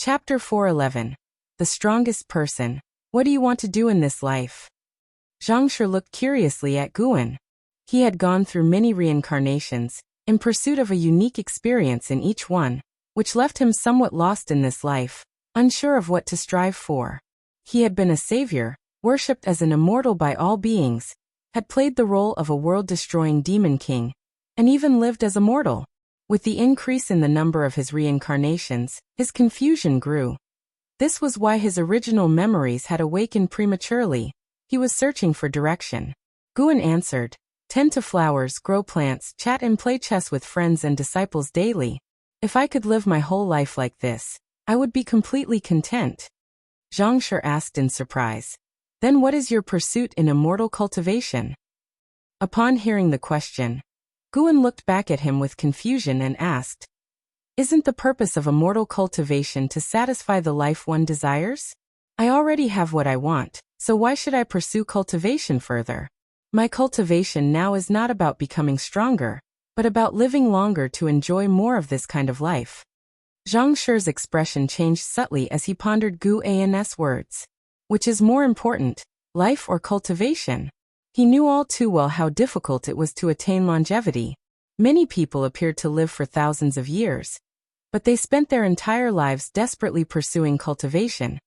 Chapter 411. The Strongest Person. What do you want to do in this life? Zhang Shi looked curiously at Guan. He had gone through many reincarnations, in pursuit of a unique experience in each one, which left him somewhat lost in this life, unsure of what to strive for. He had been a savior, worshipped as an immortal by all beings, had played the role of a world-destroying demon king, and even lived as a mortal. With the increase in the number of his reincarnations, his confusion grew. This was why his original memories had awakened prematurely. He was searching for direction. Guan answered, "Tend to flowers, grow plants, chat and play chess with friends and disciples daily. If I could live my whole life like this, I would be completely content." Zhang Shi asked in surprise, "Then what is your pursuit in immortal cultivation?" Upon hearing the question, Guan looked back at him with confusion and asked, "Isn't the purpose of immortal cultivation to satisfy the life one desires? I already have what I want, so why should I pursue cultivation further? My cultivation now is not about becoming stronger, but about living longer to enjoy more of this kind of life." Zhang Shi's expression changed subtly as he pondered Guan's words. Which is more important, life or cultivation? He knew all too well how difficult it was to attain longevity. Many people appeared to live for thousands of years, but they spent their entire lives desperately pursuing cultivation,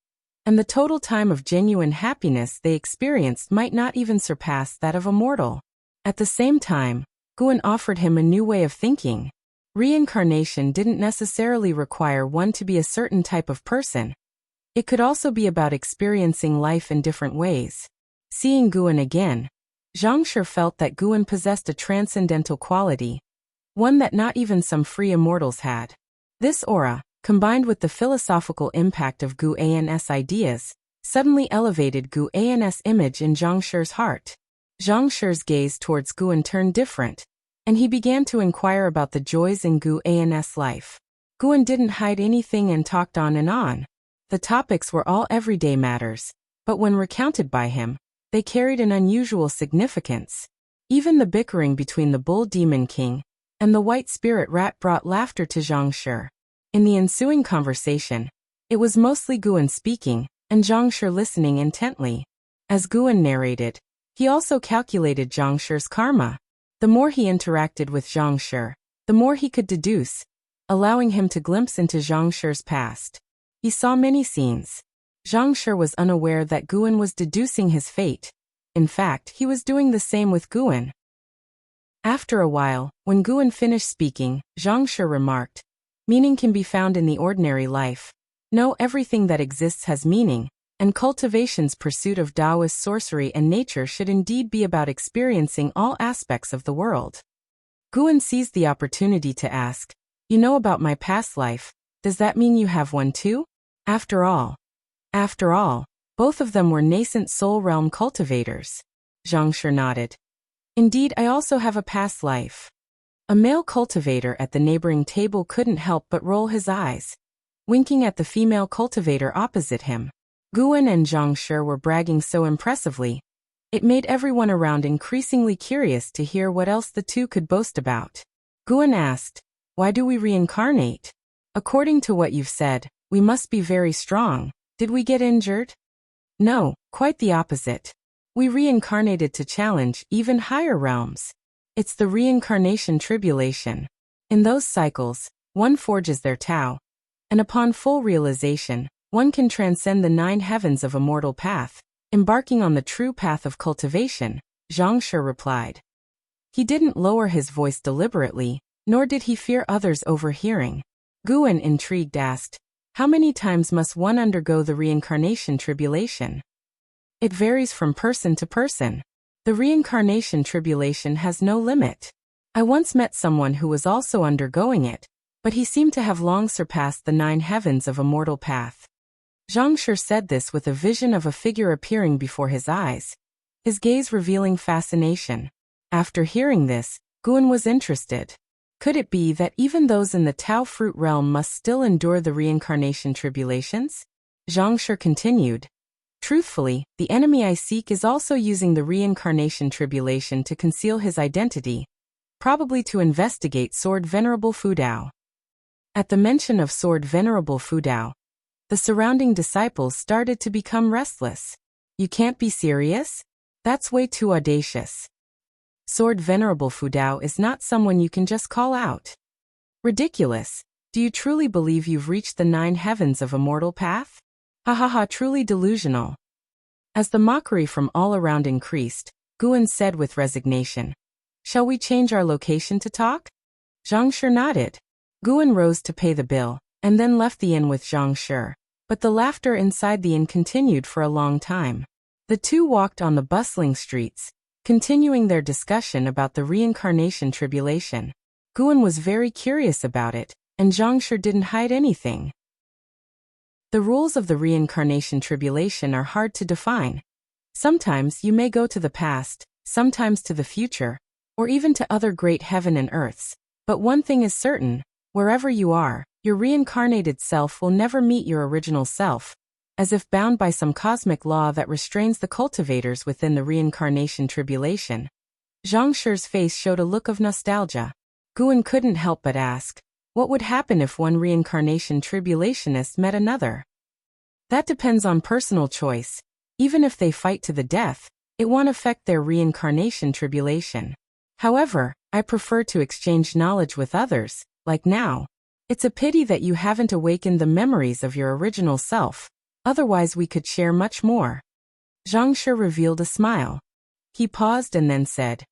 and the total time of genuine happiness they experienced might not even surpass that of a mortal. At the same time, Guan offered him a new way of thinking. Reincarnation didn't necessarily require one to be a certain type of person. It could also be about experiencing life in different ways. Seeing Guan again, Zhang Shi felt that Guan possessed a transcendental quality, one that not even some free immortals had. This aura, combined with the philosophical impact of Guan's ideas, suddenly elevated Guan's image in Zhang Shi's heart. Zhang Shi's gaze towards Guan turned different, and he began to inquire about the joys in Guan's life. Guan didn't hide anything and talked on and on. The topics were all everyday matters, but when recounted by him, they carried an unusual significance. Even the bickering between the bull demon king and the white spirit rat brought laughter to Zhang Shi. In the ensuing conversation, it was mostly Guan speaking, and Zhang Shi listening intently. As Guan narrated, he also calculated Zhang Shi's karma. The more he interacted with Zhang Shi, the more he could deduce, allowing him to glimpse into Zhang Shi's past. He saw many scenes. Zhang Shi was unaware that Guan was deducing his fate. In fact, he was doing the same with Guan. After a while, when Guan finished speaking, Zhang Shi remarked, "Meaning can be found in the ordinary life. No, everything that exists has meaning, and cultivation's pursuit of Taoist sorcery and nature should indeed be about experiencing all aspects of the world." Guan seized the opportunity to ask, "You know about my past life, does that mean you have one too?" After all, both of them were nascent soul realm cultivators. Zhang Shi nodded. "Indeed, I also have a past life." A male cultivator at the neighboring table couldn't help but roll his eyes, winking at the female cultivator opposite him. Guan and Zhang Shi were bragging so impressively, it made everyone around increasingly curious to hear what else the two could boast about. Guan asked, "Why do we reincarnate? According to what you've said, we must be very strong. Did we get injured?" "No, quite the opposite. We reincarnated to challenge even higher realms. It's the reincarnation tribulation. In those cycles, one forges their Tao, and upon full realization, one can transcend the 9 heavens of a mortal path, embarking on the true path of cultivation," Zhang Shi replied. He didn't lower his voice deliberately, nor did he fear others overhearing. Guan, intrigued, asked, "How many times must one undergo the reincarnation tribulation?" "It varies from person to person. The reincarnation tribulation has no limit. I once met someone who was also undergoing it, but he seemed to have long surpassed the 9 heavens of a mortal path." Zhang Shi said this with a vision of a figure appearing before his eyes, his gaze revealing fascination. After hearing this, Guan was interested. Could it be that even those in the Tao fruit realm must still endure the reincarnation tribulations? Zhang Shi continued, "Truthfully, the enemy I seek is also using the reincarnation tribulation to conceal his identity, probably to investigate Sword Venerable Fudao." At the mention of Sword Venerable Fudao, The surrounding disciples started to become restless. You can't be serious? That's way too audacious. Sword Venerable Fudao is not someone you can just call out. Ridiculous. Do you truly believe you've reached the 9 heavens of immortal path? Ha ha ha, truly delusional. As the mockery from all around increased, Guan said with resignation, "Shall we change our location to talk?" Zhang Shi nodded. Guan rose to pay the bill, and then left the inn with Zhang Shi, but the laughter inside the inn continued for a long time. The two walked on the bustling streets, continuing their discussion about the reincarnation tribulation. Guan was very curious about it, and Zhang Shi didn't hide anything. The rules of the reincarnation tribulation are hard to define. Sometimes you may go to the past, sometimes to the future, or even to other great heaven and earths. But one thing is certain, wherever you are, your reincarnated self will never meet your original self, as if bound by some cosmic law that restrains the cultivators within the reincarnation tribulation. Zhang Shi's face showed a look of nostalgia. Guan couldn't help but ask, what would happen if one reincarnation tribulationist met another? That depends on personal choice. Even if they fight to the death, it won't affect their reincarnation tribulation. However, I prefer to exchange knowledge with others, like now. It's a pity that you haven't awakened the memories of your original self. Otherwise we could share much more. Zhang Shi revealed a smile. He paused and then said,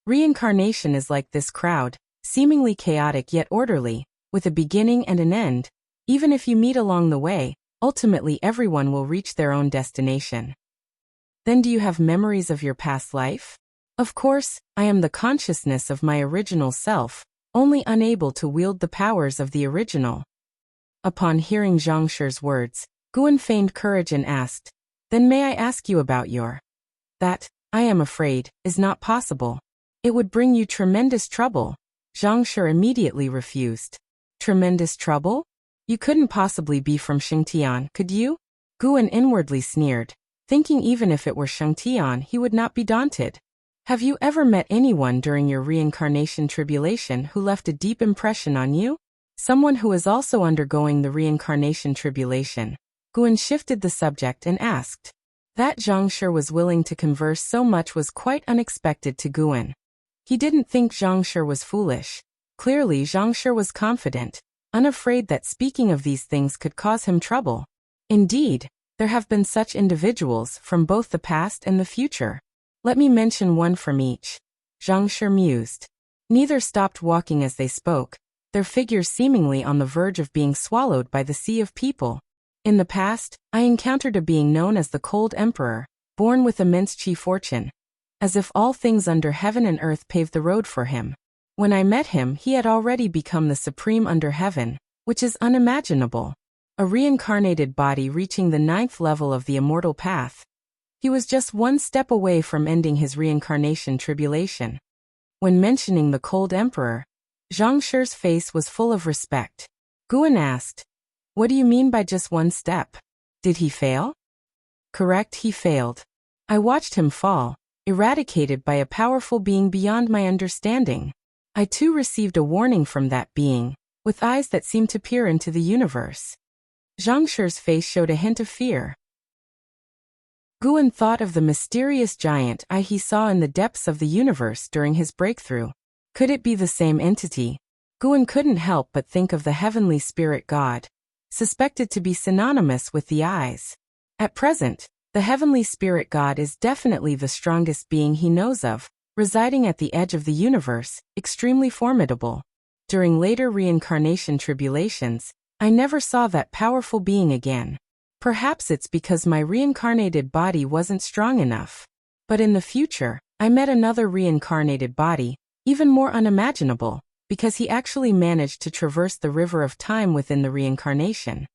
"Reincarnation is like this crowd, seemingly chaotic yet orderly, with a beginning and an end. Even if you meet along the way, ultimately everyone will reach their own destination." Then do you have memories of your past life? Of course, I am the consciousness of my original self, only unable to wield the powers of the original. Upon hearing Zhang Shi's words, Guan feigned courage and asked, "Then may I ask you about your..." "That, I am afraid, is not possible. It would bring you tremendous trouble." Zhang Shi immediately refused. "Tremendous trouble? You couldn't possibly be from Xingtian, could you?" Guan inwardly sneered, thinking even if it were Xingtian he would not be daunted. "Have you ever met anyone during your reincarnation tribulation who left a deep impression on you? Someone who is also undergoing the reincarnation tribulation?" Guan shifted the subject and asked. That Zhang Shi was willing to converse so much was quite unexpected to Guan. He didn't think Zhang Shi was foolish. Clearly Zhang Shi was confident, unafraid that speaking of these things could cause him trouble. Indeed, there have been such individuals from both the past and the future. Let me mention one from each. Zhang Shi mused. Neither stopped walking as they spoke, their figures seemingly on the verge of being swallowed by the sea of people. In the past, I encountered a being known as the Cold Emperor, born with immense chi fortune. As if all things under heaven and earth paved the road for him. When I met him, he had already become the supreme under heaven, which is unimaginable. A reincarnated body reaching the 9th level of the immortal path. He was just one step away from ending his reincarnation tribulation. When mentioning the Cold Emperor, Zhang Shi's face was full of respect. Guan asked, "What do you mean by just one step? Did he fail?" "Correct, he failed. I watched him fall, eradicated by a powerful being beyond my understanding. I too received a warning from that being, with eyes that seemed to peer into the universe." Zhang Shi's face showed a hint of fear. Guan thought of the mysterious giant eye he saw in the depths of the universe during his breakthrough. Could it be the same entity? Guan couldn't help but think of the heavenly spirit god, suspected to be synonymous with the eyes. At present, the heavenly spirit god is definitely the strongest being he knows of, residing at the edge of the universe, extremely formidable. During later reincarnation tribulations, I never saw that powerful being again. Perhaps it's because my reincarnated body wasn't strong enough. But in the future, I met another reincarnated body, even more unimaginable, because he actually managed to traverse the river of time within the reincarnation.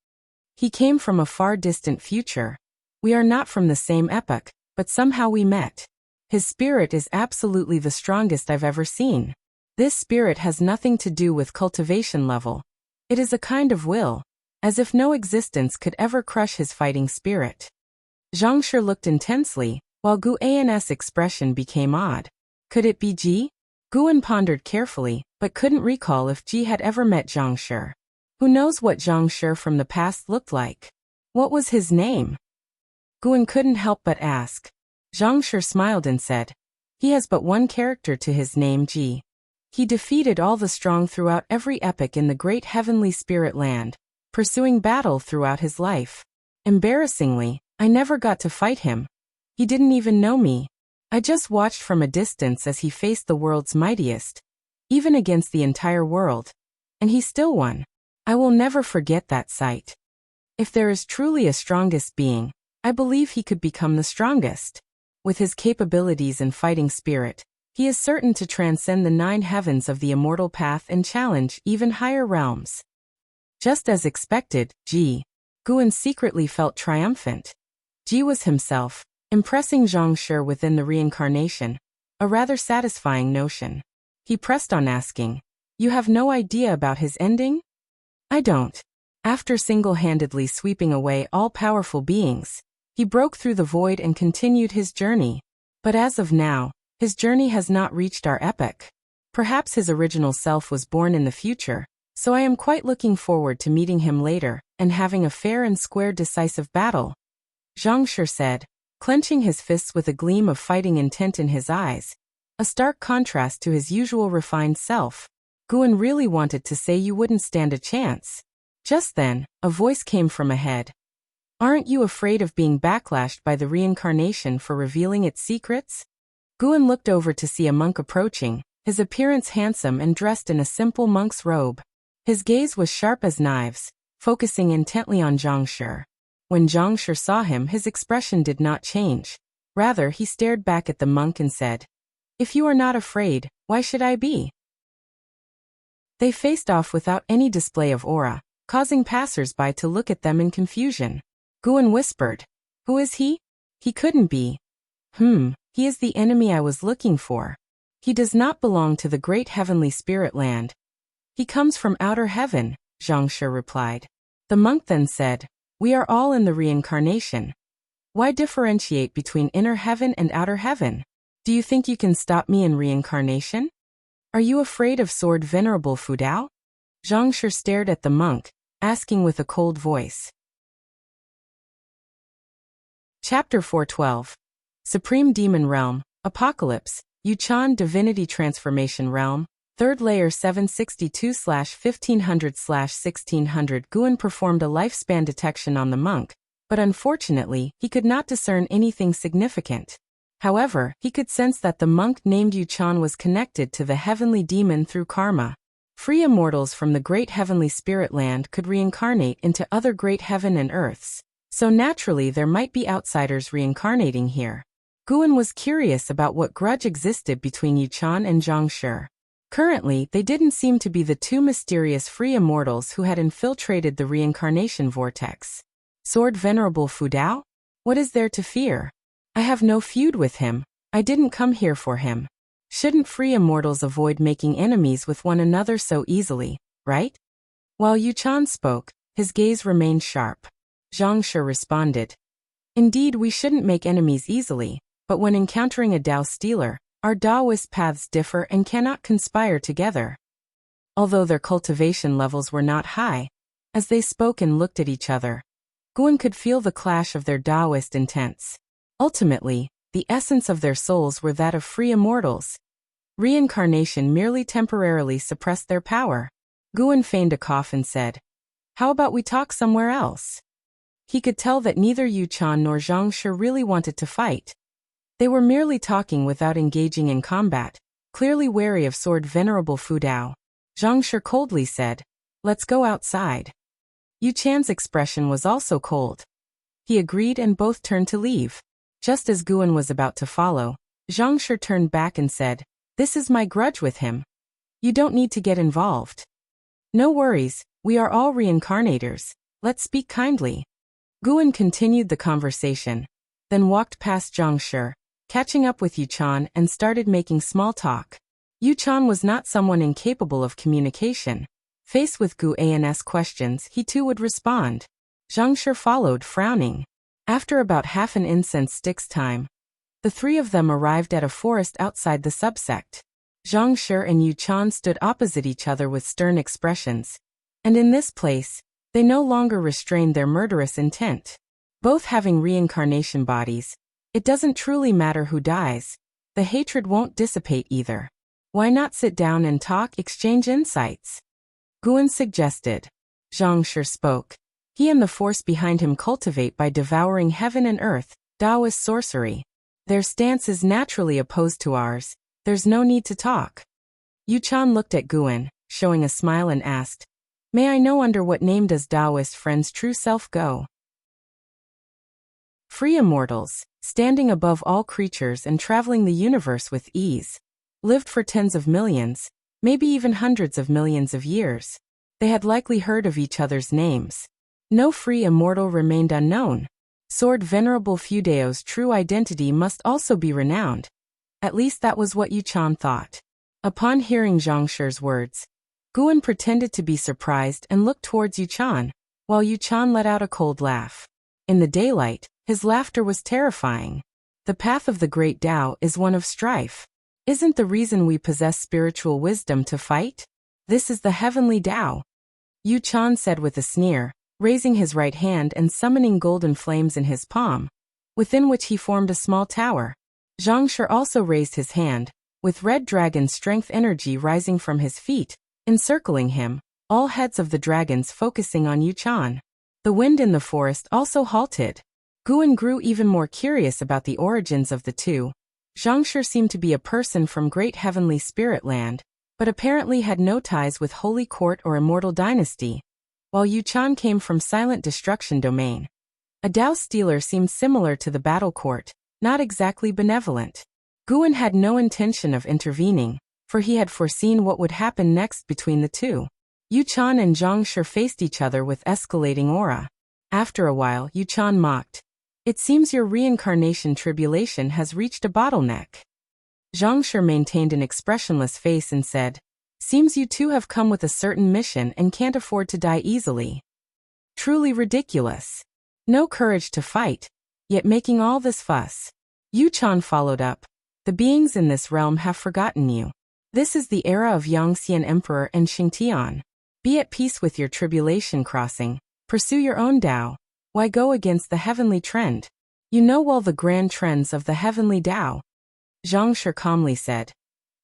He came from a far distant future. We are not from the same epoch, but somehow we met. His spirit is absolutely the strongest I've ever seen. This spirit has nothing to do with cultivation level. It is a kind of will, as if no existence could ever crush his fighting spirit. Zhang Shi looked intensely, while Guan's expression became odd. Could it be Ji? Guan pondered carefully, but couldn't recall if Ji had ever met Zhang Shi. Who knows what Zhang Shi from the past looked like? What was his name? Guan couldn't help but ask. Zhang Shi smiled and said, he has but one character to his name, Ji. He defeated all the strong throughout every epoch in the great heavenly spirit land, pursuing battle throughout his life. Embarrassingly, I never got to fight him. He didn't even know me. I just watched from a distance as he faced the world's mightiest, even against the entire world. And he still won. I will never forget that sight. If there is truly a strongest being, I believe he could become the strongest. With his capabilities and fighting spirit, he is certain to transcend the 9 heavens of the immortal path and challenge even higher realms. Just as expected, Guan secretly felt triumphant. Ji was himself, impressing Zhang Shi within the reincarnation, a rather satisfying notion. He pressed on asking, you have no idea about his ending? I don't. After single-handedly sweeping away all powerful beings, he broke through the void and continued his journey. But as of now, his journey has not reached our epoch. Perhaps his original self was born in the future, so I am quite looking forward to meeting him later and having a fair and square decisive battle. Zhang Shi said, clenching his fists with a gleam of fighting intent in his eyes, a stark contrast to his usual refined self. Guan really wanted to say you wouldn't stand a chance. Just then, a voice came from ahead. Aren't you afraid of being backlashed by the reincarnation for revealing its secrets? Guan looked over to see a monk approaching, his appearance handsome and dressed in a simple monk's robe. His gaze was sharp as knives, focusing intently on Zhang Shi. When Zhang Shi saw him, his expression did not change. Rather, he stared back at the monk and said, if you are not afraid, why should I be? They faced off without any display of aura, causing passers-by to look at them in confusion. Guan whispered, who is he? He couldn't be. He is the enemy I was looking for. He does not belong to the great heavenly spirit land. He comes from outer heaven, Zhang Shi replied. The monk then said, we are all in the reincarnation. Why differentiate between inner heaven and outer heaven? Do you think you can stop me in reincarnation? Are you afraid of Sword Venerable Fudao? Zhang Shi stared at the monk, asking with a cold voice. Chapter 412. Supreme Demon Realm, Apocalypse, Yuchan Divinity Transformation Realm, 3rd Layer 762/1500/1600. Guan performed a lifespan detection on the monk, but unfortunately, he could not discern anything significant. However, he could sense that the monk named Yuchan was connected to the heavenly demon through karma. Free immortals from the great heavenly spirit land could reincarnate into other great heaven and earths, so naturally there might be outsiders reincarnating here. Guan was curious about what grudge existed between Yuchan and Zhang Shi. Currently, they didn't seem to be the two mysterious free immortals who had infiltrated the reincarnation vortex. Sword Venerable Fudao? What is there to fear? I have no feud with him. I didn't come here for him. Shouldn't free immortals avoid making enemies with one another so easily, right? While Yuchan spoke, his gaze remained sharp. Zhang Shi responded, indeed, we shouldn't make enemies easily, but when encountering a Dao stealer, our Daoist paths differ and cannot conspire together. Although their cultivation levels were not high, as they spoke and looked at each other, Guan could feel the clash of their Daoist intents. Ultimately, the essence of their souls were that of free immortals. Reincarnation merely temporarily suppressed their power. Guan feigned a cough and said, how about we talk somewhere else? He could tell that neither Yuchan nor Zhang Shi really wanted to fight. They were merely talking without engaging in combat, clearly wary of Sword Venerable Fudao. Zhang Shi coldly said, let's go outside. Yuchan's expression was also cold. He agreed and both turned to leave. Just as Guan was about to follow, Zhang Shi turned back and said, this is my grudge with him. You don't need to get involved. No worries, we are all reincarnators. Let's speak kindly. Guan continued the conversation, then walked past Zhang Shi, catching up with Yuchan and started making small talk. Yuchan was not someone incapable of communication. Faced with Guan's questions, he too would respond. Zhang Shi followed, frowning. After about half an incense stick's time, the three of them arrived at a forest outside the subsect. Zhang Shi and Yuchan stood opposite each other with stern expressions. And in this place, They no longer restrained their murderous intent. Both having reincarnation bodies, it doesn't truly matter who dies. The hatred won't dissipate either. Why not sit down and talk, exchange insights? Guan suggested. Zhang Shi spoke. He and the force behind him cultivate by devouring heaven and earth, Taoist sorcery. Their stance is naturally opposed to ours. There's no need to talk. Yuchan looked at Guan, showing a smile and asked, May I know under what name does Taoist friend's true self go? Free immortals, standing above all creatures and traveling the universe with ease. Lived for tens of millions, maybe even hundreds of millions of years. They had likely heard of each other's names. No free immortal remained unknown. Sword Venerable Fudeo's true identity must also be renowned. At least that was what Yuchan thought. Upon hearing Zhang Shi's words, Guan pretended to be surprised and looked towards Yuchan, while Yuchan let out a cold laugh. In the daylight, his laughter was terrifying. The path of the great Tao is one of strife. Isn't the reason we possess spiritual wisdom to fight? This is the heavenly Tao. Yuchan said with a sneer, raising his right hand and summoning golden flames in his palm, within which he formed a small tower. Zhang Shi also raised his hand, with red dragon strength energy rising from his feet, encircling him, all heads of the dragons focusing on Yuchan. The wind in the forest also halted. Guan grew even more curious about the origins of the two. Zhang Shi seemed to be a person from great heavenly spirit land, but apparently had no ties with Holy Court or Immortal Dynasty, while Yuchan came from Silent Destruction Domain. A Tao stealer seemed similar to the Battle Court, not exactly benevolent. Guan had no intention of intervening, for he had foreseen what would happen next between the two. Yuchan and Zhang Shi faced each other with escalating aura. After a while, Yuchan mocked. It seems your reincarnation tribulation has reached a bottleneck. Zhang Shi maintained an expressionless face and said, Seems you two have come with a certain mission and can't afford to die easily. Truly ridiculous. No courage to fight, yet making all this fuss. Yuchan followed up. The beings in this realm have forgotten you. This is the era of Yangxian Emperor and Xingtian. Be at peace with your tribulation crossing. Pursue your own Tao. Why go against the heavenly trend? You know well the grand trends of the heavenly Tao. Zhang Shi calmly said.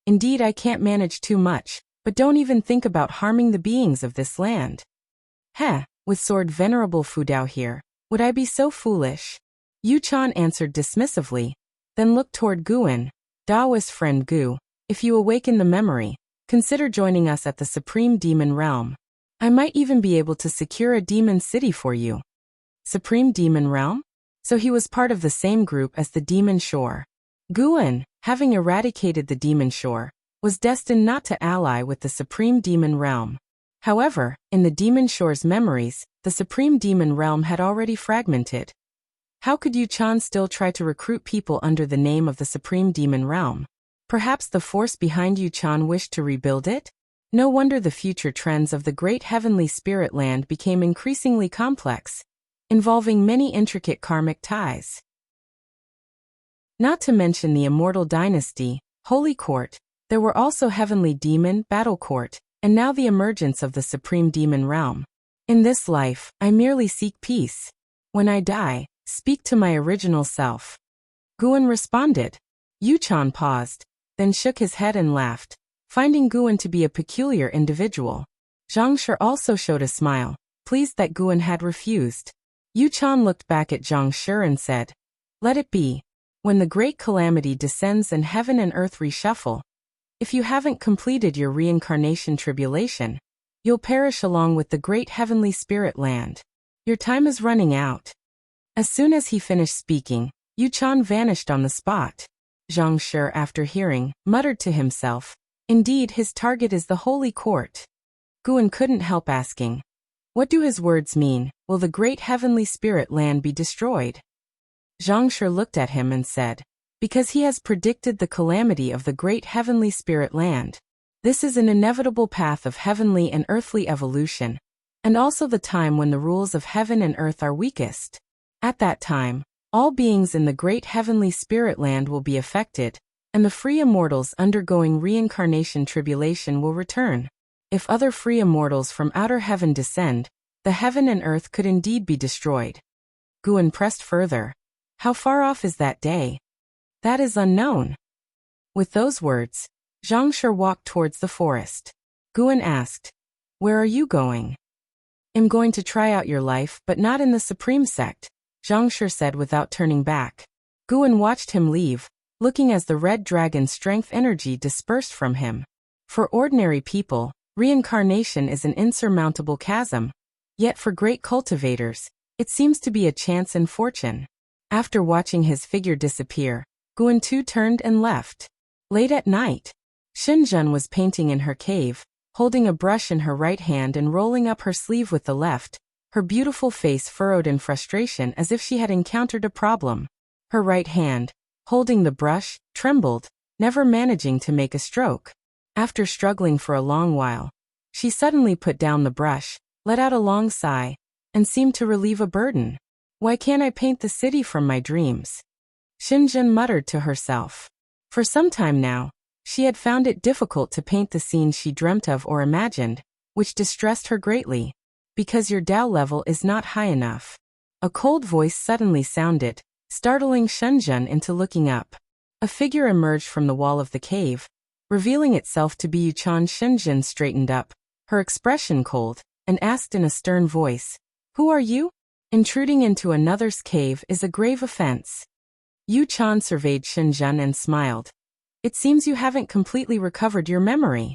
Indeed, I can't manage too much, but don't even think about harming the beings of this land. Heh, with Sword Venerable Fudao here, would I be so foolish? Yuchan answered dismissively, then looked toward Guan. Taoist friend Gu, if you awaken the memory, consider joining us at the Supreme Demon Realm. I might even be able to secure a demon city for you. Supreme Demon Realm? So he was part of the same group as the Demon Shore. Guan, having eradicated the Demon Shore, was destined not to ally with the Supreme Demon Realm. However, in the Demon Shore's memories, the Supreme Demon Realm had already fragmented. How could Yuchan still try to recruit people under the name of the Supreme Demon Realm? Perhaps the force behind Yuchan wished to rebuild it? No wonder the future trends of the great heavenly spirit land became increasingly complex, involving many intricate karmic ties. Not to mention the Immortal Dynasty, Holy Court, there were also Heavenly Demon, Battle Court, and now the emergence of the Supreme Demon Realm. In this life, I merely seek peace. When I die, speak to my original self. Guan responded. Yuchan paused, then shook his head and laughed, finding Guan to be a peculiar individual. Zhang Shi also showed a smile, pleased that Guan had refused. Yuchan looked back at Zhang Shi and said, Let it be. When the great calamity descends and heaven and earth reshuffle, if you haven't completed your reincarnation tribulation, you'll perish along with the great heavenly spirit land. Your time is running out. As soon as he finished speaking, Yuchan vanished on the spot. Zhang Shi, after hearing, muttered to himself, Indeed, his target is the Holy Court. Guan couldn't help asking, What do his words mean? Will the great heavenly spirit land be destroyed? Zhang Shi looked at him and said, Because he has predicted the calamity of the great heavenly spirit land. This is an inevitable path of heavenly and earthly evolution, and also the time when the rules of heaven and earth are weakest. At that time, all beings in the great heavenly spirit land will be affected, and the free immortals undergoing reincarnation tribulation will return. If other free immortals from outer heaven descend, The heaven and earth could indeed be destroyed. Guan pressed further. How far off is that day? That is unknown. With those words, Zhang Shi walked towards the forest. Guan asked, Where are you going? I'm going to try out your life, but not in the Supreme Sect, Zhang Shi said without turning back. Guan watched him leave, looking as the red dragon's strength energy dispersed from him. For ordinary people, reincarnation is an insurmountable chasm. Yet for great cultivators, it seems to be a chance and fortune. After watching his figure disappear, Guan too turned and left. Late at night, Xinjun was painting in her cave, holding a brush in her right hand and rolling up her sleeve with the left, her beautiful face furrowed in frustration as if she had encountered a problem. Her right hand, holding the brush, trembled, never managing to make a stroke. After struggling for a long while, she suddenly put down the brush, let out a long sigh, and seemed to relieve a burden. Why can't I paint the city from my dreams? Xinjun muttered to herself. For some time now, she had found it difficult to paint the scenes she dreamt of or imagined, which distressed her greatly. Because your Tao level is not high enough. A cold voice suddenly sounded, startling Xinjun into looking up. A figure emerged from the wall of the cave, revealing itself to be Yuchan. Xinjun straightened up, her expression cold, and asked in a stern voice, Who are you? Intruding into another's cave is a grave offense. Yuchan surveyed Xinjun and smiled. It seems you haven't completely recovered your memory.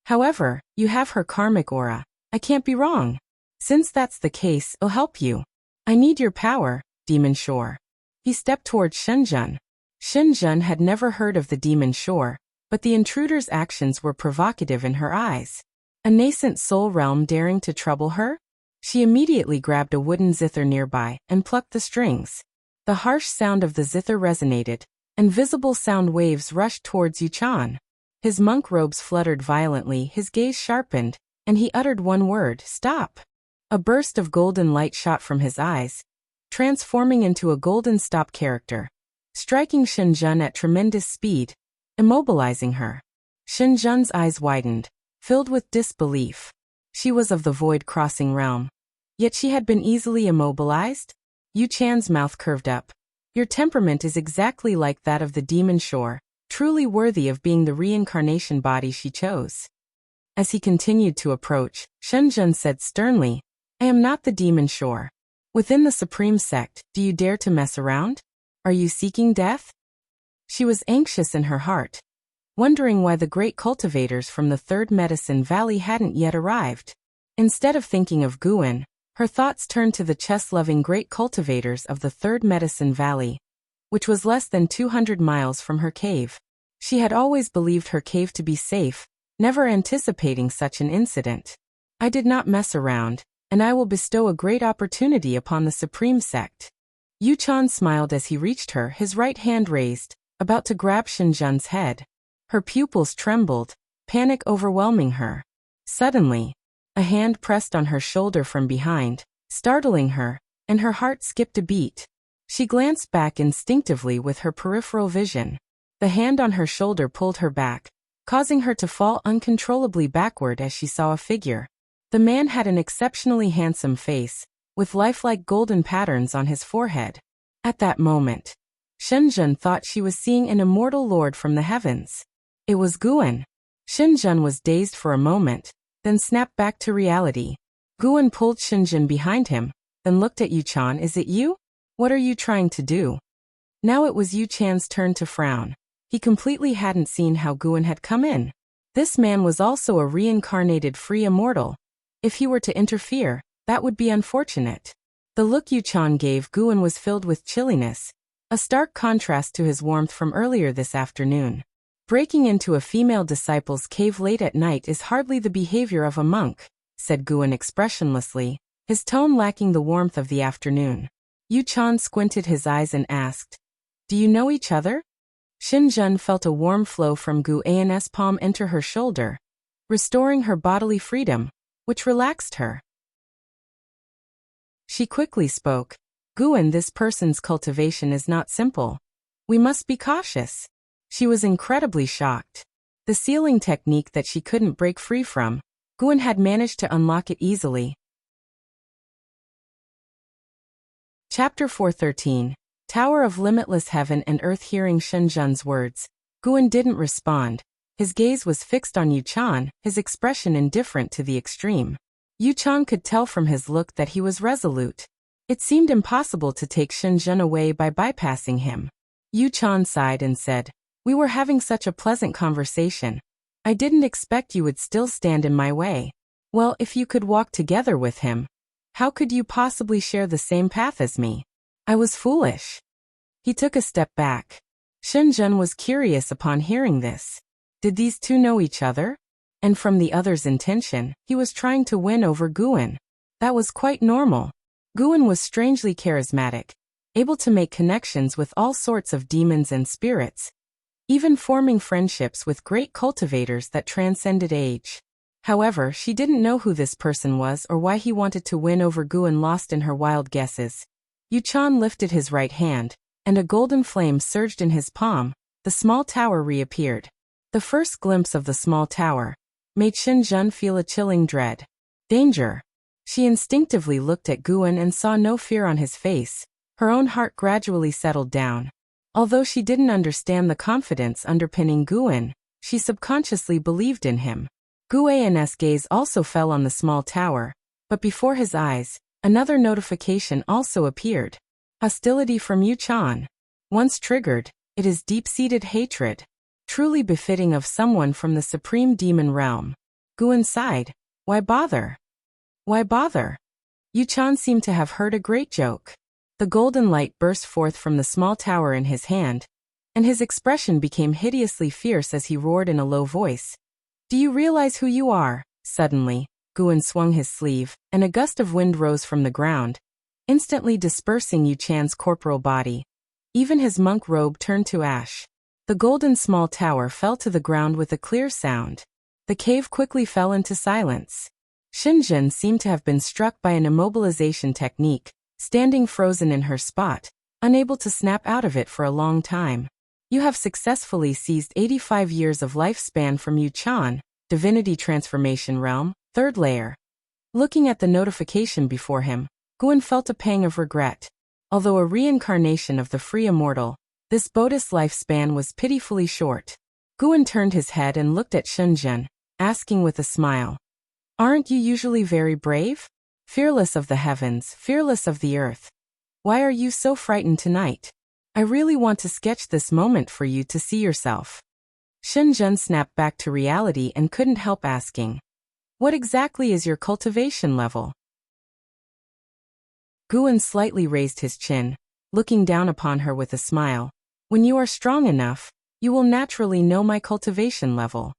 However, you have her karmic aura. I can't be wrong. Since that's the case, I'll help you. I need your power, Demon Shore. He stepped towards Xinjun. Xinjun had never heard of the Demon Shore, but the intruder's actions were provocative in her eyes. A nascent soul realm daring to trouble her? She immediately grabbed a wooden zither nearby and plucked the strings. The harsh sound of the zither resonated, and visible sound waves rushed towards Yuchan. His monk robes fluttered violently, his gaze sharpened, and he uttered one word, Stop! A burst of golden light shot from his eyes, transforming into a golden stop character, striking Xinjun at tremendous speed, immobilizing her. Xinjun's eyes widened, filled with disbelief. She was of the void-crossing realm. Yet she had been easily immobilized? Yuchan's mouth curved up. Your temperament is exactly like that of the Demon Shore, truly worthy of being the reincarnation body she chose. As he continued to approach, Xinjun said sternly, I am not the Demon Shore. Within the Supreme Sect, do you dare to mess around? Are you seeking death? She was anxious in her heart, wondering why the great cultivators from the Third Medicine Valley hadn't yet arrived. Instead of thinking of Guan, her thoughts turned to the chess-loving great cultivators of the Third Medicine Valley, which was less than 200 miles from her cave. She had always believed her cave to be safe, never anticipating such an incident. I did not mess around, and I will bestow a great opportunity upon the Supreme Sect. Yuchan smiled as he reached her, his right hand raised, about to grab Xinjun's head. Her pupils trembled, panic overwhelming her. Suddenly, a hand pressed on her shoulder from behind, startling her, and her heart skipped a beat. She glanced back instinctively with her peripheral vision. The hand on her shoulder pulled her back, causing her to fall uncontrollably backward as she saw a figure. The man had an exceptionally handsome face, with lifelike golden patterns on his forehead. At that moment, Xinjun thought she was seeing an immortal lord from the heavens. It was Guan. Xinjun was dazed for a moment, then snapped back to reality. Guan pulled Xinjun behind him, then looked at Yuchan. Is it you? What are you trying to do? Now it was Yuchan's turn to frown. He completely hadn't seen how Guan had come in. This man was also a reincarnated free immortal. If he were to interfere, that would be unfortunate. The look Yuchan gave Guan was filled with chilliness, a stark contrast to his warmth from earlier this afternoon. Breaking into a female disciple's cave late at night is hardly the behavior of a monk, said Guan expressionlessly, his tone lacking the warmth of the afternoon. Yuchan squinted his eyes and asked, Do you know each other? Xinjun felt a warm flow from Guan's palm enter her shoulder, restoring her bodily freedom, which relaxed her. She quickly spoke, Guan, this person's cultivation is not simple. We must be cautious. She was incredibly shocked. The sealing technique that she couldn't break free from, Guan had managed to unlock it easily. Chapter 413. Tower of Limitless Heaven and Earth. Hearing Shen Zhen's words, Guan didn't respond. His gaze was fixed on Yu Chan, his expression indifferent to the extreme. Yu Chan could tell from his look that he was resolute. It seemed impossible to take Shen Zhen away by bypassing him. Yu Chan sighed and said, "We were having such a pleasant conversation. I didn't expect you would still stand in my way. Well, if you could walk together with him, how could you possibly share the same path as me? I was foolish." He took a step back. Shen Zhen was curious upon hearing this. Did these two know each other? And from the other's intention, he was trying to win over Guan. That was quite normal. Guan was strangely charismatic, able to make connections with all sorts of demons and spirits, even forming friendships with great cultivators that transcended age. However, she didn't know who this person was or why he wanted to win over Guan. Lost in her wild guesses, Yu Chan lifted his right hand, and a golden flame surged in his palm. The small tower reappeared. The first glimpse of the small tower made Shen Zhen feel a chilling dread. Danger. She instinctively looked at Guan and saw no fear on his face. Her own heart gradually settled down. Although she didn't understand the confidence underpinning Guan, she subconsciously believed in him. Guan's gaze also fell on the small tower, but before his eyes, another notification also appeared. Hostility from Yu Chan. Once triggered, it is deep-seated hatred, truly befitting of someone from the supreme demon realm. Guan sighed. Why bother? Why bother? Yu Chan seemed to have heard a great joke. The golden light burst forth from the small tower in his hand, and his expression became hideously fierce as he roared in a low voice. Do you realize who you are? Suddenly, Guan swung his sleeve, and a gust of wind rose from the ground, instantly dispersing Yu Chan's corporal body. Even his monk robe turned to ash. The golden small tower fell to the ground with a clear sound. The cave quickly fell into silence. Shen Zhen seemed to have been struck by an immobilization technique, standing frozen in her spot, unable to snap out of it for a long time. You have successfully seized 85 years of lifespan from Yu Chan, Divinity Transformation Realm, 3rd layer. Looking at the notification before him, Guan felt a pang of regret. Although a reincarnation of the free immortal, this Bodhi's lifespan was pitifully short. Guan turned his head and looked at Shen Zhen, asking with a smile, "Aren't you usually very brave? Fearless of the heavens, fearless of the earth. Why are you so frightened tonight? I really want to sketch this moment for you to see yourself." Shen Zhen snapped back to reality and couldn't help asking, "What exactly is your cultivation level?" Guan slightly raised his chin, looking down upon her with a smile. "When you are strong enough, you will naturally know my cultivation level."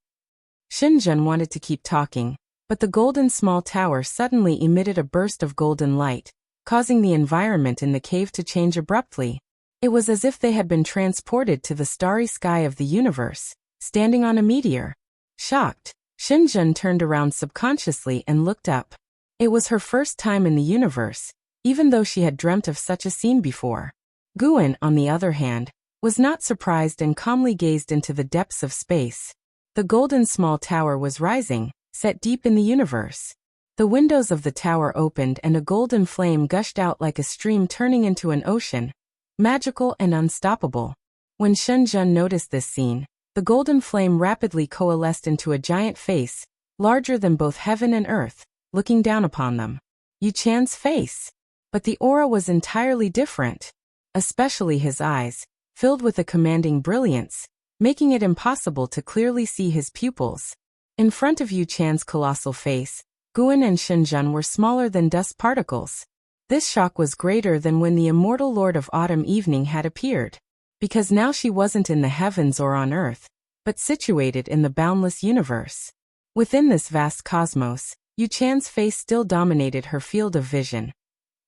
Shen Zhen wanted to keep talking, but the golden small tower suddenly emitted a burst of golden light, causing the environment in the cave to change abruptly. It was as if they had been transported to the starry sky of the universe, standing on a meteor. Shocked, Shen Zhen turned around subconsciously and looked up. It was her first time in the universe, even though she had dreamt of such a scene before. Guan, on the other hand, was not surprised and calmly gazed into the depths of space. The golden small tower was rising, set deep in the universe. The windows of the tower opened and a golden flame gushed out like a stream turning into an ocean, magical and unstoppable. When Shen Zhen noticed this scene, the golden flame rapidly coalesced into a giant face, larger than both heaven and earth, looking down upon them. Yu Chan's face. But the aura was entirely different, especially his eyes, filled with a commanding brilliance, making it impossible to clearly see his pupils. In front of Yu Chan's colossal face, Guan and Shen Zhen were smaller than dust particles. This shock was greater than when the immortal Lord of Autumn Evening had appeared, because now she wasn't in the heavens or on earth, but situated in the boundless universe. Within this vast cosmos, Yu Chan's face still dominated her field of vision.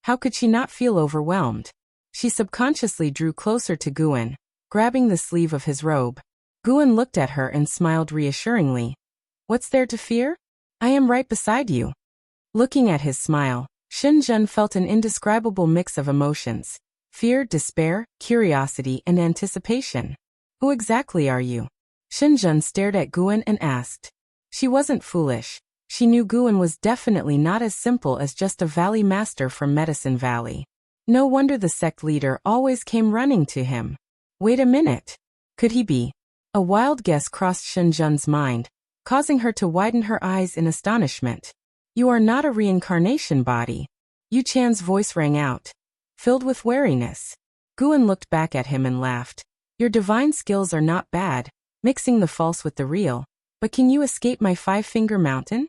How could she not feel overwhelmed? She subconsciously drew closer to Guan, grabbing the sleeve of his robe. Guan looked at her and smiled reassuringly. "What's there to fear? I am right beside you." Looking at his smile, Shen Zhen felt an indescribable mix of emotions: fear, despair, curiosity, and anticipation. "Who exactly are you?" Shen Zhen stared at Guan and asked. She wasn't foolish. She knew Guan was definitely not as simple as just a valley master from Medicine Valley. No wonder the sect leader always came running to him. Wait a minute. Could he be? A wild guess crossed Shenzhen's mind, causing her to widen her eyes in astonishment. You are not a reincarnation body. Yu Chan's voice rang out, filled with wariness. Guan looked back at him and laughed. Your divine skills are not bad, mixing the false with the real, but can you escape my five-finger mountain?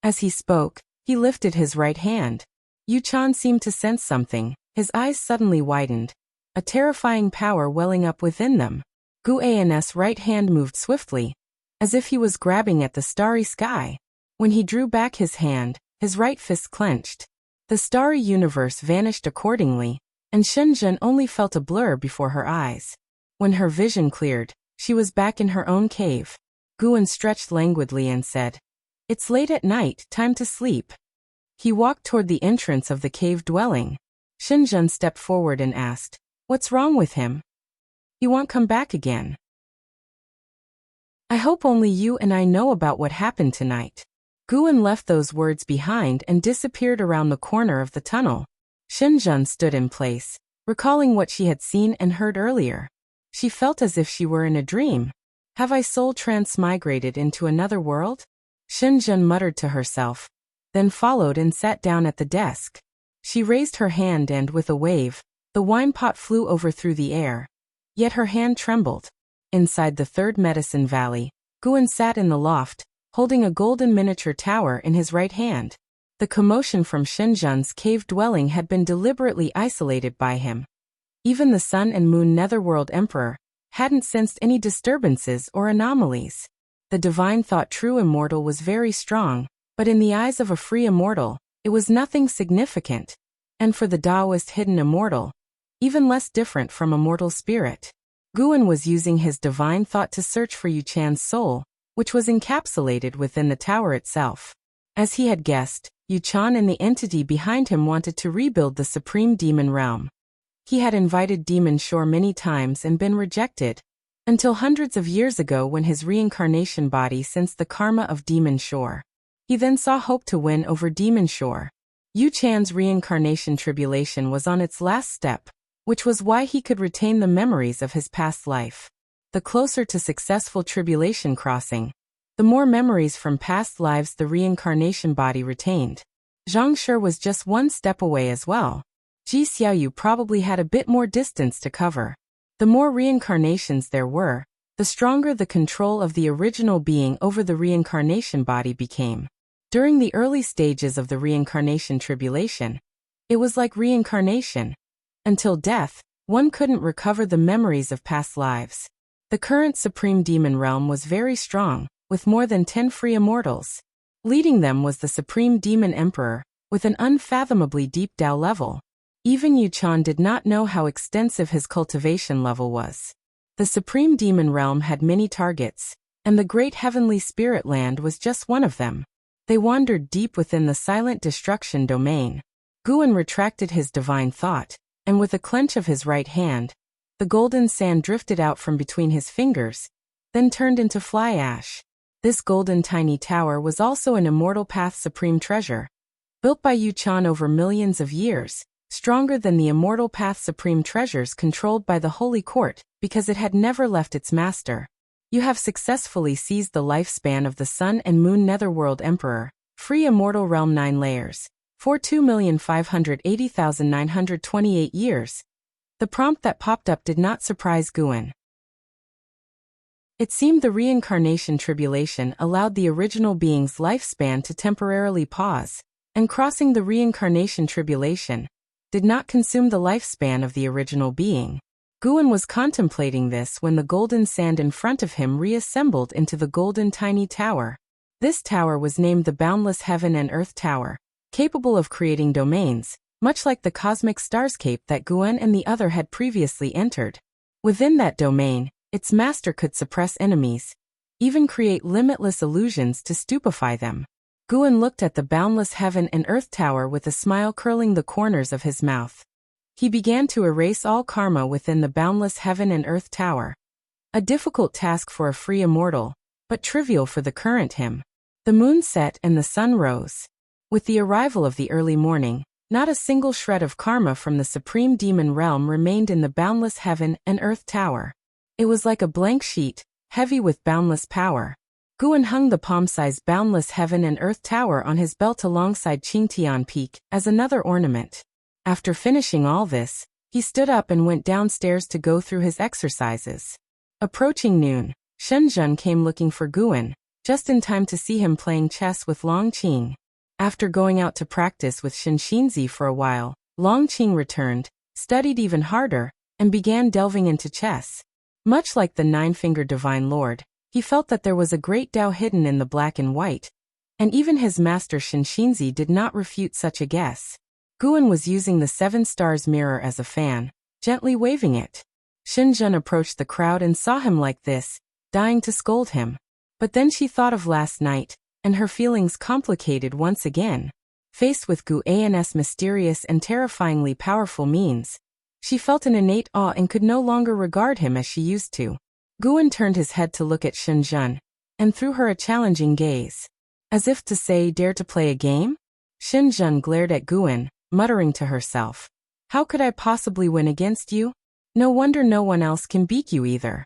As he spoke, he lifted his right hand. Yu Chan seemed to sense something. His eyes suddenly widened, a terrifying power welling up within them. Guan's right hand moved swiftly, as if he was grabbing at the starry sky. When he drew back his hand, his right fist clenched. The starry universe vanished accordingly, and Shenzhen only felt a blur before her eyes. When her vision cleared, she was back in her own cave. Guan stretched languidly and said, "It's late at night, time to sleep." He walked toward the entrance of the cave dwelling. Shenzhen stepped forward and asked, "What's wrong with him? He won't come back again." "I hope only you and I know about what happened tonight." Guan left those words behind and disappeared around the corner of the tunnel. Shenzhen stood in place, recalling what she had seen and heard earlier. She felt as if she were in a dream. Have I soul transmigrated into another world? Shenzhen muttered to herself, then followed and sat down at the desk. She raised her hand and, with a wave, the wine pot flew over through the air. Yet her hand trembled. Inside the third Medicine Valley, Guan sat in the loft, holding a golden miniature tower in his right hand. The commotion from Shenzhen's cave dwelling had been deliberately isolated by him. Even the Sun and Moon Netherworld Emperor hadn't sensed any disturbances or anomalies. The divine thought true immortal was very strong, but in the eyes of a free immortal, it was nothing significant. And for the Taoist hidden immortal, even less different from a mortal spirit. Guan was using his divine thought to search for Yu Chan's soul, which was encapsulated within the tower itself. As he had guessed, Yu Chan and the entity behind him wanted to rebuild the supreme demon realm. He had invited Demon Shore many times and been rejected, until hundreds of years ago when his reincarnation body sensed the karma of Demon Shore. He then saw hope to win over Demon Shore. Yu Chan's reincarnation tribulation was on its last step, which was why he could retain the memories of his past life. The closer to successful tribulation crossing, the more memories from past lives the reincarnation body retained. Zhang Shi was just one step away as well. Ji Xiaoyu probably had a bit more distance to cover. The more reincarnations there were, the stronger the control of the original being over the reincarnation body became. During the early stages of the reincarnation tribulation, it was like reincarnation. Until death, one couldn't recover the memories of past lives. The current Supreme Demon Realm was very strong, with more than 10 free immortals. Leading them was the Supreme Demon Emperor, with an unfathomably deep Tao level. Even Yu Chan did not know how extensive his cultivation level was. The Supreme Demon Realm had many targets, and the Great Heavenly Spirit Land was just one of them. They wandered deep within the silent destruction domain. Guan retracted his divine thought, and with a clench of his right hand, the golden sand drifted out from between his fingers, then turned into fly ash. This golden tiny tower was also an Immortal Path supreme treasure. Built by Yu Chan over millions of years, stronger than the Immortal Path supreme treasures controlled by the Holy Court, because it had never left its master. You have successfully seized the lifespan of the Sun and Moon Netherworld Emperor. Free Immortal Realm 9 layers. For 2,580,928 years. The prompt that popped up did not surprise Guan. It seemed the reincarnation tribulation allowed the original being's lifespan to temporarily pause, and crossing the reincarnation tribulation did not consume the lifespan of the original being. Guan was contemplating this when the golden sand in front of him reassembled into the golden tiny tower. This tower was named the Boundless Heaven and Earth Tower, capable of creating domains, much like the cosmic starscape that Guan and the other had previously entered. Within that domain, its master could suppress enemies, even create limitless illusions to stupefy them. Guan looked at the Boundless Heaven and Earth Tower with a smile curling the corners of his mouth. He began to erase all karma within the Boundless Heaven and Earth Tower. A difficult task for a free immortal, but trivial for the current him. The moon set and the sun rose. With the arrival of the early morning, not a single shred of karma from the supreme demon realm remained in the boundless heaven and earth tower. It was like a blank sheet, heavy with boundless power. Guan hung the palm-sized boundless heaven and earth tower on his belt alongside Qingtian Peak as another ornament. After finishing all this, he stood up and went downstairs to go through his exercises. Approaching noon, Shenzhen came looking for Guan, just in time to see him playing chess with Long Qing. After going out to practice with Shenxinzi for a while, Long Qing returned, studied even harder, and began delving into chess. Much like the nine-fingered divine lord, he felt that there was a great Tao hidden in the black and white, and even his master Shenxinzi did not refute such a guess. Guan was using the 7 stars mirror as a fan, gently waving it. Shenzhen approached the crowd and saw him like this, dying to scold him. But then she thought of last night, and her feelings complicated once again. Faced with Guan's mysterious and terrifyingly powerful means, she felt an innate awe and could no longer regard him as she used to. Guan turned his head to look at Shenzhen, and threw her a challenging gaze. As if to say, "Dare to play a game?" Shenzhen glared at Guan, muttering to herself, "How could I possibly win against you? No wonder no one else can beat you either."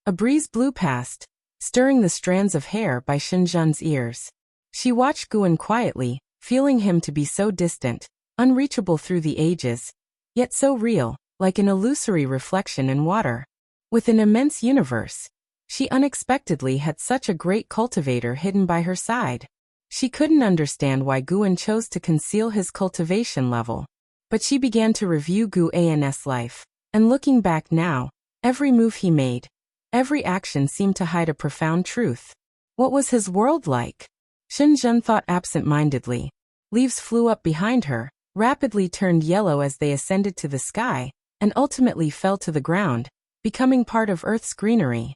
A breeze blew past, stirring the strands of hair by Shenzhen's ears. She watched Guan quietly, feeling him to be so distant, unreachable through the ages, yet so real, like an illusory reflection in water. With an immense universe, she unexpectedly had such a great cultivator hidden by her side. She couldn't understand why Guan chose to conceal his cultivation level. But she began to review Guan's life, and looking back now, every move he made, every action seemed to hide a profound truth. What was his world like? Shenzhen thought absent-mindedly. Leaves flew up behind her, rapidly turned yellow as they ascended to the sky, and ultimately fell to the ground, becoming part of Earth's greenery.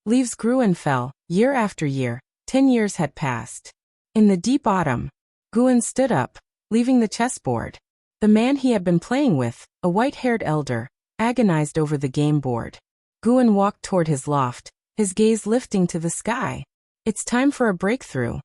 Leaves grew and fell, year after year. 10 years had passed. In the deep autumn, Guan stood up, leaving the chessboard. The man he had been playing with, a white-haired elder, agonized over the game board. Guan walked toward his loft, his gaze lifting to the sky. "It's time for a breakthrough,"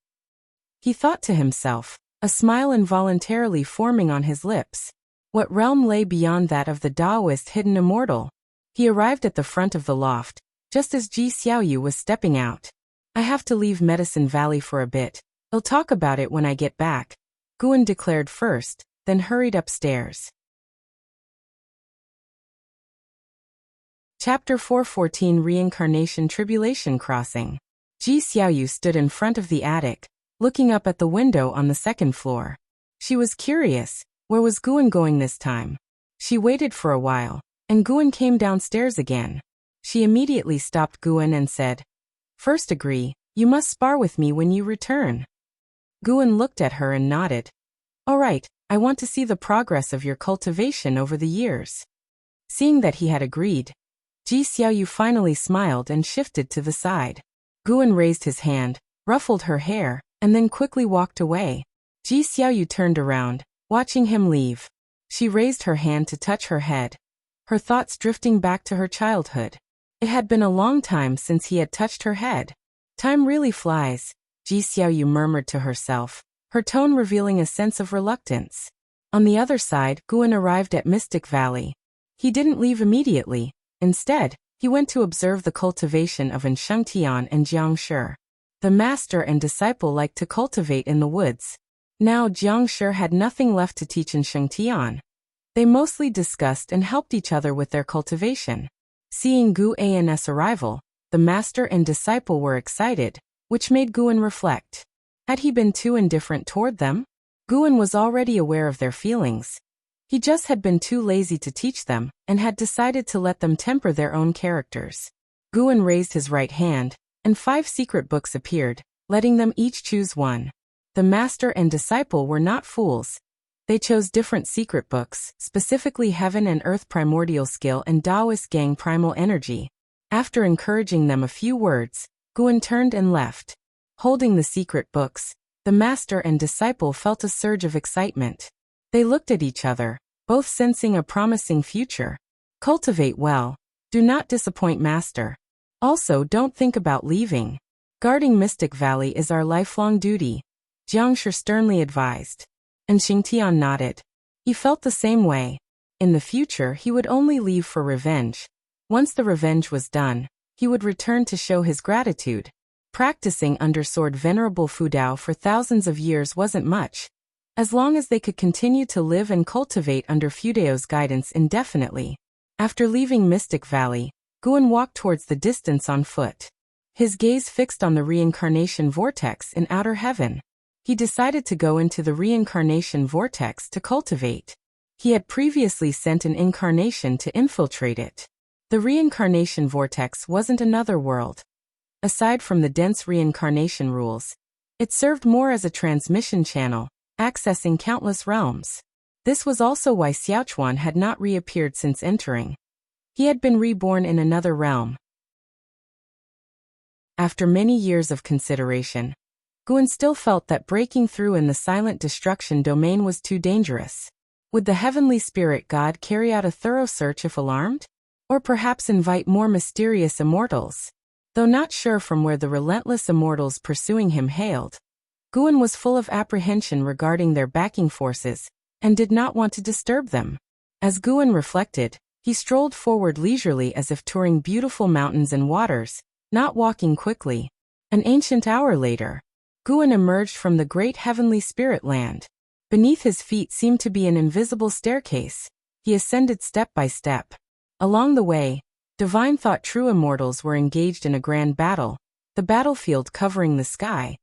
he thought to himself, a smile involuntarily forming on his lips. What realm lay beyond that of the Taoist hidden immortal? He arrived at the front of the loft, just as Ji Xiaoyu was stepping out. "I have to leave Medicine Valley for a bit. I'll talk about it when I get back," Guan declared first, then hurried upstairs. Chapter 414 Reincarnation Tribulation Crossing. Ji Xiaoyu stood in front of the attic, looking up at the window on the second floor. She was curious, where was Guan going this time? She waited for a while, and Guan came downstairs again. She immediately stopped Guan and said, "First agree, you must spar with me when you return." Guan looked at her and nodded. "All right, I want to see the progress of your cultivation over the years." Seeing that he had agreed, Ji Xiaoyu finally smiled and shifted to the side. Guan raised his hand, ruffled her hair, and then quickly walked away. Ji Xiaoyu turned around, watching him leave. She raised her hand to touch her head, her thoughts drifting back to her childhood. It had been a long time since he had touched her head. "Time really flies," Ji Xiaoyu murmured to herself, her tone revealing a sense of reluctance. On the other side, Guan arrived at Mystic Valley. He didn't leave immediately. Instead, he went to observe the cultivation of Shengtian and Jiangshi. The master and disciple liked to cultivate in the woods. Now Jiangshi had nothing left to teach in Shengtian. They mostly discussed and helped each other with their cultivation. Seeing Guan's arrival, the master and disciple were excited, which made Guan reflect. Had he been too indifferent toward them? Guan was already aware of their feelings. He just had been too lazy to teach them, and had decided to let them temper their own characters. Guan raised his right hand, and 5 secret books appeared, letting them each choose one. The master and disciple were not fools. They chose different secret books, specifically Heaven and Earth Primordial Skill and Taoist Gang Primal Energy. After encouraging them a few words, Guan turned and left. Holding the secret books, the master and disciple felt a surge of excitement. They looked at each other, both sensing a promising future. "Cultivate well. Do not disappoint master. Also, don't think about leaving." Guarding Mystic Valley is our lifelong duty, Jiangshi sternly advised. And Xingtian nodded. He felt the same way. In the future he would only leave for revenge. Once the revenge was done, he would return to show his gratitude. Practicing under Sword Venerable Fudao for thousands of years wasn't much, as long as they could continue to live and cultivate under Fudao's guidance indefinitely. After leaving Mystic Valley, Guan walked towards the distance on foot. His gaze fixed on the reincarnation vortex in outer heaven. He decided to go into the reincarnation vortex to cultivate. He had previously sent an incarnation to infiltrate it. The reincarnation vortex wasn't another world. Aside from the dense reincarnation rules, it served more as a transmission channel, accessing countless realms. This was also why Xiaochuan had not reappeared since entering. He had been reborn in another realm. After many years of consideration, Guan still felt that breaking through in the silent destruction domain was too dangerous. Would the heavenly spirit god carry out a thorough search if alarmed? Or perhaps invite more mysterious immortals? Though not sure from where the relentless immortals pursuing him hailed, Guan was full of apprehension regarding their backing forces, and did not want to disturb them. As Guan reflected, he strolled forward leisurely as if touring beautiful mountains and waters, not walking quickly. An ancient hour later, Guan emerged from the great heavenly spirit land. Beneath his feet seemed to be an invisible staircase. He ascended step by step. Along the way, divine thought true immortals were engaged in a grand battle, the battlefield covering the sky.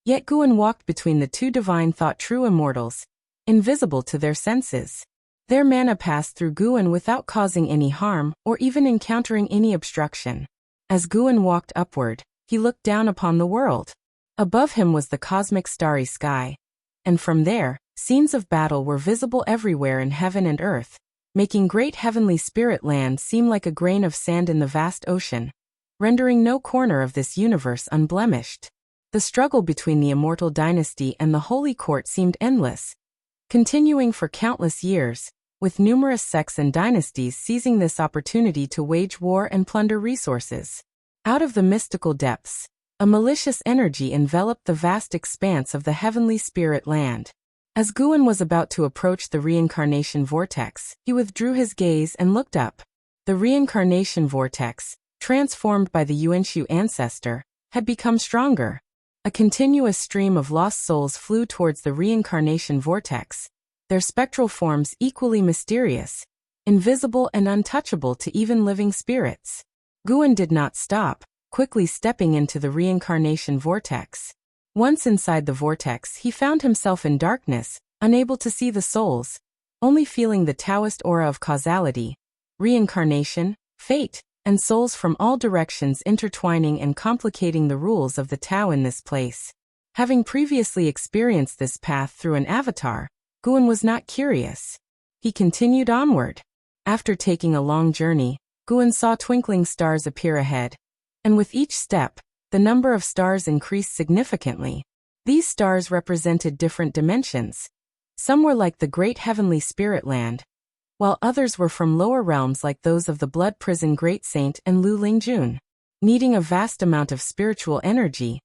Yet Guan walked between the two divine thought true immortals, invisible to their senses. Their mana passed through Guan without causing any harm or even encountering any obstruction. As Guan walked upward, he looked down upon the world. Above him was the cosmic starry sky, and from there, scenes of battle were visible everywhere in heaven and earth, making great heavenly spirit land seem like a grain of sand in the vast ocean, rendering no corner of this universe unblemished. The struggle between the immortal dynasty and the holy court seemed endless, continuing for countless years, with numerous sects and dynasties seizing this opportunity to wage war and plunder resources. Out of the mystical depths, a malicious energy enveloped the vast expanse of the heavenly spirit land. As Guan was about to approach the reincarnation vortex, he withdrew his gaze and looked up. The reincarnation vortex, transformed by the Yuanshu ancestor, had become stronger. A continuous stream of lost souls flew towards the reincarnation vortex, their spectral forms equally mysterious, invisible and untouchable to even living spirits. Guan did not stop, quickly stepping into the reincarnation vortex. Once inside the vortex, he found himself in darkness, unable to see the souls, only feeling the Taoist aura of causality, reincarnation, fate, and souls from all directions intertwining and complicating the rules of the Tao in this place. Having previously experienced this path through an avatar, Guan was not curious. He continued onward. After taking a long journey, Guan saw twinkling stars appear ahead, and with each step, the number of stars increased significantly. These stars represented different dimensions. Some were like the great heavenly spirit land, while others were from lower realms like those of the Blood Prison Great Saint and Lu Lingjun. Needing a vast amount of spiritual energy,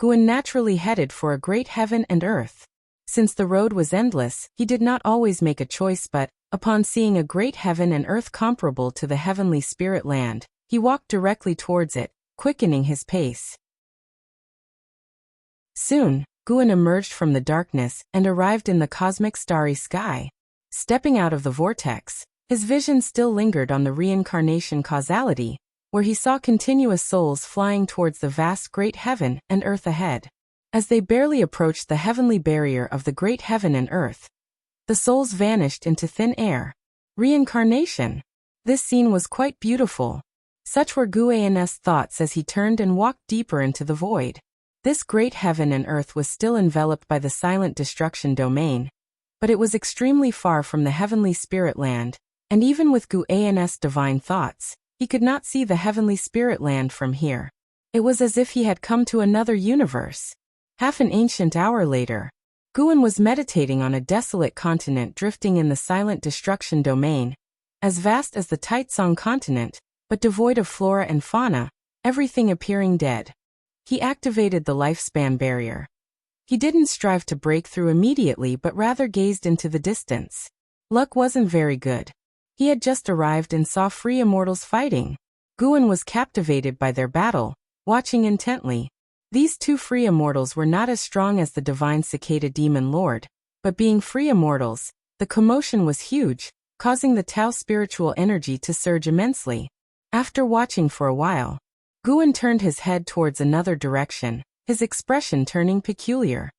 Guan naturally headed for a great heaven and earth. Since the road was endless, he did not always make a choice, but, upon seeing a great heaven and earth comparable to the heavenly spirit land, he walked directly towards it, quickening his pace. Soon, Guan emerged from the darkness and arrived in the cosmic starry sky. Stepping out of the vortex, his vision still lingered on the reincarnation causality, where he saw continuous souls flying towards the vast great heaven and earth ahead. As they barely approached the heavenly barrier of the great heaven and earth, the souls vanished into thin air. Reincarnation. This scene was quite beautiful. Such were Guan's thoughts as he turned and walked deeper into the void. This great heaven and earth was still enveloped by the silent destruction domain, but it was extremely far from the heavenly spirit land, and even with Guan's divine thoughts, he could not see the heavenly spirit land from here. It was as if he had come to another universe. Half an ancient hour later, Guan was meditating on a desolate continent drifting in the silent destruction domain, as vast as the Taitsong continent, but devoid of flora and fauna, everything appearing dead. He activated the lifespan barrier. He didn't strive to break through immediately but rather gazed into the distance. Luck wasn't very good. He had just arrived and saw free immortals fighting. Guan was captivated by their battle, watching intently. These two free immortals were not as strong as the divine cicada demon lord, but being free immortals, the commotion was huge, causing the Tao spiritual energy to surge immensely. After watching for a while, Guan turned his head towards another direction, his expression turning peculiar.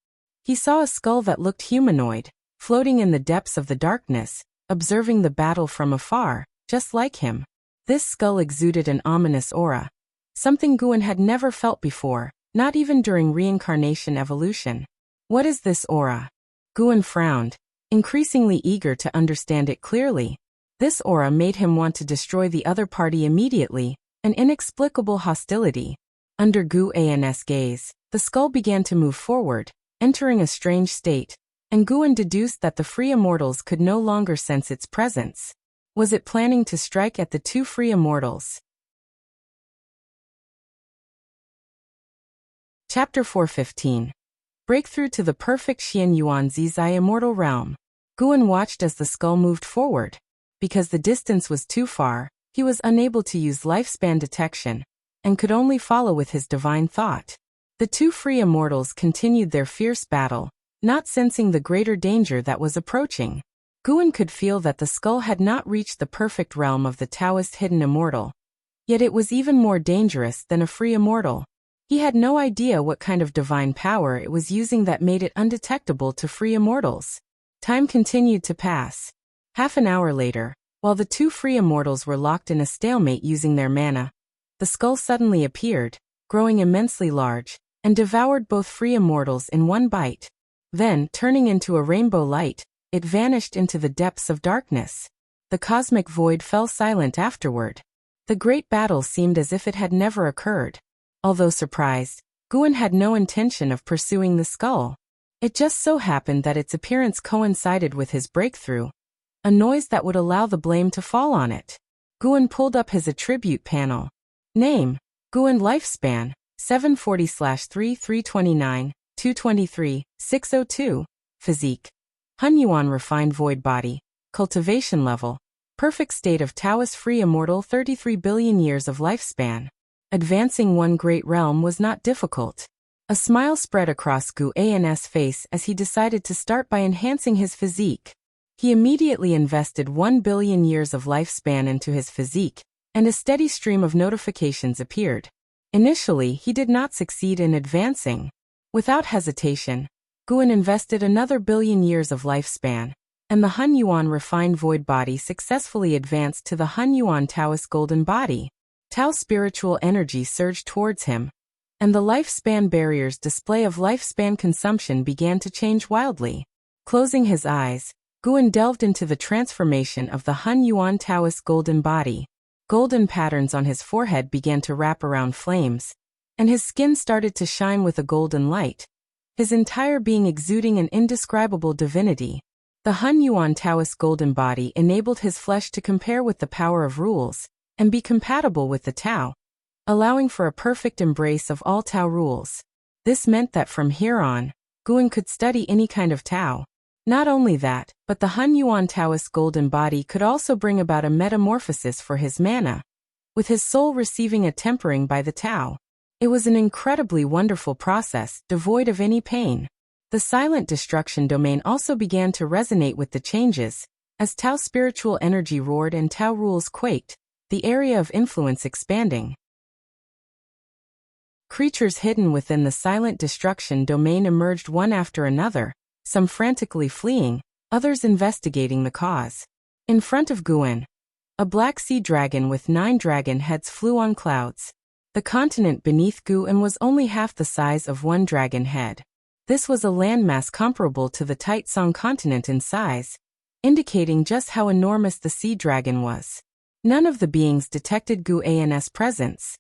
He saw a skull that looked humanoid, floating in the depths of the darkness, observing the battle from afar, just like him. This skull exuded an ominous aura, something Guan had never felt before, not even during reincarnation evolution. What is this aura? Guan frowned, increasingly eager to understand it clearly. This aura made him want to destroy the other party immediately, an inexplicable hostility. Under Guan's gaze, the skull began to move forward, entering a strange state, and Guan deduced that the free immortals could no longer sense its presence. Was it planning to strike at the two free immortals? Chapter 4:15. Breakthrough to the perfect Xian Yuan Zizai immortal realm. Guan watched as the skull moved forward. Because the distance was too far, he was unable to use lifespan detection, and could only follow with his divine thought. The two free immortals continued their fierce battle, not sensing the greater danger that was approaching. Guan could feel that the skull had not reached the perfect realm of the Taoist hidden immortal. Yet it was even more dangerous than a free immortal. He had no idea what kind of divine power it was using that made it undetectable to free immortals. Time continued to pass. Half an hour later, while the two free immortals were locked in a stalemate using their mana, the skull suddenly appeared, growing immensely large, and devoured both free immortals in one bite. Then, turning into a rainbow light, it vanished into the depths of darkness. The cosmic void fell silent afterward. The great battle seemed as if it had never occurred. Although surprised, Guan had no intention of pursuing the skull. It just so happened that its appearance coincided with his breakthrough, a noise that would allow the blame to fall on it. Guan pulled up his attribute panel. Name: Guan Lifespan, 740/3 329, 223, 602. Physique: Hunyuan Refined Void Body. Cultivation Level: Perfect State of Taoist Free Immortal 33 billion years of lifespan. Advancing one great realm was not difficult. A smile spread across Guan's face as he decided to start by enhancing his physique. He immediately invested 1 billion years of lifespan into his physique, and a steady stream of notifications appeared. Initially, he did not succeed in advancing. Without hesitation, Guan invested another billion years of lifespan, and the Hunyuan Refined Void Body successfully advanced to the Hunyuan Taoist Golden Body. Tao spiritual energy surged towards him, and the lifespan barrier's display of lifespan consumption began to change wildly. Closing his eyes, Guan delved into the transformation of the Hunyuan Taoist Golden Body. Golden patterns on his forehead began to wrap around flames, and his skin started to shine with a golden light, his entire being exuding an indescribable divinity. The Hunyuan Taoist Golden Body enabled his flesh to compare with the power of rules, and be compatible with the Tao, allowing for a perfect embrace of all Tao rules. This meant that from here on, Guan could study any kind of Tao. Not only that, but the Hunyuan Taoist Golden Body could also bring about a metamorphosis for his mana, with his soul receiving a tempering by the Tao. It was an incredibly wonderful process, devoid of any pain. The silent destruction domain also began to resonate with the changes, as Tao spiritual energy roared and Tao rules quaked, the area of influence expanding. Creatures hidden within the silent destruction domain emerged one after another, some frantically fleeing, others investigating the cause. In front of Guan, a black sea dragon with 9 dragon heads flew on clouds. The continent beneath Guan was only half the size of one dragon head. This was a landmass comparable to the Taitsong continent in size, indicating just how enormous the sea dragon was. None of the beings detected Guan's presence.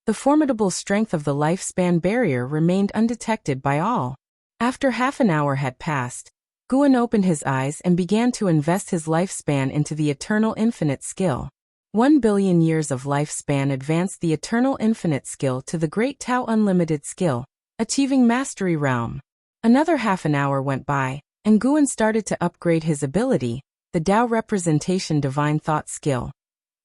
The formidable strength of the lifespan barrier remained undetected by all. After half an hour had passed, Guan opened his eyes and began to invest his lifespan into the eternal infinite skill. 1 billion years of lifespan advanced the eternal infinite skill to the great Tao unlimited skill, achieving mastery realm. Another half an hour went by, and Guan started to upgrade his ability, the Tao representation divine thought skill,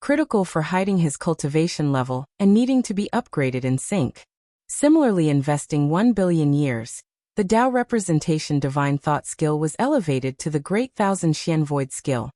critical for hiding his cultivation level and needing to be upgraded in sync. Similarly, investing 1 billion years, the Tao representation divine thought skill was elevated to the great thousand Xian void skill,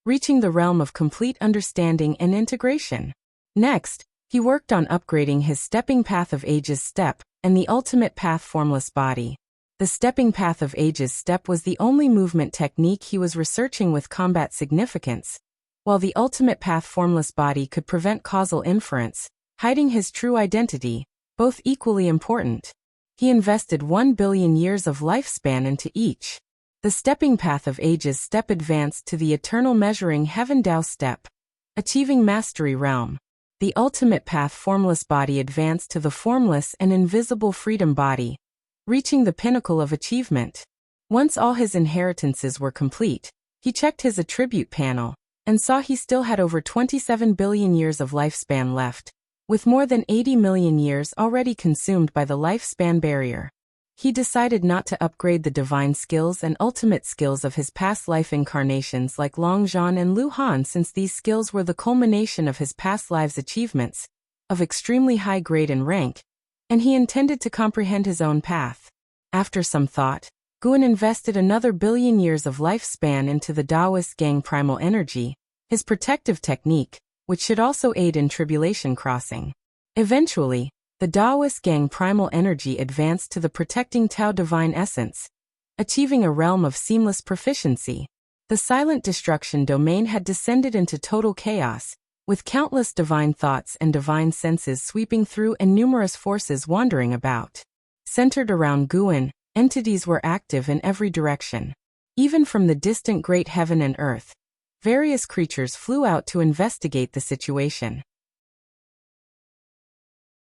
reaching the realm of complete understanding and integration. Next, he worked on upgrading his stepping path of ages step and the ultimate path formless body. The stepping path of ages step was the only movement technique he was researching with combat significance, while the ultimate path formless body could prevent causal inference, hiding his true identity, both equally important. He invested 1 billion years of lifespan into each. The stepping path of ages step advanced to the eternal measuring heaven Tao step, achieving mastery realm. The ultimate path formless body advanced to the formless and invisible freedom body, reaching the pinnacle of achievement. Once all his inheritances were complete, he checked his attribute panel and saw he still had over 27 billion years of lifespan left, with more than 80 million years already consumed by the lifespan barrier. He decided not to upgrade the divine skills and ultimate skills of his past life incarnations like Long Zhan and Lu Han, since these skills were the culmination of his past lives' achievements, of extremely high grade and rank, and he intended to comprehend his own path. After some thought, Guan invested another billion years of lifespan into the Taoist Gang primal energy, his protective technique, which should also aid in tribulation crossing. Eventually, the Taoist Gang primal energy advanced to the protecting Tao divine essence, achieving a realm of seamless proficiency. The silent destruction domain had descended into total chaos, with countless divine thoughts and divine senses sweeping through and numerous forces wandering about. Centered around Guan, entities were active in every direction. Even from the distant great heaven and earth, various creatures flew out to investigate the situation.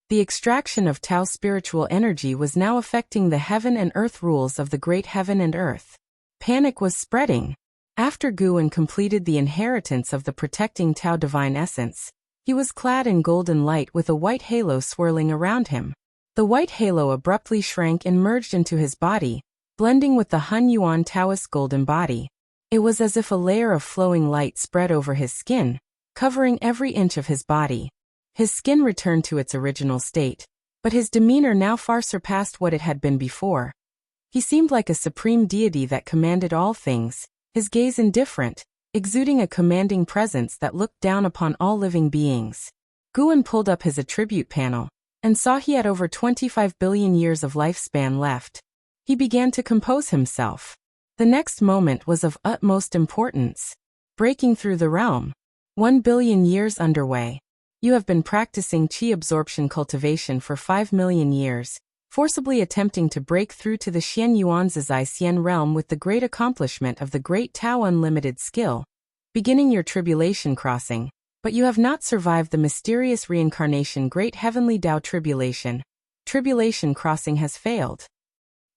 The extraction of Tao spiritual energy was now affecting the heaven and earth rules of the great heaven and earth. Panic was spreading. After Guan completed the inheritance of the protecting Tao divine essence, he was clad in golden light with a white halo swirling around him. The white halo abruptly shrank and merged into his body, blending with the Hun Yuan Taoist golden body. It was as if a layer of flowing light spread over his skin, covering every inch of his body. His skin returned to its original state, but his demeanor now far surpassed what it had been before. He seemed like a supreme deity that commanded all things, his gaze indifferent, exuding a commanding presence that looked down upon all living beings. Guan pulled up his attribute panel and saw he had over 25 billion years of lifespan left. He began to compose himself. The next moment was of utmost importance. Breaking through the realm. 1 billion years underway. You have been practicing qi absorption cultivation for 5 million years, forcibly attempting to break through to the Xian Yuan Zizai Xian realm with the great accomplishment of the great Tao unlimited skill, beginning your tribulation crossing, but you have not survived the mysterious reincarnation great heavenly Tao tribulation. Tribulation crossing has failed.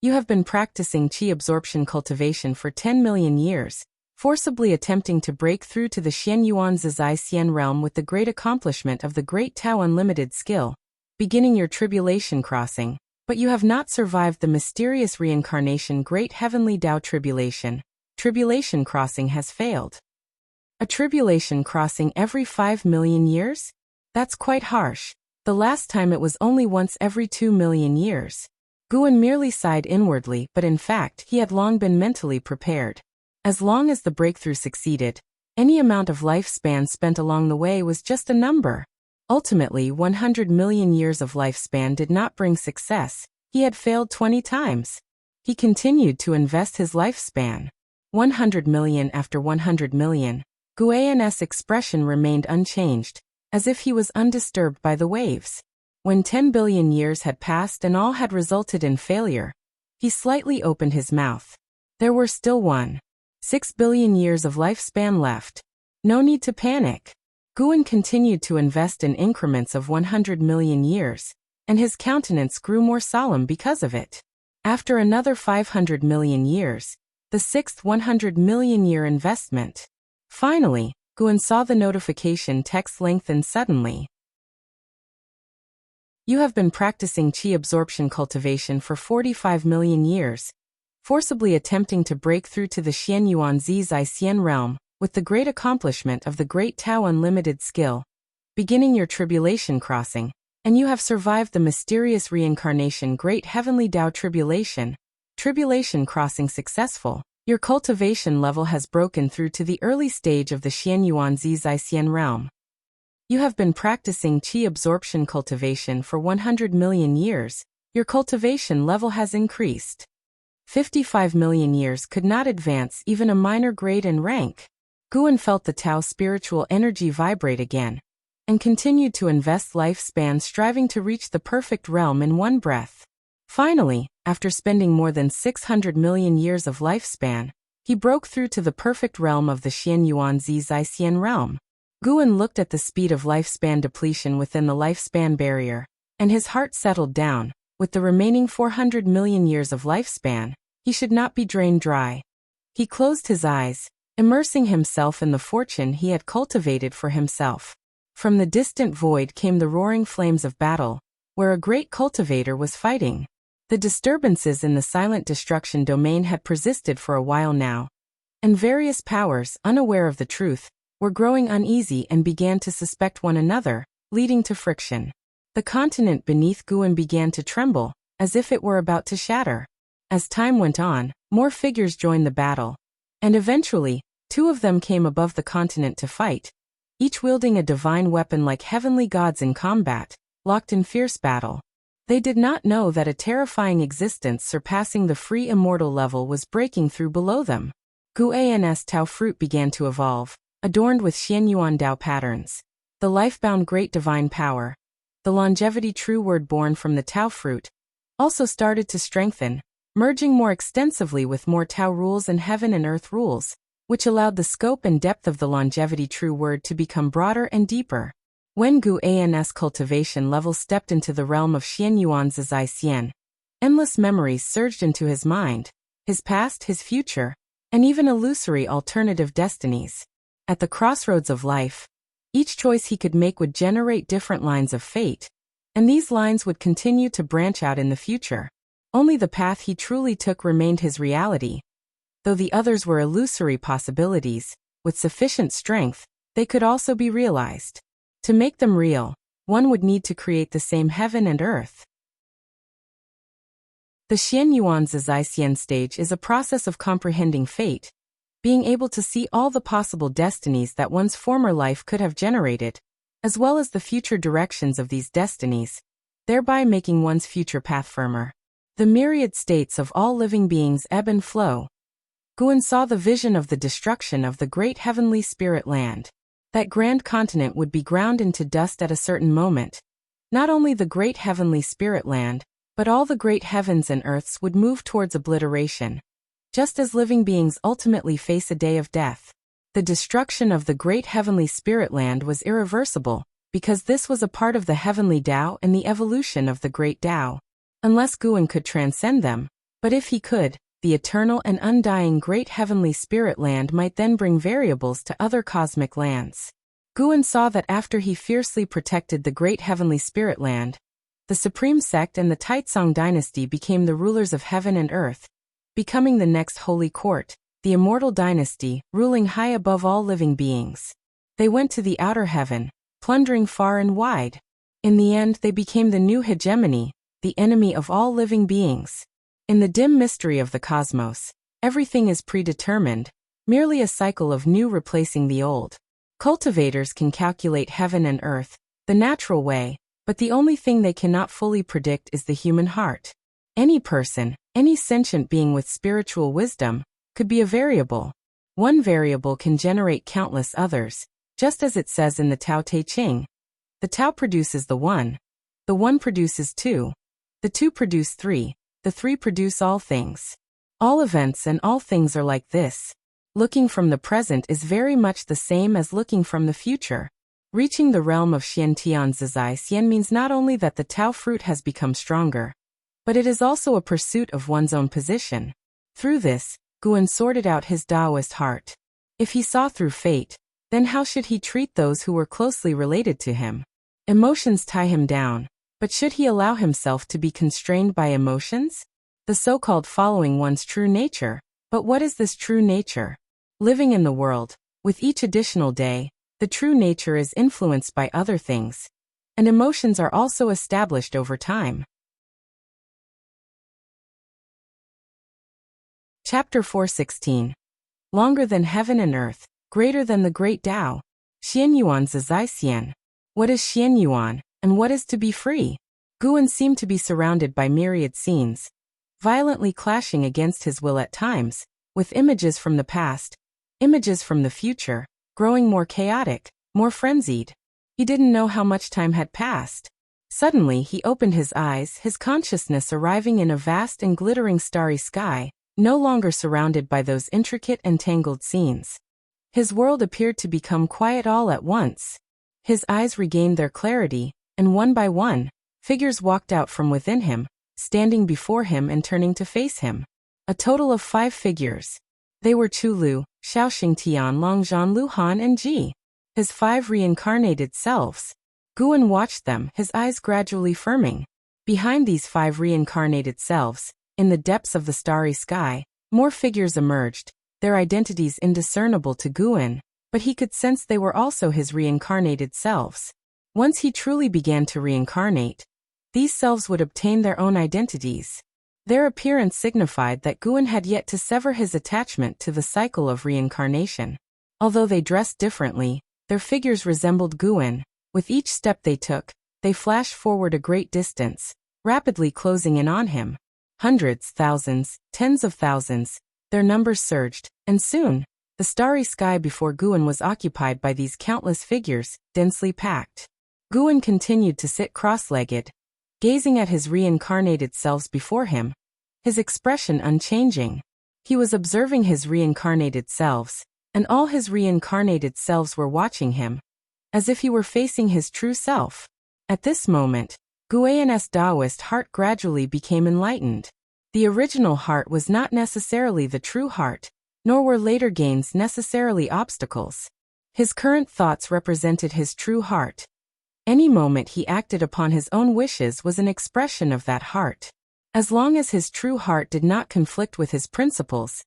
You have been practicing qi absorption cultivation for 10 million years, forcibly attempting to break through to the Xian Yuan Zizai Xian realm with the great accomplishment of the great Tao unlimited skill, beginning your tribulation crossing, but you have not survived the mysterious reincarnation great heavenly Tao tribulation. Tribulation crossing has failed. A tribulation crossing every 5 million years? That's quite harsh. The last time it was only once every 2 million years. Guan merely sighed inwardly, but in fact he had long been mentally prepared. As long as the breakthrough succeeded, any amount of lifespan spent along the way was just a number. Ultimately, 100 million years of lifespan did not bring success. He had failed 20 times. He continued to invest his lifespan. 100 million after 100 million. Guan's expression remained unchanged, as if he was undisturbed by the waves. When 10 billion years had passed and all had resulted in failure, he slightly opened his mouth. There were still 6 billion years of lifespan left. No need to panic. Guan continued to invest in increments of 100 million years, and his countenance grew more solemn because of it. After another 500 million years, the sixth 100 million year investment. Finally, Guan saw the notification text lengthen suddenly. You have been practicing qi absorption cultivation for 45 million years, forcibly attempting to break through to the Xianyuan Zizai Xian realm, with the great accomplishment of the Great Tao Unlimited skill, beginning your tribulation crossing, and you have survived the mysterious reincarnation Great Heavenly Tao Tribulation crossing successful. Your cultivation level has broken through to the early stage of the Xianyuan Zizai Xian realm. You have been practicing qi absorption cultivation for 100 million years. Your cultivation level has increased. 55 million years could not advance even a minor grade in rank. Guan felt the Tao spiritual energy vibrate again, and continued to invest lifespan striving to reach the perfect realm in one breath. Finally, after spending more than 600 million years of lifespan, he broke through to the perfect realm of the Xianyuan Zizai Xian realm. Guan looked at the speed of lifespan depletion within the lifespan barrier, and his heart settled down. With the remaining 400 million years of lifespan, he should not be drained dry. He closed his eyes, immersing himself in the fortune he had cultivated for himself. From the distant void came the roaring flames of battle, where a great cultivator was fighting. The disturbances in the silent destruction domain had persisted for a while now, and various powers, unaware of the truth, were growing uneasy and began to suspect one another, leading to friction. The continent beneath Guan began to tremble, as if it were about to shatter. As time went on, more figures joined the battle, and eventually, 2 of them came above the continent to fight, each wielding a divine weapon like heavenly gods in combat, locked in fierce battle. They did not know that a terrifying existence surpassing the free immortal level was breaking through below them. Guan's Tao fruit began to evolve, adorned with Xianyuan Dao patterns. The life-bound great divine power, the longevity true word born from the Tao fruit, also started to strengthen, merging more extensively with more Tao rules and heaven and earth rules, which allowed the scope and depth of the longevity true word to become broader and deeper. When Guan's cultivation level stepped into the realm of Xianyuan Zizai Xian, endless memories surged into his mind, his past, his future, and even illusory alternative destinies. At the crossroads of life, each choice he could make would generate different lines of fate, and these lines would continue to branch out in the future. Only the path he truly took remained his reality. Though the others were illusory possibilities, with sufficient strength, they could also be realized. To make them real, one would need to create the same heaven and earth. The Xianyuan Zizai Xian stage is a process of comprehending fate, being able to see all the possible destinies that one's former life could have generated, as well as the future directions of these destinies, thereby making one's future path firmer. The myriad states of all living beings ebb and flow. Guan saw the vision of the destruction of the great heavenly spirit land. That grand continent would be ground into dust at a certain moment. Not only the great heavenly spirit land, but all the great heavens and earths would move towards obliteration. Just as living beings ultimately face a day of death, the destruction of the great heavenly spirit land was irreversible, because this was a part of the heavenly Tao and the evolution of the great Tao. Unless Guan could transcend them, but if he could, the eternal and undying great heavenly spirit land might then bring variables to other cosmic lands. Guan saw that after he fiercely protected the great heavenly spirit land, the supreme sect and the Taizong dynasty became the rulers of heaven and earth, becoming the next holy court, the immortal dynasty, ruling high above all living beings. They went to the outer heaven, plundering far and wide. In the end, they became the new hegemony, the enemy of all living beings. In the dim mystery of the cosmos, everything is predetermined, merely a cycle of new replacing the old. Cultivators can calculate heaven and earth, the natural way, but the only thing they cannot fully predict is the human heart. Any person, any sentient being with spiritual wisdom, could be a variable. One variable can generate countless others, just as it says in the Tao Te Ching. The Tao produces the one produces two, the two produce three, the three produce all things. All events and all things are like this. Looking from the present is very much the same as looking from the future. Reaching the realm of Xiantian Zizai Xian means not only that the Tao fruit has become stronger, but it is also a pursuit of one's own position. Through this, Guan sorted out his Taoist heart. If he saw through fate, Then how should he treat those who were closely related to him? Emotions tie him down, but should he allow himself to be constrained by emotions? The so-called following one's true nature. But what is this true nature? Living in the world, with each additional day, the true nature is influenced by other things, and emotions are also established over time. Chapter 4:16. Longer than heaven and earth, greater than the great Tao. Xianyuan Zizaixian. What is Xianyuan, and what is to be free? Guan seemed to be surrounded by myriad scenes, violently clashing against his will at times, with images from the past, images from the future, growing more chaotic, more frenzied. He didn't know how much time had passed. Suddenly he opened his eyes, his consciousness arriving in a vast and glittering starry sky, no longer surrounded by those intricate and tangled scenes. His world appeared to become quiet all at once. His eyes regained their clarity, and one by one, figures walked out from within him, standing before him and turning to face him. A total of 5 figures. They were Chu Lu, Xiaoxing Tian Long Zhan Lu Han and Ji. His 5 reincarnated selves. Guan watched them, his eyes gradually firming. Behind these 5 reincarnated selves, in the depths of the starry sky, more figures emerged, their identities indiscernible to Guan, but he could sense they were also his reincarnated selves. Once he truly began to reincarnate, these selves would obtain their own identities. Their appearance signified that Guan had yet to sever his attachment to the cycle of reincarnation. Although they dressed differently, their figures resembled Guan. With each step they took, they flashed forward a great distance, rapidly closing in on him. Hundreds, thousands, tens of thousands, their numbers surged, and soon, the starry sky before Guan was occupied by these countless figures, densely packed. Guan continued to sit cross-legged, gazing at his reincarnated selves before him, his expression unchanging. He was observing his reincarnated selves, and all his reincarnated selves were watching him, as if he were facing his true self. At this moment, Guan's Taoist heart gradually became enlightened. The original heart was not necessarily the true heart, nor were later gains necessarily obstacles. His current thoughts represented his true heart. Any moment he acted upon his own wishes was an expression of that heart. As long as his true heart did not conflict with his principles,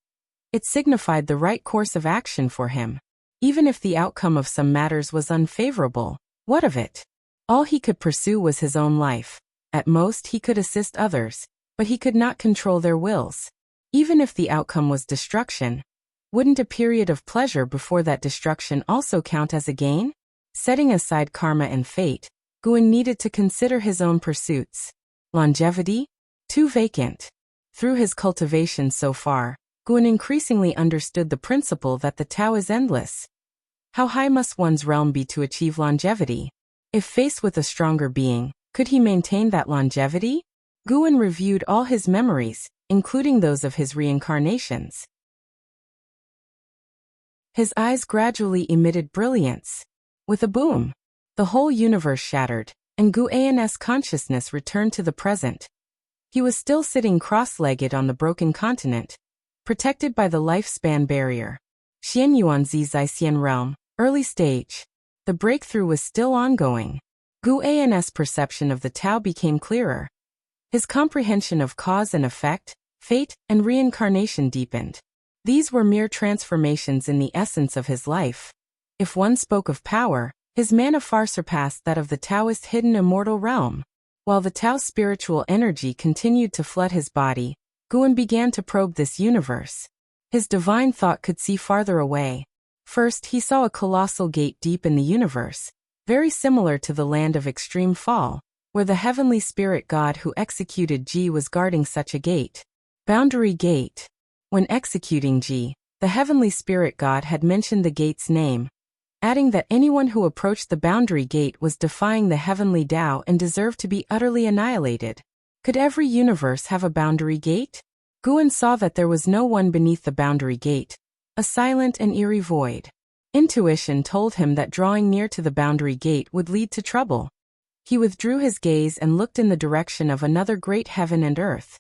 it signified the right course of action for him. Even if the outcome of some matters was unfavorable, what of it? All he could pursue was his own life. At most he could assist others, but he could not control their wills. Even if the outcome was destruction, wouldn't a period of pleasure before that destruction also count as a gain? Setting aside karma and fate, Guan needed to consider his own pursuits. Longevity? Too vacant. Through his cultivation so far, Guan increasingly understood the principle that the Tao is endless. How high must one's realm be to achieve longevity? If faced with a stronger being, could he maintain that longevity? Guan reviewed all his memories, including those of his reincarnations. His eyes gradually emitted brilliance. With a boom, the whole universe shattered, and Guan's consciousness returned to the present. He was still sitting cross-legged on the broken continent, protected by the lifespan barrier. Xianyuan Zizaixian realm, early stage. The breakthrough was still ongoing. Guan's perception of the Tao became clearer. His comprehension of cause and effect, fate, and reincarnation deepened. These were mere transformations in the essence of his life. If one spoke of power, his mana far surpassed that of the Taoist hidden immortal realm. While the Tao's spiritual energy continued to flood his body, Guan began to probe this universe. His divine thought could see farther away. First, he saw a colossal gate deep in the universe, very similar to the land of extreme fall, where the heavenly spirit god who executed Ji was guarding such a gate. Boundary Gate. When executing Ji, the heavenly spirit god had mentioned the gate's name, adding that anyone who approached the boundary gate was defying the heavenly Tao and deserved to be utterly annihilated. Could every universe have a boundary gate? Guan saw that there was no one beneath the boundary gate, a silent and eerie void. Intuition told him that drawing near to the boundary gate would lead to trouble. He withdrew his gaze and looked in the direction of another great heaven and earth.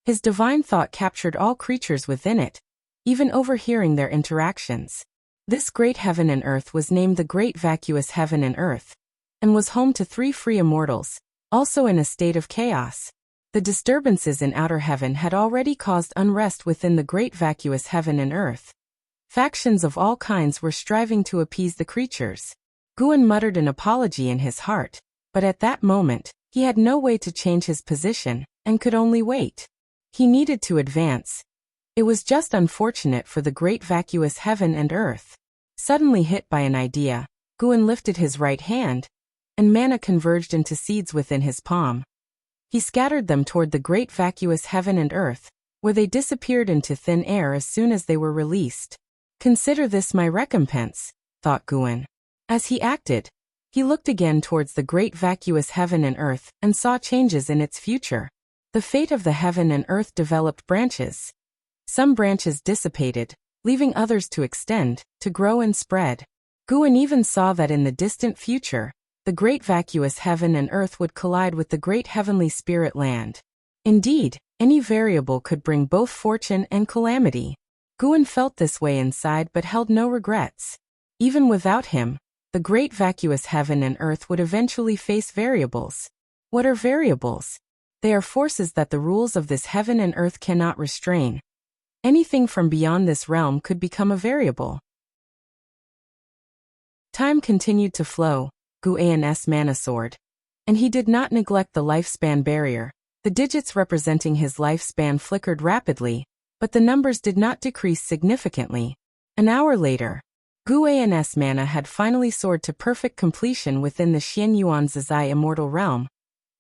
His divine thought captured all creatures within it, even overhearing their interactions. This great heaven and earth was named the Great Vacuous Heaven and Earth, and was home to 3 free immortals, also in a state of chaos. The disturbances in outer heaven had already caused unrest within the Great Vacuous Heaven and Earth. Factions of all kinds were striving to appease the creatures. Guin muttered an apology in his heart, but at that moment, he had no way to change his position, and could only wait. He needed to advance. It was just unfortunate for the Great Vacuous Heaven and Earth. Suddenly hit by an idea, Guin lifted his right hand, and mana converged into seeds within his palm. He scattered them toward the Great Vacuous Heaven and Earth, where they disappeared into thin air as soon as they were released. Consider this my recompense, thought Guin. As he acted, he looked again towards the Great Vacuous Heaven and Earth and saw changes in its future. The fate of the heaven and earth developed branches. Some branches dissipated, leaving others to extend, to grow and spread. Guin even saw that in the distant future, the Great Vacuous Heaven and Earth would collide with the Great Heavenly Spirit Land. Indeed, any variable could bring both fortune and calamity. Guin felt this way inside but held no regrets. Even without him, the Great Vacuous Heaven and Earth would eventually face variables. What are variables? They are forces that the rules of this heaven and earth cannot restrain. Anything from beyond this realm could become a variable. Time continued to flow, Guin's mana soared. And he did not neglect the lifespan barrier. The digits representing his lifespan flickered rapidly, but the numbers did not decrease significantly. An hour later, Guin's mana had finally soared to perfect completion within the Xianyuan Zizai immortal realm,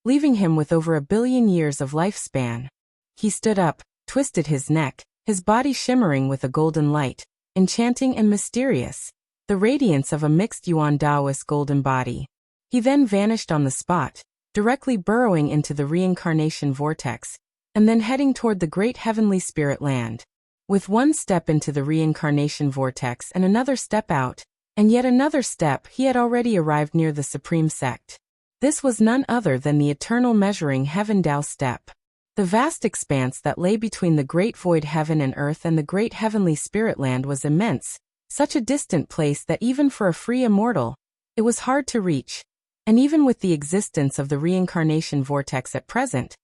leaving him with over 1 billion years of lifespan. He stood up, twisted his neck, his body shimmering with a golden light, enchanting and mysterious, the radiance of a mixed Yuan Daoist golden body. He then vanished on the spot, directly burrowing into the reincarnation vortex, and then heading toward the Great Heavenly Spirit Land. With one step into the reincarnation vortex and another step out, and yet another step, he had already arrived near the Supreme Sect. This was none other than the eternal measuring heaven Dao step. The vast expanse that lay between the great void heaven and earth and the Great Heavenly Spirit Land was immense, such a distant place that even for a free immortal, it was hard to reach. And even with the existence of the reincarnation vortex at present,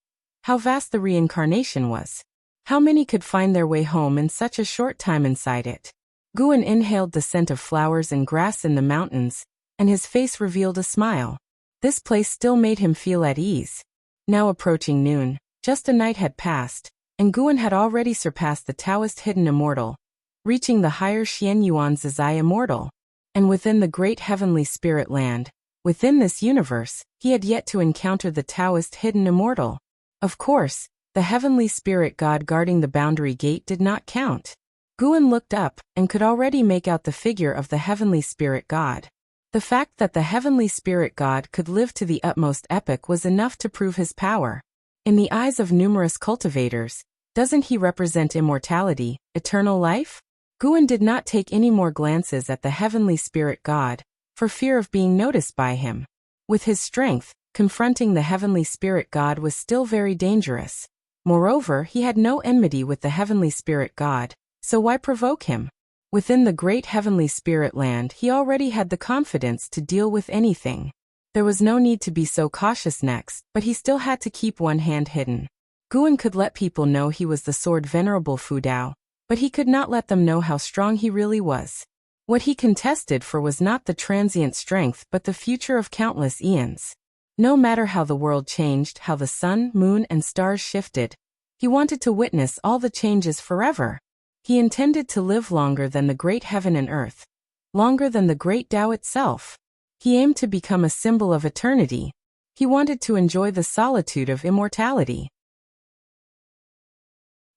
how vast the reincarnation was. How many could find their way home in such a short time inside it? Guin inhaled the scent of flowers and grass in the mountains, and his face revealed a smile. This place still made him feel at ease. Now approaching noon, just a night had passed, and Guin had already surpassed the Taoist hidden immortal, reaching the higher Xianyuan Zizai immortal. And within the Great Heavenly Spirit Land, within this universe, he had yet to encounter the Taoist hidden immortal. Of course, the Heavenly Spirit God guarding the boundary gate did not count. Guin looked up, and could already make out the figure of the Heavenly Spirit God. The fact that the Heavenly Spirit God could live to the utmost epoch was enough to prove his power. In the eyes of numerous cultivators, doesn't he represent immortality, eternal life? Guin did not take any more glances at the Heavenly Spirit God, for fear of being noticed by him. With his strength, confronting the Heavenly Spirit God was still very dangerous. Moreover, he had no enmity with the Heavenly Spirit God, so why provoke him? Within the Great Heavenly Spirit Land, he already had the confidence to deal with anything. There was no need to be so cautious next, but he still had to keep one hand hidden. Guin could let people know he was the sword venerable Fu Dao, but he could not let them know how strong he really was. What he contested for was not the transient strength but the future of countless eons. No matter how the world changed, how the sun, moon, and stars shifted, he wanted to witness all the changes forever. He intended to live longer than the great heaven and earth, longer than the great Tao itself. He aimed to become a symbol of eternity. He wanted to enjoy the solitude of immortality.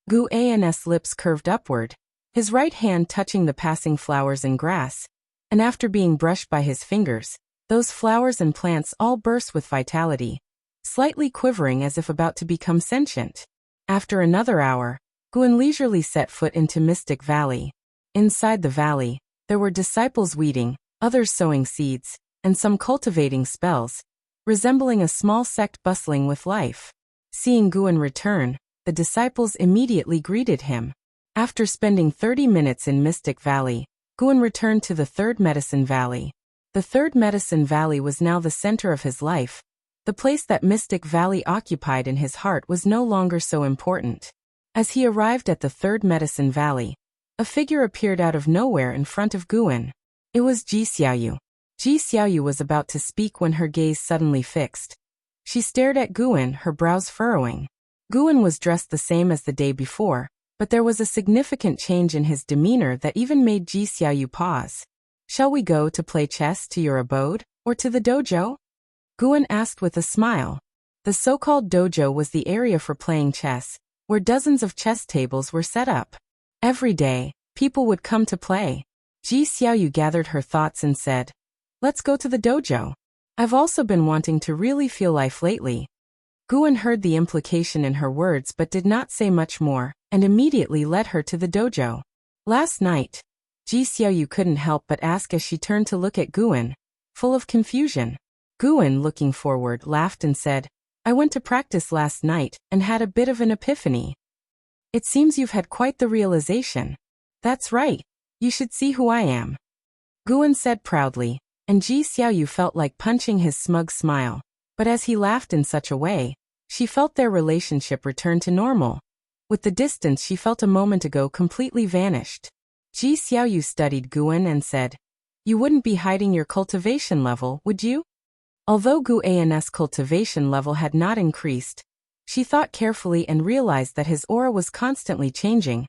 Guin's lips curved upward, his right hand touching the passing flowers and grass, and after being brushed by his fingers, those flowers and plants all burst with vitality, slightly quivering as if about to become sentient. After another hour, Guin leisurely set foot into Mystic Valley. Inside the valley, there were disciples weeding, others sowing seeds, and some cultivating spells, resembling a small sect bustling with life. Seeing Guin return, the disciples immediately greeted him. After spending 30 minutes in Mystic Valley, Guan returned to the Third Medicine Valley. The Third Medicine Valley was now the center of his life. The place that Mystic Valley occupied in his heart was no longer so important. As he arrived at the Third Medicine Valley, a figure appeared out of nowhere in front of Guan. It was Ji Xiaoyu. Ji Xiaoyu was about to speak when her gaze suddenly fixed. She stared at Guan, her brows furrowing. Guan was dressed the same as the day before, but there was a significant change in his demeanor that even made Ji Xiaoyu pause. "Shall we go to play chess to your abode, or to the dojo?" Guan asked with a smile. The so-called dojo was the area for playing chess, where dozens of chess tables were set up. Every day, people would come to play. Ji Xiaoyu gathered her thoughts and said, "Let's go to the dojo. I've also been wanting to really feel life lately." Guan heard the implication in her words but did not say much more, and immediately led her to the dojo. Last night, Ji Xiaoyu couldn't help but ask as she turned to look at Guan, full of confusion. Guan, looking forward, laughed and said, "I went to practice last night and had a bit of an epiphany." "It seems you've had quite the realization." "That's right. You should see who I am," Guan said proudly, and Ji Xiaoyu felt like punching his smug smile. But as he laughed in such a way, she felt their relationship return to normal. With the distance she felt a moment ago completely vanished. Ji Xiaoyu studied Guan and said, "You wouldn't be hiding your cultivation level, would you?" Although Guan's cultivation level had not increased, she thought carefully and realized that his aura was constantly changing.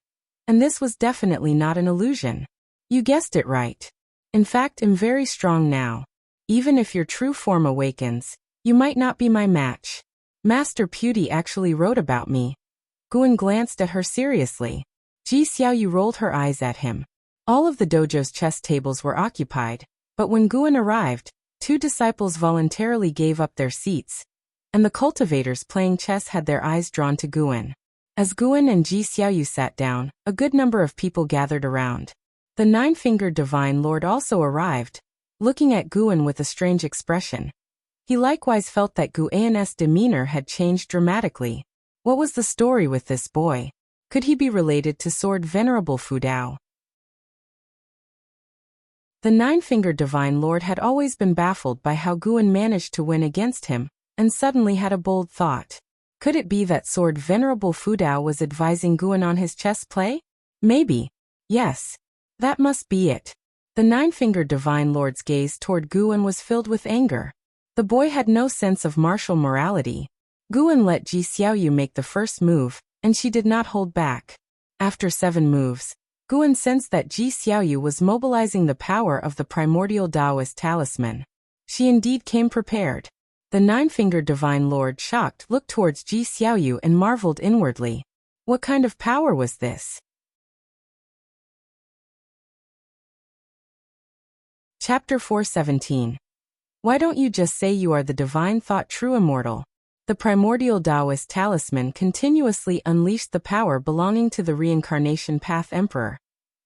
And this was definitely not an illusion. "You guessed it right. In fact, I'm very strong now. Even if your true form awakens, you might not be my match. Master Pewdie actually wrote about me." Guan glanced at her seriously. Ji Xiaoyu rolled her eyes at him. All of the dojo's chess tables were occupied, but when Guan arrived, 2 disciples voluntarily gave up their seats, and the cultivators playing chess had their eyes drawn to Guan. As Guan and Ji Xiaoyu sat down, a good number of people gathered around. The 9-fingered Divine Lord also arrived, looking at Guan with a strange expression. He likewise felt that Guan's demeanor had changed dramatically. What was the story with this boy? Could he be related to Sword Venerable Fudao? The 9-fingered Divine Lord had always been baffled by how Guan managed to win against him, and suddenly had a bold thought. Could it be that Sword Venerable Fudao was advising Guan on his chess play? Maybe. Yes. That must be it. The 9-fingered Divine Lord's gaze toward Guan was filled with anger. The boy had no sense of martial morality. Guan let Ji Xiaoyu make the first move, and she did not hold back. After 7 moves, Guan sensed that Ji Xiaoyu was mobilizing the power of the primordial Taoist talisman. She indeed came prepared. The 9-fingered Divine Lord, shocked, looked towards Ji Xiaoyu and marveled inwardly. What kind of power was this? Chapter 417. Why don't you just say you are the divine thought true immortal? The primordial Taoist talisman continuously unleashed the power belonging to the reincarnation path emperor,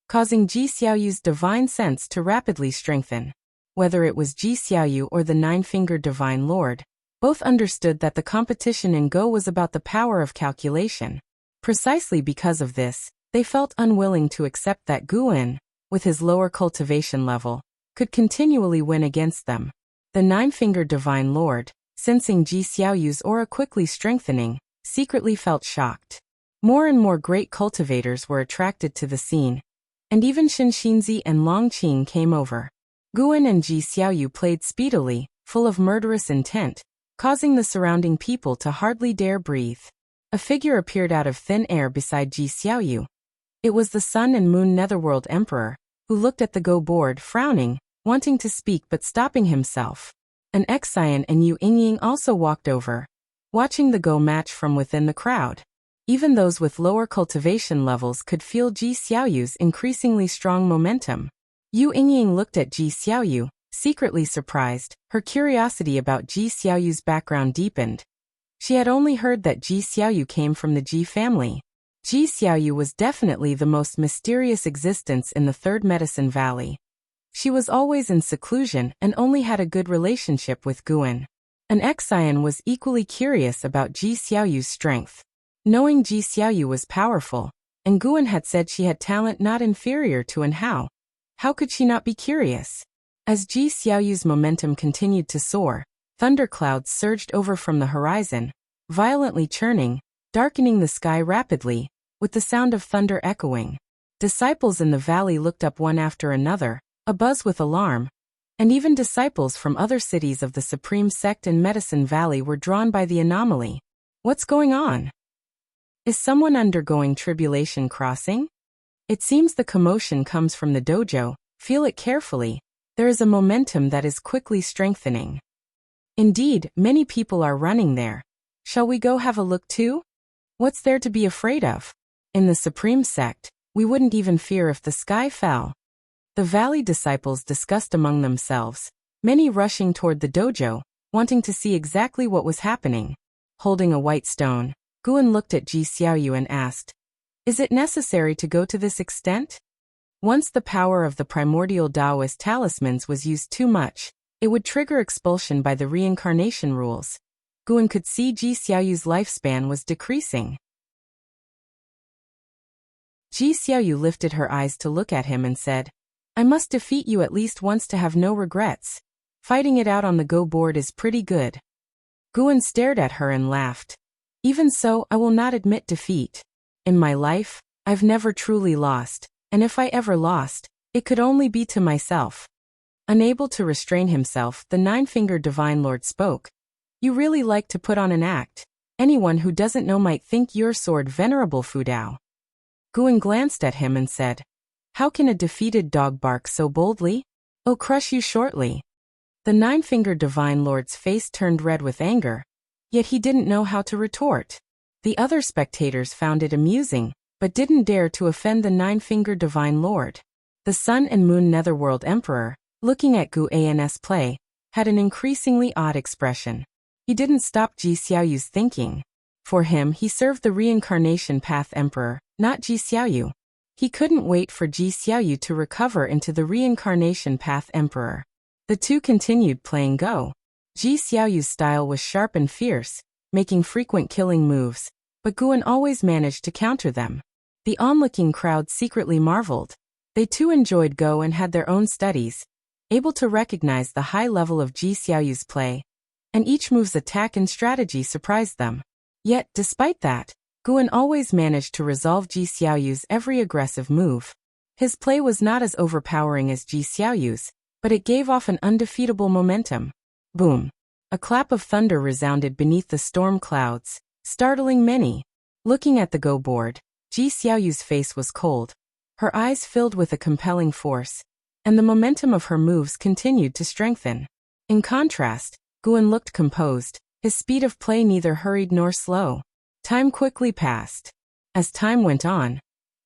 causing Ji Xiaoyu's divine sense to rapidly strengthen. Whether it was Ji Xiaoyu or the 9-fingered Divine Lord, both understood that the competition in Go was about the power of calculation. Precisely because of this, they felt unwilling to accept that Guan, with his lower cultivation level, could continually win against them. The 9-fingered Divine Lord, sensing Ji Xiaoyu's aura quickly strengthening, secretly felt shocked. More and more great cultivators were attracted to the scene, and even Shinxinzi and Longqing came over. Guan and Ji Xiaoyu played speedily, full of murderous intent, causing the surrounding people to hardly dare breathe. A figure appeared out of thin air beside Ji Xiaoyu. It was the Sun and Moon Netherworld Emperor, who looked at the Go board, frowning, wanting to speak but stopping himself. An Xian and Yu Yingying also walked over, watching the Go match from within the crowd. Even those with lower cultivation levels could feel Ji Xiaoyu's increasingly strong momentum. Yu Yingying looked at Ji Xiaoyu, secretly surprised. Her curiosity about Ji Xiaoyu's background deepened. She had only heard that Ji Xiaoyu came from the Ji family. Ji Xiaoyu was definitely the most mysterious existence in the Third Medicine Valley. She was always in seclusion and only had a good relationship with Guan. An Xian was equally curious about Ji Xiaoyu's strength. Knowing Ji Xiaoyu was powerful, and Guan had said she had talent not inferior to An Hao, How could she not be curious? As Ji Xiaoyu's momentum continued to soar, thunderclouds surged over from the horizon, violently churning, darkening the sky rapidly, with the sound of thunder echoing. Disciples in the valley looked up one after another, abuzz with alarm, and even disciples from other cities of the Supreme Sect in Medicine Valley were drawn by the anomaly. What's going on? Is someone undergoing tribulation crossing? It seems the commotion comes from the dojo. Feel it carefully. There is a momentum that is quickly strengthening. Indeed, many people are running there. Shall we go have a look too? What's there to be afraid of? In the Supreme Sect, we wouldn't even fear if the sky fell. The valley disciples discussed among themselves, many rushing toward the dojo, wanting to see exactly what was happening. Holding a white stone, Guan looked at Ji Xiaoyu and asked, "Is it necessary to go to this extent?" Once the power of the primordial Taoist talismans was used too much, it would trigger expulsion by the reincarnation rules. Guan could see Ji Xiaoyu's lifespan was decreasing. Ji Xiaoyu lifted her eyes to look at him and said, "I must defeat you at least once to have no regrets. Fighting it out on the go board is pretty good." Guan stared at her and laughed. "Even so, I will not admit defeat. In my life, I've never truly lost, and if I ever lost, it could only be to myself." Unable to restrain himself, the Nine-Fingered Divine Lord spoke. "You really like to put on an act. Anyone who doesn't know might think your sword venerable Fudao." Guan glanced at him and said, "How can a defeated dog bark so boldly? I'll crush you shortly." The Nine-Fingered Divine Lord's face turned red with anger, yet he didn't know how to retort. The other spectators found it amusing, but didn't dare to offend the Nine-Fingered Divine Lord. The Sun and Moon Netherworld Emperor, looking at Guan's play, had an increasingly odd expression. He didn't stop Ji Xiaoyu's thinking. For him, he served the Reincarnation Path Emperor, not Ji Xiaoyu. He couldn't wait for Ji Xiaoyu to recover into the Reincarnation Path Emperor. The two continued playing Go. Ji Xiaoyu's style was sharp and fierce, making frequent killing moves, but Guan always managed to counter them. The onlooking crowd secretly marveled. They too enjoyed Go and had their own studies, able to recognize the high level of Ji Xiaoyu's play, and each move's attack and strategy surprised them. Yet, despite that, Guan always managed to resolve Ji Xiaoyu's every aggressive move. His play was not as overpowering as Ji Xiaoyu's, but it gave off an undefeatable momentum. Boom! A clap of thunder resounded beneath the storm clouds, startling many. Looking at the Go board, Ji Xiaoyu's face was cold. Her eyes filled with a compelling force, and the momentum of her moves continued to strengthen. In contrast, Guan looked composed, his speed of play neither hurried nor slow. Time quickly passed. As time went on,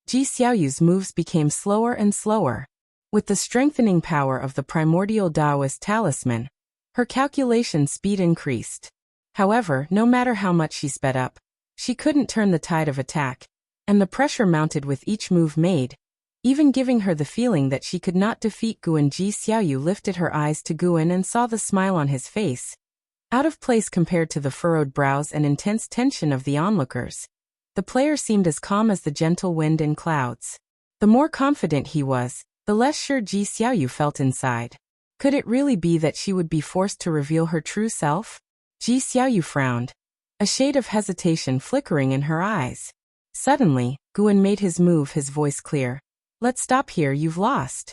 Ji Xiaoyu's moves became slower and slower. With the strengthening power of the primordial Taoist talisman, her calculation speed increased. However, no matter how much she sped up, she couldn't turn the tide of attack, and the pressure mounted with each move made, even giving her the feeling that she could not defeat Guan. Ji Xiaoyu lifted her eyes to Guan and saw the smile on his face, out of place compared to the furrowed brows and intense tension of the onlookers. The player seemed as calm as the gentle wind in clouds. The more confident he was, the less sure Ji Xiaoyu felt inside. Could it really be that she would be forced to reveal her true self? Ji Xiaoyu frowned, a shade of hesitation flickering in her eyes. Suddenly, Guan made his move, his voice clear. "Let's stop here, you've lost."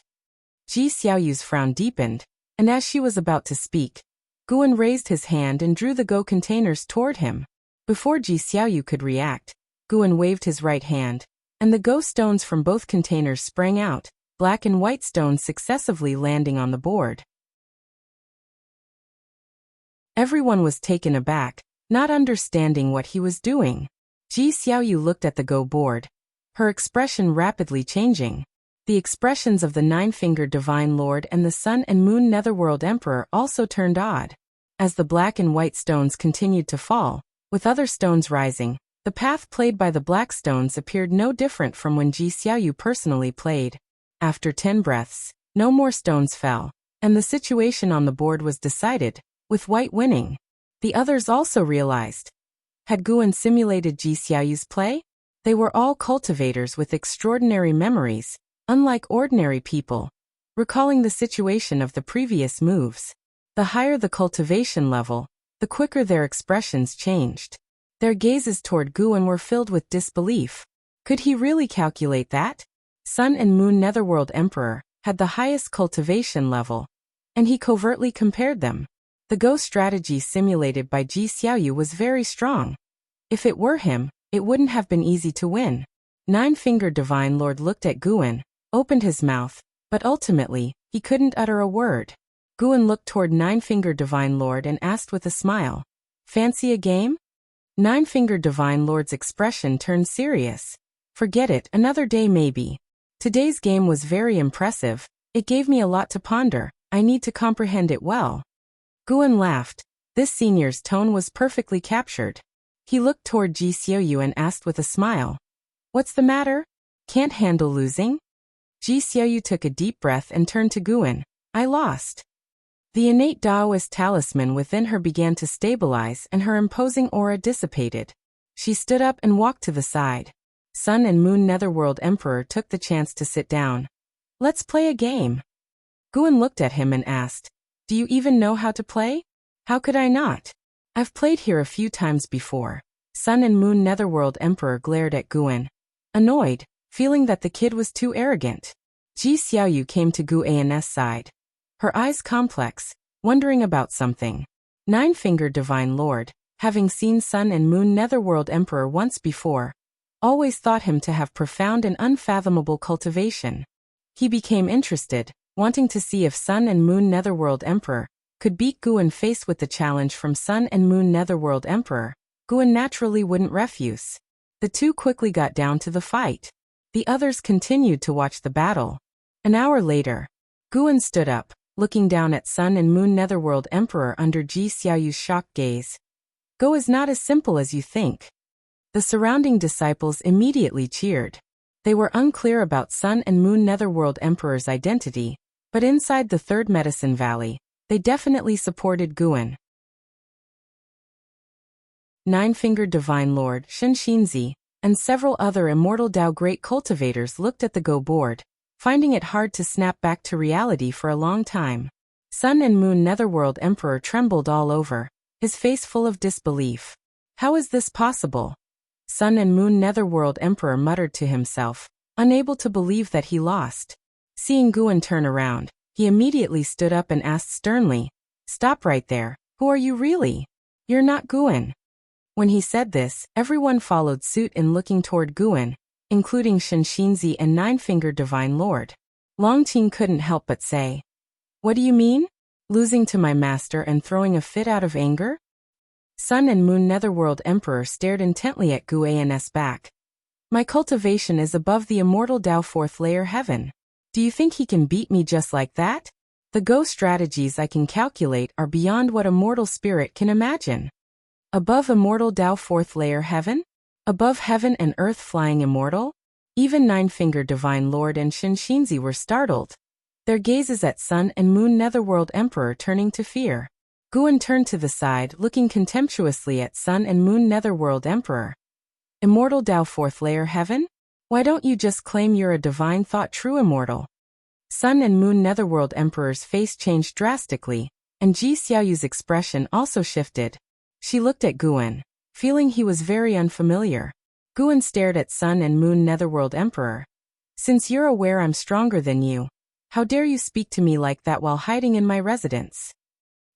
Ji Xiaoyu's frown deepened, and as she was about to speak, Guan raised his hand and drew the Go containers toward him. Before Ji Xiaoyu could react, Guan waved his right hand, and the Go stones from both containers sprang out, black and white stones successively landing on the board. Everyone was taken aback, not understanding what he was doing. Ji Xiaoyu looked at the Go board, her expression rapidly changing. The expressions of the Nine-Fingered Divine Lord and the Sun and Moon Netherworld Emperor also turned odd. As the black and white stones continued to fall, with other stones rising, the path played by the black stones appeared no different from when Ji Xiaoyu personally played. After 10 breaths, no more stones fell, and the situation on the board was decided, with white winning. The others also realized. Had Guan simulated Ji Xiaoyu's play? They were all cultivators with extraordinary memories. Unlike ordinary people, recalling the situation of the previous moves. The higher the cultivation level, the quicker their expressions changed. Their gazes toward Guan were filled with disbelief. Could he really calculate that? Sun and Moon Netherworld Emperor had the highest cultivation level, and he covertly compared them. The Go strategy simulated by Ji Xiaoyu was very strong. If it were him, it wouldn't have been easy to win. Nine-Fingered Divine Lord looked at Guan, opened his mouth, but ultimately, he couldn't utter a word. Guan looked toward Nine-Fingered Divine Lord and asked with a smile, "Fancy a game?" Nine-Fingered Divine Lord's expression turned serious. "Forget it, another day maybe. Today's game was very impressive. It gave me a lot to ponder. I need to comprehend it well." Guan laughed. This senior's tone was perfectly captured. He looked toward Ji Xiaoyu and asked with a smile, "What's the matter? Can't handle losing?" Ji Xiaoyu took a deep breath and turned to Guan. "I lost." The innate Taoist talisman within her began to stabilize and her imposing aura dissipated. She stood up and walked to the side. Sun and Moon Netherworld Emperor took the chance to sit down. "Let's play a game." Guan looked at him and asked, "Do you even know how to play?" "How could I not? I've played here a few times before." Sun and Moon Netherworld Emperor glared at Guan, annoyed, feeling that the kid was too arrogant. Ji Xiaoyu came to Guan's side, her eyes complex, wondering about something. Nine-Fingered Divine Lord, having seen Sun and Moon Netherworld Emperor once before, always thought him to have profound and unfathomable cultivation. He became interested, wanting to see if Sun and Moon Netherworld Emperor could beat Guan. Faced with the challenge from Sun and Moon Netherworld Emperor, Guan naturally wouldn't refuse. The two quickly got down to the fight. The others continued to watch the battle. An hour later, Guan stood up, looking down at Sun and Moon Netherworld Emperor under Ji Xiaoyu's shocked gaze. "Go is not as simple as you think." The surrounding disciples immediately cheered. They were unclear about Sun and Moon Netherworld Emperor's identity, but inside the Third Medicine Valley, they definitely supported Guan. Nine-Fingered Divine Lord, Shen Xinzi, and several other Immortal Dao great cultivators looked at the Go board, finding it hard to snap back to reality for a long time. Sun and Moon Netherworld Emperor trembled all over, his face full of disbelief. "How is this possible?" Sun and Moon Netherworld Emperor muttered to himself, unable to believe that he lost. Seeing Guan turn around, he immediately stood up and asked sternly, "Stop right there, who are you really? You're not Guan." When he said this, everyone followed suit in looking toward Guan, including Shen Xinzi and Nine-Fingered Divine Lord. Longqing couldn't help but say, "What do you mean? Losing to my master and throwing a fit out of anger?" Sun and Moon Netherworld Emperor stared intently at Guan's back. "My cultivation is above the Immortal Dao 4th layer heaven. Do you think he can beat me just like that? The Go strategies I can calculate are beyond what a mortal spirit can imagine." Above Immortal Dao 4th layer heaven? Above heaven and earth flying immortal? Even Nine-Fingered Divine Lord and Shen Xinzi were startled, their gazes at Sun and Moon Netherworld Emperor turning to fear. Guan turned to the side, looking contemptuously at Sun and Moon Netherworld Emperor. "Immortal Dao 4th layer heaven? Why don't you just claim you're a divine thought true immortal?" Sun and Moon Netherworld Emperor's face changed drastically, and Ji Xiaoyu's expression also shifted. She looked at Guan, feeling he was very unfamiliar. Guan stared at Sun and Moon Netherworld Emperor. "Since you're aware I'm stronger than you, how dare you speak to me like that while hiding in my residence?"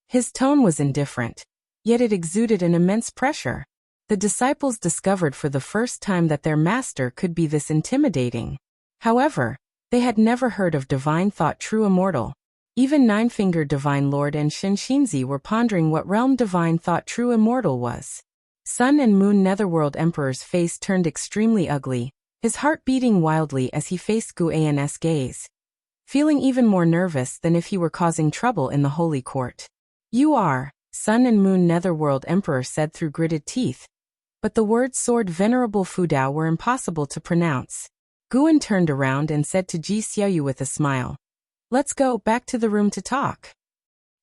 His tone was indifferent, yet it exuded an immense pressure. The disciples discovered for the first time that their master could be this intimidating. However, they had never heard of divine thought true immortal. Even Nine-Fingered Divine Lord and Shen Xinzi were pondering what realm divine thought true immortal was. Sun and Moon Netherworld Emperor's face turned extremely ugly, his heart beating wildly as he faced Guan's gaze, feeling even more nervous than if he were causing trouble in the holy court. "You are," Sun and Moon Netherworld Emperor said through gritted teeth. But the words "sword venerable Fudao" were impossible to pronounce. Guan turned around and said to Ji Xiaoyu with a smile, "Let's go back to the room to talk."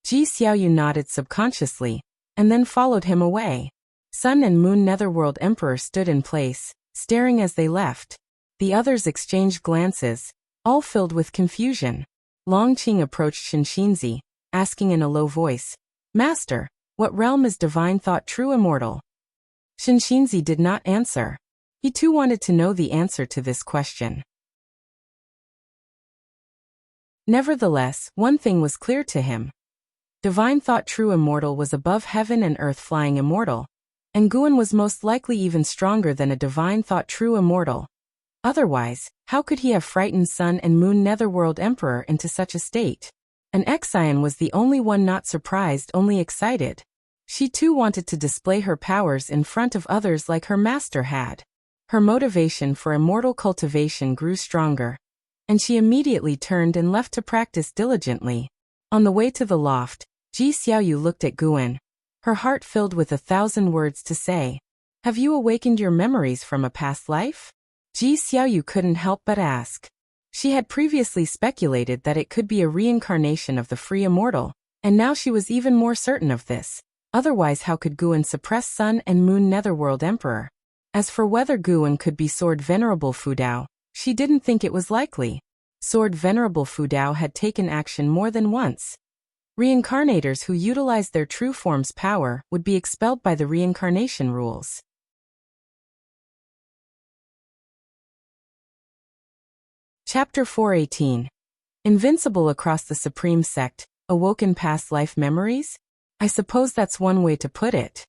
Ji Xiaoyu nodded subconsciously, and then followed him away. Sun and Moon Netherworld Emperor stood in place, staring as they left. The others exchanged glances, all filled with confusion. Longqing approached Shinshinzi, asking in a low voice, "Master, what realm is divine thought true immortal?" Shinshinzi did not answer. He too wanted to know the answer to this question. Nevertheless, one thing was clear to him. Divine thought true immortal was above heaven and earth flying immortal, and Guan was most likely even stronger than a divine thought true immortal. Otherwise, how could he have frightened Sun and Moon Netherworld Emperor into such a state? And Xian was the only one not surprised, only excited. She too wanted to display her powers in front of others like her master had. Her motivation for immortal cultivation grew stronger, and she immediately turned and left to practice diligently. On the way to the loft, Ji Xiaoyu looked at Guan, her heart filled with 1,000 words to say. "Have you awakened your memories from a past life?" Ji Xiaoyu couldn't help but ask. She had previously speculated that it could be a reincarnation of the free immortal, and now she was even more certain of this. Otherwise, how could Guan suppress Sun and Moon Netherworld Emperor? As for whether Guan could be Sword Venerable Fudao, she didn't think it was likely. Sword Venerable Fudao had taken action more than once. Reincarnators who utilized their true form's power would be expelled by the reincarnation rules. Chapter 418. Invincible across the Supreme Sect, awoken past life memories? I suppose that's one way to put it.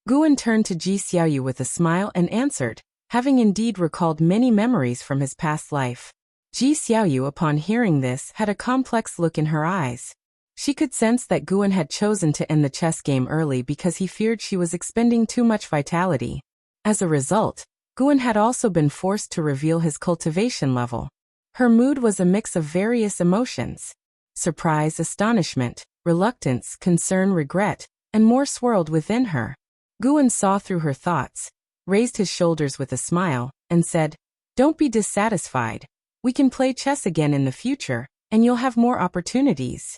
Guan turned to Ji Xiaoyu with a smile and answered, having indeed recalled many memories from his past life. Ji Xiaoyu, upon hearing this, had a complex look in her eyes. She could sense that Guan had chosen to end the chess game early because he feared she was expending too much vitality. As a result, Guan had also been forced to reveal his cultivation level. Her mood was a mix of various emotions. Surprise, astonishment, reluctance, concern, regret, and more swirled within her. Guan saw through her thoughts, raised his shoulders with a smile, and said, "Don't be dissatisfied. We can play chess again in the future, and you'll have more opportunities."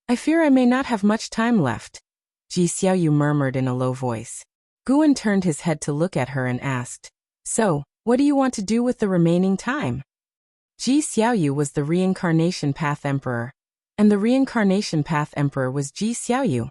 "I fear I may not have much time left," Ji Xiaoyu murmured in a low voice. Guan turned his head to look at her and asked, "So, what do you want to do with the remaining time?" Ji Xiaoyu was the Reincarnation Path Emperor, and the Reincarnation Path Emperor was Ji Xiaoyu.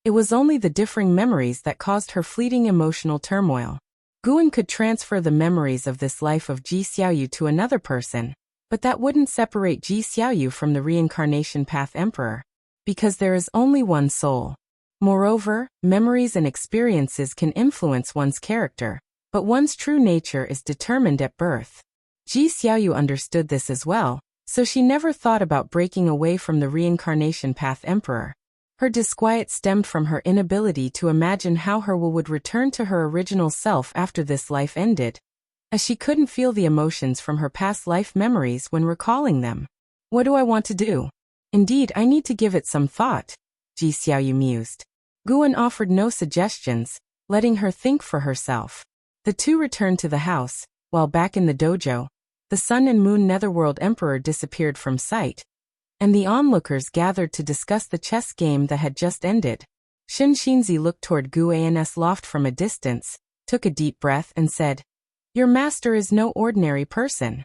It was only the differing memories that caused her fleeting emotional turmoil. Guan could transfer the memories of this life of Ji Xiaoyu to another person, but that wouldn't separate Ji Xiaoyu from the Reincarnation Path Emperor, because there is only one soul. Moreover, memories and experiences can influence one's character, but one's true nature is determined at birth. Ji Xiaoyu understood this as well, so she never thought about breaking away from the Reincarnation Path Emperor. Her disquiet stemmed from her inability to imagine how her will would return to her original self after this life ended, as she couldn't feel the emotions from her past life memories when recalling them. "What do I want to do? Indeed, I need to give it some thought," Ji Xiaoyu mused. Guan offered no suggestions, letting her think for herself. The two returned to the house, while back in the dojo, the Sun and Moon Netherworld Emperor disappeared from sight, and the onlookers gathered to discuss the chess game that had just ended. Shinshinzi looked toward Guan's loft from a distance, took a deep breath and said, "Your master is no ordinary person."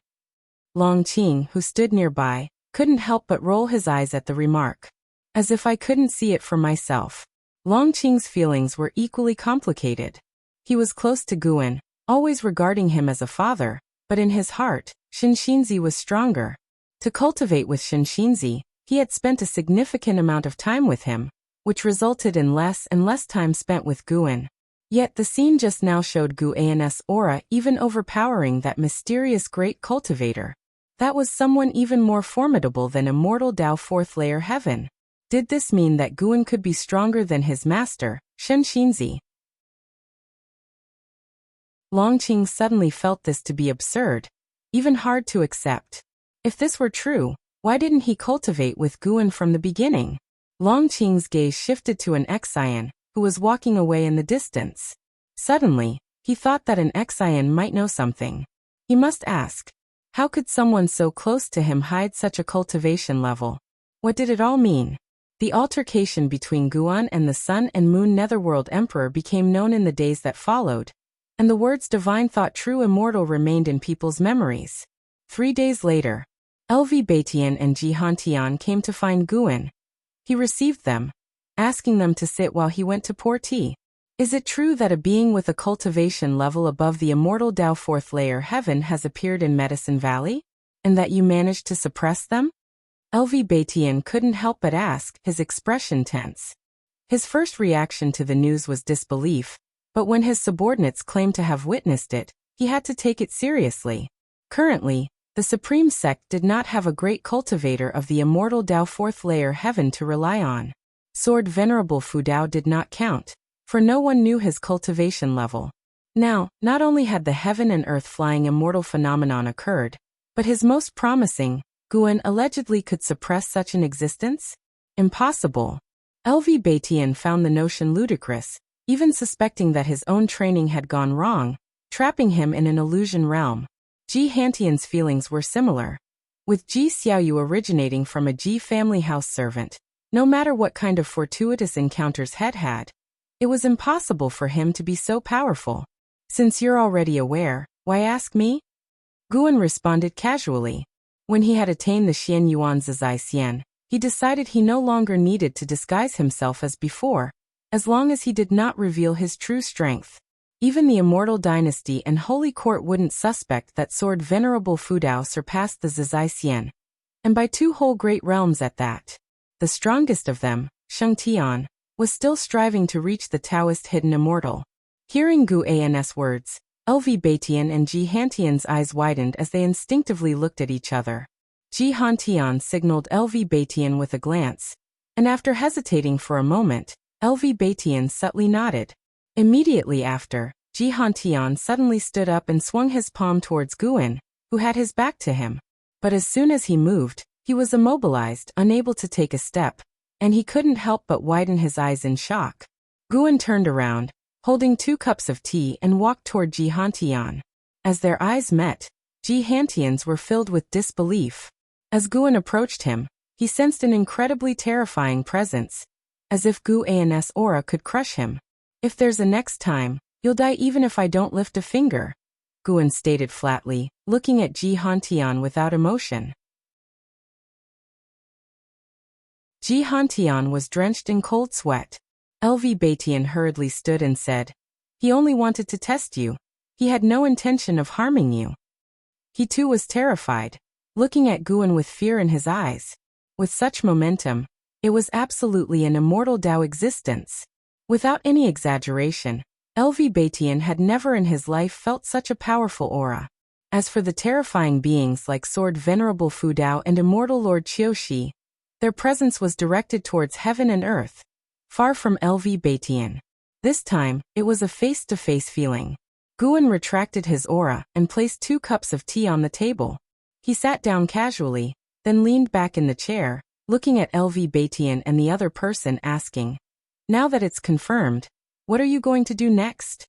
Longqing, who stood nearby, couldn't help but roll his eyes at the remark. "As if I couldn't see it for myself." Longqing's feelings were equally complicated. He was close to Guan, always regarding him as a father, but in his heart, Shinshinzi was stronger. To cultivate with Shinshinzi, he had spent a significant amount of time with him, which resulted in less and less time spent with Guan. Yet the scene just now showed Guan's aura even overpowering that mysterious great cultivator. That was someone even more formidable than immortal Dao fourth layer heaven. Did this mean that Guan could be stronger than his master, Shinshinzi? Longqing suddenly felt this to be absurd, even hard to accept. If this were true, why didn't he cultivate with Guan from the beginning? Longqing's gaze shifted to an Xian, who was walking away in the distance. Suddenly, he thought that an Xian might know something. He must ask. How could someone so close to him hide such a cultivation level? What did it all mean? The altercation between Guan and the Sun and Moon Netherworld Emperor became known in the days that followed, and the words divine thought true immortal remained in people's memories. 3 days later, LV Batian and Ji Hantian came to find Guan. He received them, asking them to sit while he went to pour tea. Is it true that a being with a cultivation level above the immortal Tao fourth layer heaven has appeared in Medicine Valley? And that you managed to suppress them? LV Batian couldn't help but ask, his expression tense. His first reaction to the news was disbelief, but when his subordinates claimed to have witnessed it, he had to take it seriously. Currently, the Supreme Sect did not have a great cultivator of the immortal Tao fourth layer heaven to rely on. Sword Venerable Fu Dao did not count, for no one knew his cultivation level. Now, not only had the heaven and earth flying immortal phenomenon occurred, but his most promising, Guan allegedly could suppress such an existence? Impossible. LV Batian found the notion ludicrous, even suspecting that his own training had gone wrong, trapping him in an illusion realm. Ji Hantian's feelings were similar. With Ji Xiaoyu originating from a Ji family house servant, no matter what kind of fortuitous encounters had, it was impossible for him to be so powerful. Since you're already aware, why ask me? Guan responded casually. When he had attained the Xian Yuan Zizai Xian, he decided he no longer needed to disguise himself as before, as long as he did not reveal his true strength. Even the Immortal Dynasty and Holy Court wouldn't suspect that Sword Venerable Fu Dao surpassed the Zizai Xian, and by 2 whole great realms at that. The strongest of them, Sheng Tian, was still striving to reach the Taoist hidden immortal. Hearing Gu An's words, LV Batian and Ji Hantian's eyes widened as they instinctively looked at each other. Ji Hantian signaled LV Batian with a glance, and after hesitating for a moment, LV Batian subtly nodded. Immediately after, Ji Hantian suddenly stood up and swung his palm towards Guan, who had his back to him. But as soon as he moved, he was immobilized, unable to take a step, and he couldn't help but widen his eyes in shock. Guan turned around, holding 2 cups of tea, and walked toward Ji Hantian. As their eyes met, Ji Hantian's were filled with disbelief. As Guan approached him, he sensed an incredibly terrifying presence, as if Gu An's aura could crush him. If there's a next time, you'll die even if I don't lift a finger, Guan stated flatly, looking at Ji Hantian without emotion. Ji Hantian was drenched in cold sweat. LV Batian hurriedly stood and said, "He only wanted to test you. He had no intention of harming you." He too was terrified, looking at Guan with fear in his eyes. With such momentum, it was absolutely an immortal Tao existence. Without any exaggeration, LV Batian had never in his life felt such a powerful aura. As for the terrifying beings like Sword Venerable Fu Dao and Immortal Lord Qiushi, their presence was directed towards heaven and earth, far from LV Batian. This time, it was a face-to-face feeling. Guan retracted his aura and placed 2 cups of tea on the table. He sat down casually, then leaned back in the chair, looking at LV Batian and the other person, asking, "Now that it's confirmed, what are you going to do next?"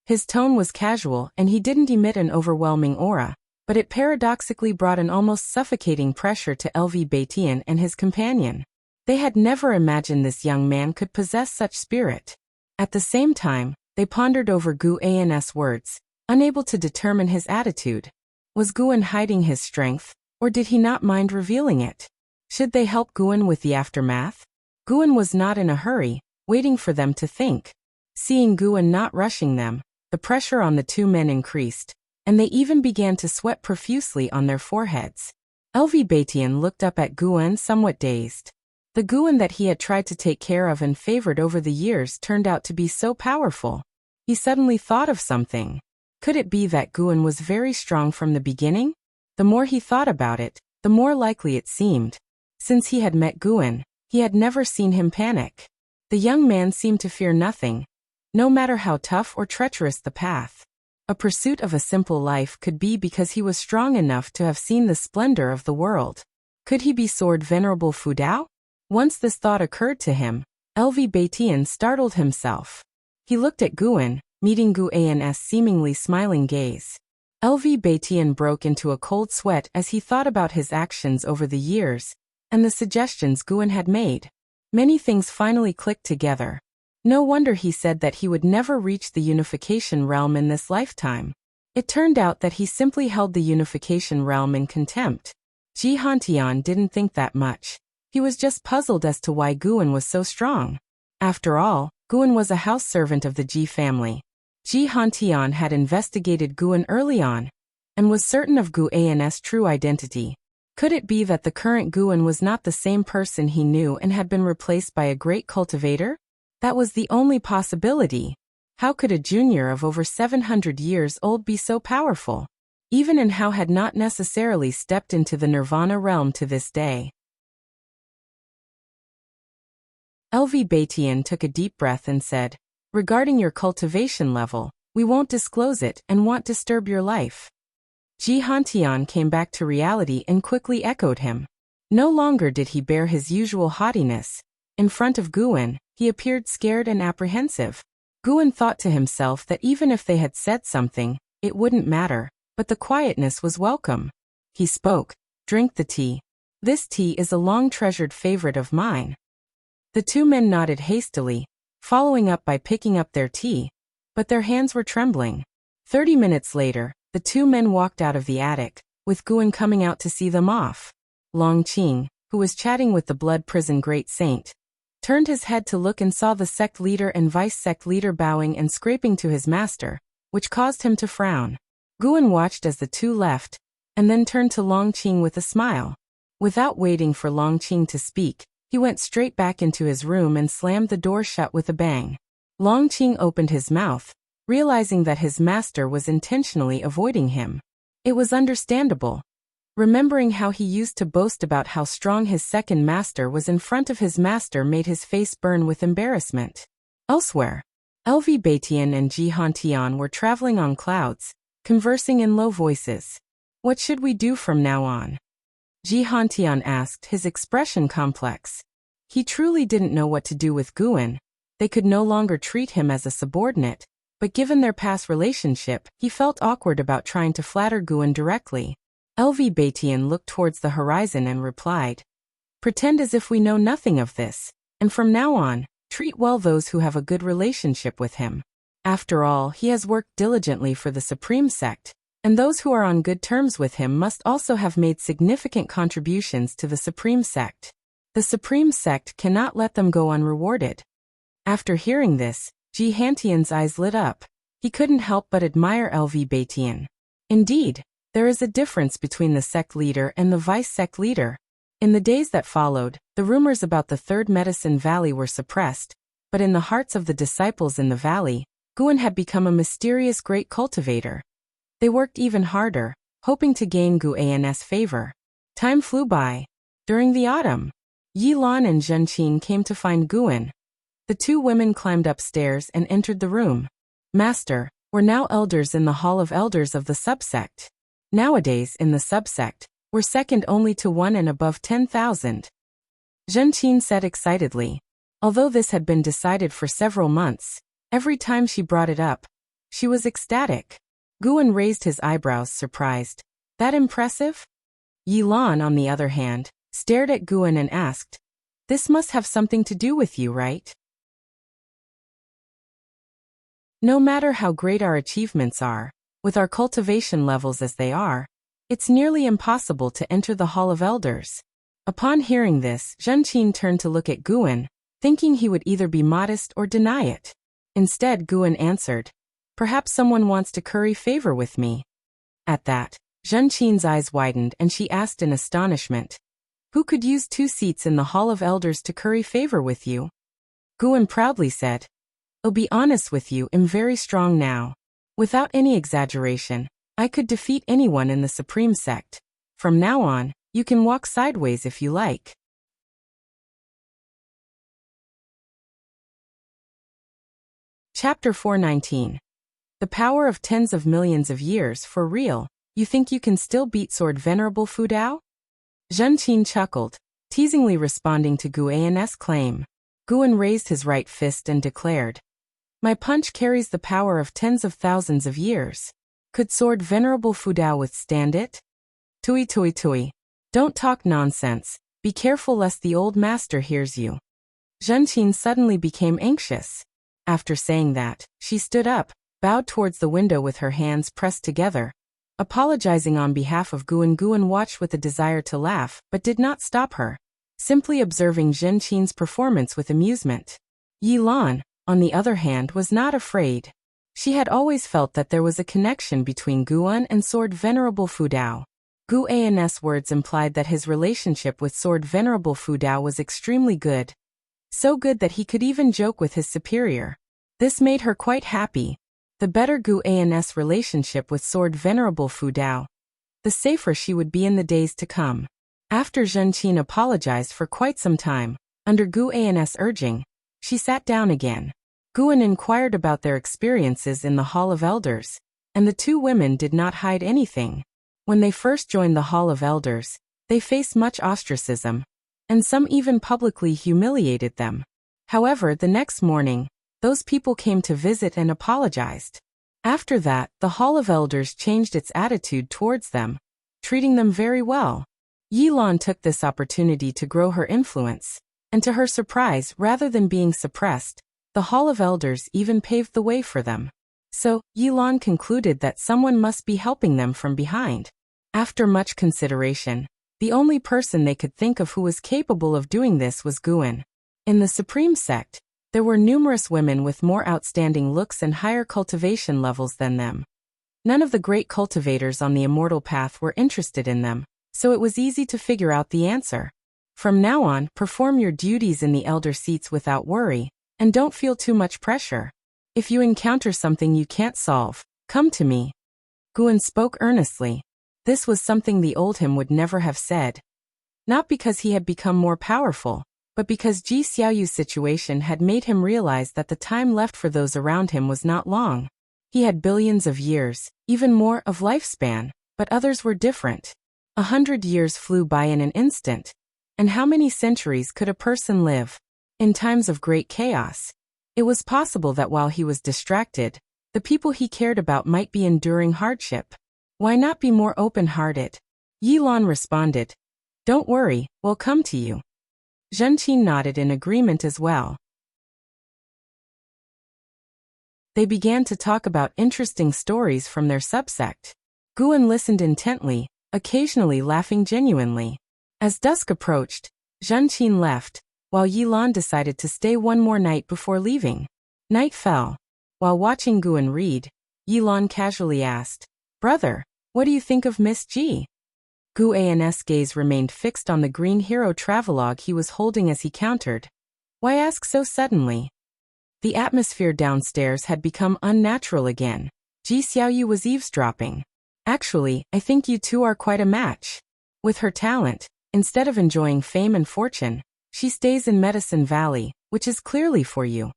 His tone was casual and he didn't emit an overwhelming aura, but it paradoxically brought an almost suffocating pressure to LV Batian and his companion. They had never imagined this young man could possess such spirit. At the same time, they pondered over Gu An's words, unable to determine his attitude. Was Guan hiding his strength, or did he not mind revealing it? Should they help Guan with the aftermath? Guan was not in a hurry, waiting for them to think. Seeing Guan not rushing them, the pressure on the 2 men increased, and they even began to sweat profusely on their foreheads. LV Batian looked up at Guan somewhat dazed. The Guan that he had tried to take care of and favored over the years turned out to be so powerful. He suddenly thought of something. Could it be that Guan was very strong from the beginning? The more he thought about it, the more likely it seemed. Since he had met Guan, he had never seen him panic. The young man seemed to fear nothing, no matter how tough or treacherous the path. A pursuit of a simple life could be because he was strong enough to have seen the splendor of the world. Could he be Sword Venerable Fu Dao? Once this thought occurred to him, LV Batian startled himself. He looked at Guan, meeting Gu An's seemingly smiling gaze. LV Batian broke into a cold sweat as he thought about his actions over the years, and the suggestions Guan had made. Many things finally clicked together. No wonder he said that he would never reach the unification realm in this lifetime. It turned out that he simply held the unification realm in contempt. Ji Hantian didn't think that much. He was just puzzled as to why Guan was so strong. After all, Guan was a house servant of the Ji family. Ji Hantian had investigated Guan early on, and was certain of Guan's true identity. Could it be that the current Guan was not the same person he knew and had been replaced by a great cultivator? That was the only possibility. How could a junior of over 700 years old be so powerful? Even in Hao had not necessarily stepped into the Nirvana realm to this day. LV Baitian took a deep breath and said, "Regarding your cultivation level, we won't disclose it and won't disturb your life." Ji Hantian came back to reality and quickly echoed him. No longer did he bear his usual haughtiness. In front of Guan, he appeared scared and apprehensive. Guan thought to himself that even if they had said something, it wouldn't matter, but the quietness was welcome. He spoke, "Drink the tea. This tea is a long-treasured favorite of mine." The two men nodded hastily, following up by picking up their tea, but their hands were trembling. 30 minutes later, the two men walked out of the attic, with Guan coming out to see them off. Long Qing, who was chatting with the blood prison great saint, turned his head to look and saw the sect leader and vice-sect leader bowing and scraping to his master, which caused him to frown. Guan watched as the two left, and then turned to Long Qing with a smile. Without waiting for Long Qing to speak, he went straight back into his room and slammed the door shut with a bang. Long Qing opened his mouth, realizing that his master was intentionally avoiding him. It was understandable. Remembering how he used to boast about how strong his second master was in front of his master made his face burn with embarrassment. Elsewhere, LV Baitian and Ji Hantian were traveling on clouds, conversing in low voices. "What should we do from now on?" Ji Hantian asked, his expression complex. He truly didn't know what to do with Guan. They could no longer treat him as a subordinate, but given their past relationship, he felt awkward about trying to flatter Guan directly. LV Baitian looked towards the horizon and replied, "Pretend as if we know nothing of this, and from now on, treat well those who have a good relationship with him. After all, he has worked diligently for the Supreme Sect, and those who are on good terms with him must also have made significant contributions to the Supreme Sect. The Supreme Sect cannot let them go unrewarded." After hearing this, Ji Hantian's eyes lit up. He couldn't help but admire LV Baitian. Indeed, there is a difference between the sect leader and the vice-sect leader. In the days that followed, the rumors about the Third Medicine Valley were suppressed, but in the hearts of the disciples in the valley, Guan had become a mysterious great cultivator. They worked even harder, hoping to gain Guan's favor. Time flew by. During the autumn, Yi Lan and Zhen Qin came to find Guan. The two women climbed upstairs and entered the room. "Master, we're now elders in the Hall of Elders of the subsect. Nowadays, in the subsect, we're second only to one and above 10,000. Zhen Qin said excitedly. Although this had been decided for several months, every time she brought it up, she was ecstatic. Guan raised his eyebrows, surprised. "That impressive?" Yi Lan, on the other hand, stared at Guan and asked, "This must have something to do with you, right?" No matter how great our achievements are, with our cultivation levels as they are, it's nearly impossible to enter the Hall of Elders. Upon hearing this, Zhen Qin turned to look at Guan, thinking he would either be modest or deny it. Instead, Guan answered, "Perhaps someone wants to curry favor with me." At that, Zhen Qin's eyes widened and she asked in astonishment, "Who could use 2 seats in the Hall of Elders to curry favor with you?" Guan proudly said, "I'll be honest with you, I'm very strong now. Without any exaggeration, I could defeat anyone in the Supreme Sect. From now on, you can walk sideways if you like." Chapter 419. The power of tens of millions of years for real. You think you can still beat Sword Venerable Fu Dao? Zhen Qin chuckled, teasingly responding to Guan's claim. Guan raised his right fist and declared, "My punch carries the power of tens of thousands of years. Could Sword Venerable Fu Dao withstand it?" "Tui tui tui. Don't talk nonsense. Be careful lest the old master hears you." Zhen Qin suddenly became anxious. After saying that, she stood up, bowed towards the window with her hands pressed together. apologizing on behalf of Guan. Guan watched with a desire to laugh, but did not stop her, simply observing Zhen Qin's performance with amusement. Yi Lan, on the other hand, was not afraid. She had always felt that there was a connection between Guan and Sword Venerable Fu Dao. Gu An's words implied that his relationship with Sword Venerable Fu Dao was extremely good. So good that he could even joke with his superior. This made her quite happy. The better Gu An's relationship with Sword Venerable Fu Dao, the safer she would be in the days to come. After Zhen Qin apologized for quite some time, under Gu An's urging, she sat down again. Guan inquired about their experiences in the Hall of Elders, and the two women did not hide anything. When they first joined the Hall of Elders, they faced much ostracism, and some even publicly humiliated them. However, the next morning, those people came to visit and apologized. After that, the Hall of Elders changed its attitude towards them, treating them very well. Yi Lan took this opportunity to grow her influence, and to her surprise, rather than being suppressed, the Hall of Elders even paved the way for them. So, Yi Lan concluded that someone must be helping them from behind. After much consideration, the only person they could think of who was capable of doing this was Guan. In the Supreme Sect, there were numerous women with more outstanding looks and higher cultivation levels than them. None of the great cultivators on the immortal path were interested in them, so it was easy to figure out the answer. From now on, perform your duties in the elder seats without worry, and don't feel too much pressure. If you encounter something you can't solve, come to me. Guan spoke earnestly. This was something the old him would never have said. Not because he had become more powerful, but because Ji Xiaoyu's situation had made him realize that the time left for those around him was not long. He had billions of years, even more of lifespan, but others were different. 100 years flew by in an instant. And how many centuries could a person live? In times of great chaos, it was possible that while he was distracted, the people he cared about might be enduring hardship. Why not be more open-hearted? Yi Lan responded, "Don't worry, we'll come to you." Zhen Qin nodded in agreement as well. They began to talk about interesting stories from their subsect. Guan listened intently, occasionally laughing genuinely. As dusk approached, Zhen Qin left, while Yi Lan decided to stay one more night before leaving. Night fell. While watching Guan read, Yi Lan casually asked, "Brother, what do you think of Miss Ji?" Gu An's gaze remained fixed on the green hero travelogue he was holding as he countered. Why ask so suddenly? The atmosphere downstairs had become unnatural again. Ji Xiaoyu was eavesdropping. Actually, I think you two are quite a match. With her talent, instead of enjoying fame and fortune, she stays in Medicine Valley, which is clearly for you.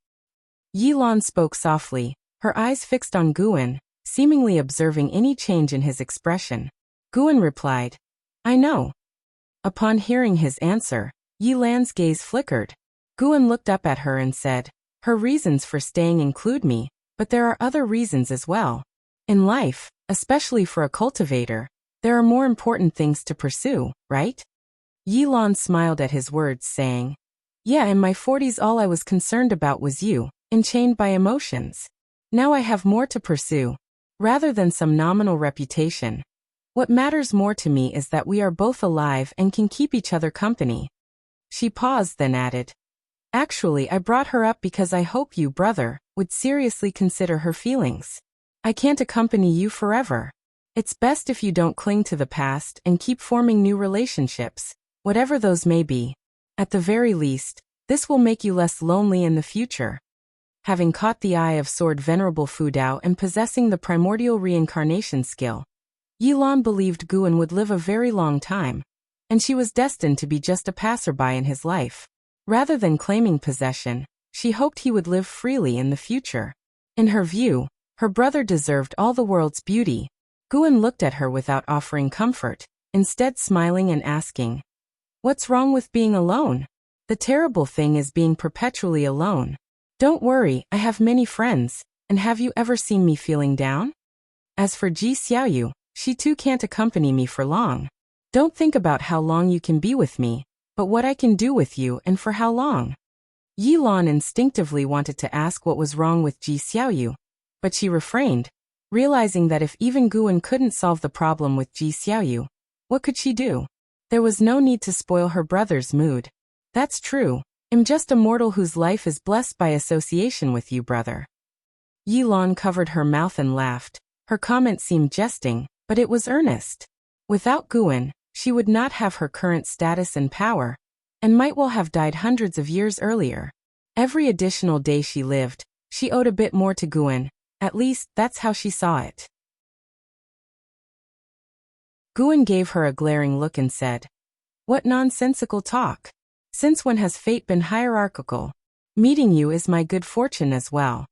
Yi Lan spoke softly, her eyes fixed on Guan, seemingly observing any change in his expression. Guan replied, "I know." Upon hearing his answer, Yi Lan's gaze flickered. Guan looked up at her and said, "Her reasons for staying include me, but there are other reasons as well. In life, especially for a cultivator, there are more important things to pursue, right?" Yi Lan smiled at his words, saying, "Yeah, in my 40s all I was concerned about was you, enchained by emotions. Now I have more to pursue. Rather than some nominal reputation, what matters more to me is that we are both alive and can keep each other company." She paused, then added, "Actually, I brought her up because I hope you, brother, would seriously consider her feelings. I can't accompany you forever. It's best if you don't cling to the past and keep forming new relationships, whatever those may be. At the very least, this will make you less lonely in the future." Having caught the eye of Sword Venerable Fu Dao and possessing the primordial reincarnation skill, Yi Lan believed Guan would live a very long time, and she was destined to be just a passerby in his life. Rather than claiming possession, she hoped he would live freely in the future. In her view, her brother deserved all the world's beauty. Guan looked at her without offering comfort, instead smiling and asking, "What's wrong with being alone? The terrible thing is being perpetually alone. Don't worry, I have many friends, and have you ever seen me feeling down? As for Ji Xiaoyu, she too can't accompany me for long. Don't think about how long you can be with me, but what I can do with you and for how long." Yi Lan instinctively wanted to ask what was wrong with Ji Xiaoyu, but she refrained. realizing that if even Guan couldn't solve the problem with Ji Xiaoyu, what could she do? There was no need to spoil her brother's mood. That's true. I'm just a mortal whose life is blessed by association with you, brother. Yi Lan covered her mouth and laughed. Her comment seemed jesting, but it was earnest. Without Guan, she would not have her current status and power, and might well have died hundreds of years earlier. Every additional day she lived, she owed a bit more to Guan. At least, that's how she saw it. Guan gave her a glaring look and said, "What nonsensical talk? Since when has fate been hierarchical? Meeting you is my good fortune as well."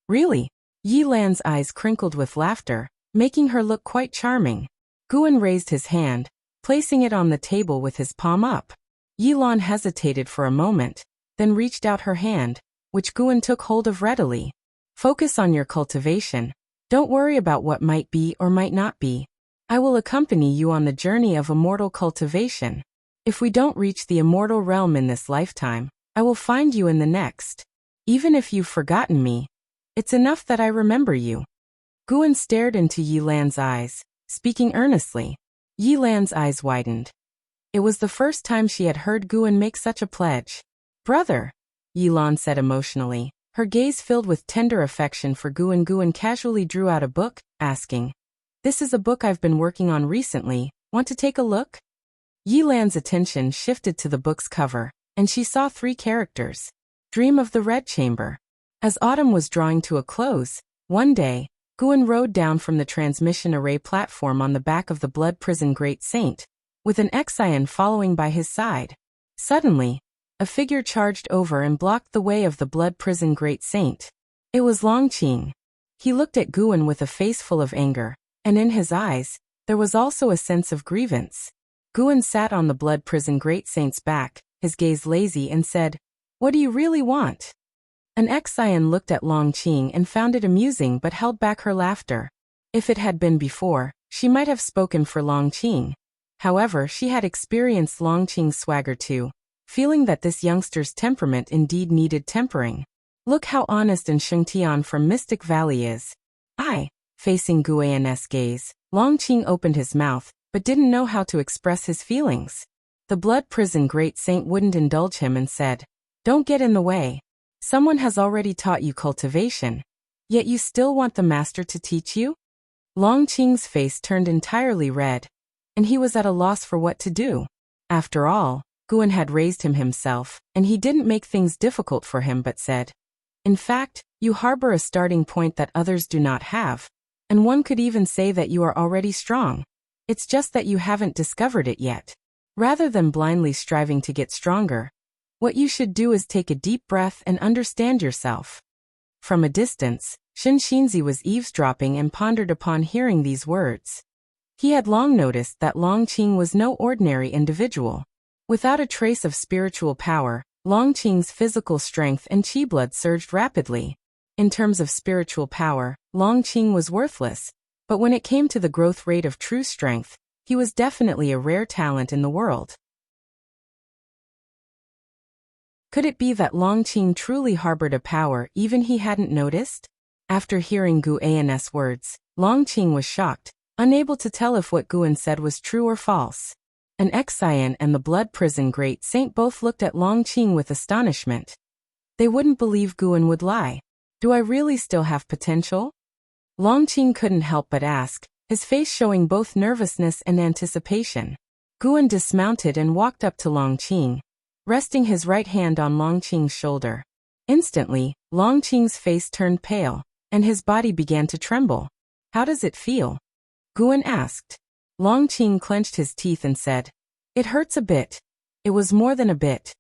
"Really?" Yi Lan's eyes crinkled with laughter, making her look quite charming. Guan raised his hand, placing it on the table with his palm up. Yi Lan hesitated for a moment, then reached out her hand, which Guan took hold of readily. "Focus on your cultivation. Don't worry about what might be or might not be. I will accompany you on the journey of immortal cultivation. If we don't reach the immortal realm in this lifetime, I will find you in the next. Even if you've forgotten me, it's enough that I remember you." Guan stared into Yi Lan's eyes, speaking earnestly. Yi Lan's eyes widened. It was the first time she had heard Guan make such a pledge. "Brother," Yi Lan said emotionally, her gaze filled with tender affection for Guan. Guan casually drew out a book, asking, "This is a book I've been working on recently. Want to take a look?" Yi Lan's attention shifted to the book's cover, and she saw 3 characters. Dream of the Red Chamber. As autumn was drawing to a close, one day, Guan rode down from the transmission array platform on the back of the Blood Prison Great Saint, with an Xian following by his side. Suddenly, a figure charged over and blocked the way of the Blood Prison Great Saint. It was Longqing. He looked at Guan with a face full of anger, and in his eyes, there was also a sense of grievance. Guan sat on the Blood Prison Great Saint's back, his gaze lazy, and said, "What do you really want?" An Xian looked at Longqing and found it amusing but held back her laughter. If it had been before, she might have spoken for Longqing. However, she had experienced Longqing's swagger too, feeling that this youngster's temperament indeed needed tempering. "Look how honest and Shengtian from Mystic Valley is." Facing Guan's gaze, Longqing opened his mouth, but didn't know how to express his feelings. The Blood Prison Great Saint wouldn't indulge him and said, "Don't get in the way. Someone has already taught you cultivation, yet you still want the master to teach you?" Longqing's face turned entirely red, and he was at a loss for what to do. After all, Guan had raised him himself, and he didn't make things difficult for him but said, "In fact, you harbor a starting point that others do not have, and one could even say that you are already strong. It's just that you haven't discovered it yet. Rather than blindly striving to get stronger, what you should do is take a deep breath and understand yourself." From a distance, Shen Xinzi was eavesdropping and pondered upon hearing these words. He had long noticed that Longqing was no ordinary individual. Without a trace of spiritual power, Longqing's physical strength and qi blood surged rapidly. In terms of spiritual power, Longqing was worthless, but when it came to the growth rate of true strength, he was definitely a rare talent in the world. Could it be that Longqing truly harbored a power even he hadn't noticed? After hearing Guan's words, Longqing was shocked, unable to tell if what Guan said was true or false. An Xian and the Blood Prison Great Saint both looked at Longqing with astonishment. They wouldn't believe Guan would lie. "Do I really still have potential?" Longqing couldn't help but ask, his face showing both nervousness and anticipation. Guan dismounted and walked up to Longqing, resting his right hand on Longqing's shoulder. Instantly, Longqing's face turned pale, and his body began to tremble. "How does it feel?" Guan asked. Longqing clenched his teeth and said, "It hurts a bit." It was more than a bit.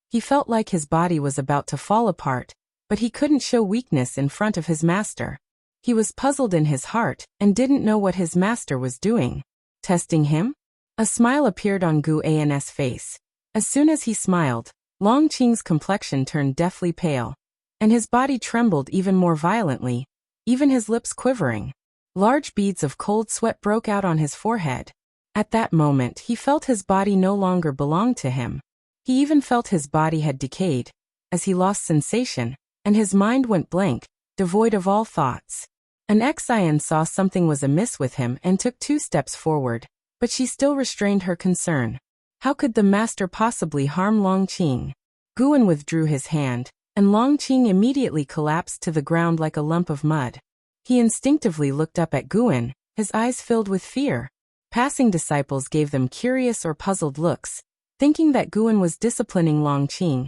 He felt like his body was about to fall apart, but he couldn't show weakness in front of his master. He was puzzled in his heart and didn't know what his master was doing. Testing him? A smile appeared on Guan's face. As soon as he smiled, Longqing's complexion turned deathly pale, and his body trembled even more violently, even his lips quivering. Large beads of cold sweat broke out on his forehead. At that moment he felt his body no longer belonged to him. He even felt his body had decayed, as he lost sensation, and his mind went blank, devoid of all thoughts. An ex-Xian saw something was amiss with him and took 2 steps forward, but she still restrained her concern. How could the master possibly harm Longqing? Guan withdrew his hand, and Longqing immediately collapsed to the ground like a lump of mud. He instinctively looked up at Guan, his eyes filled with fear. Passing disciples gave them curious or puzzled looks, thinking that Guan was disciplining Longqing,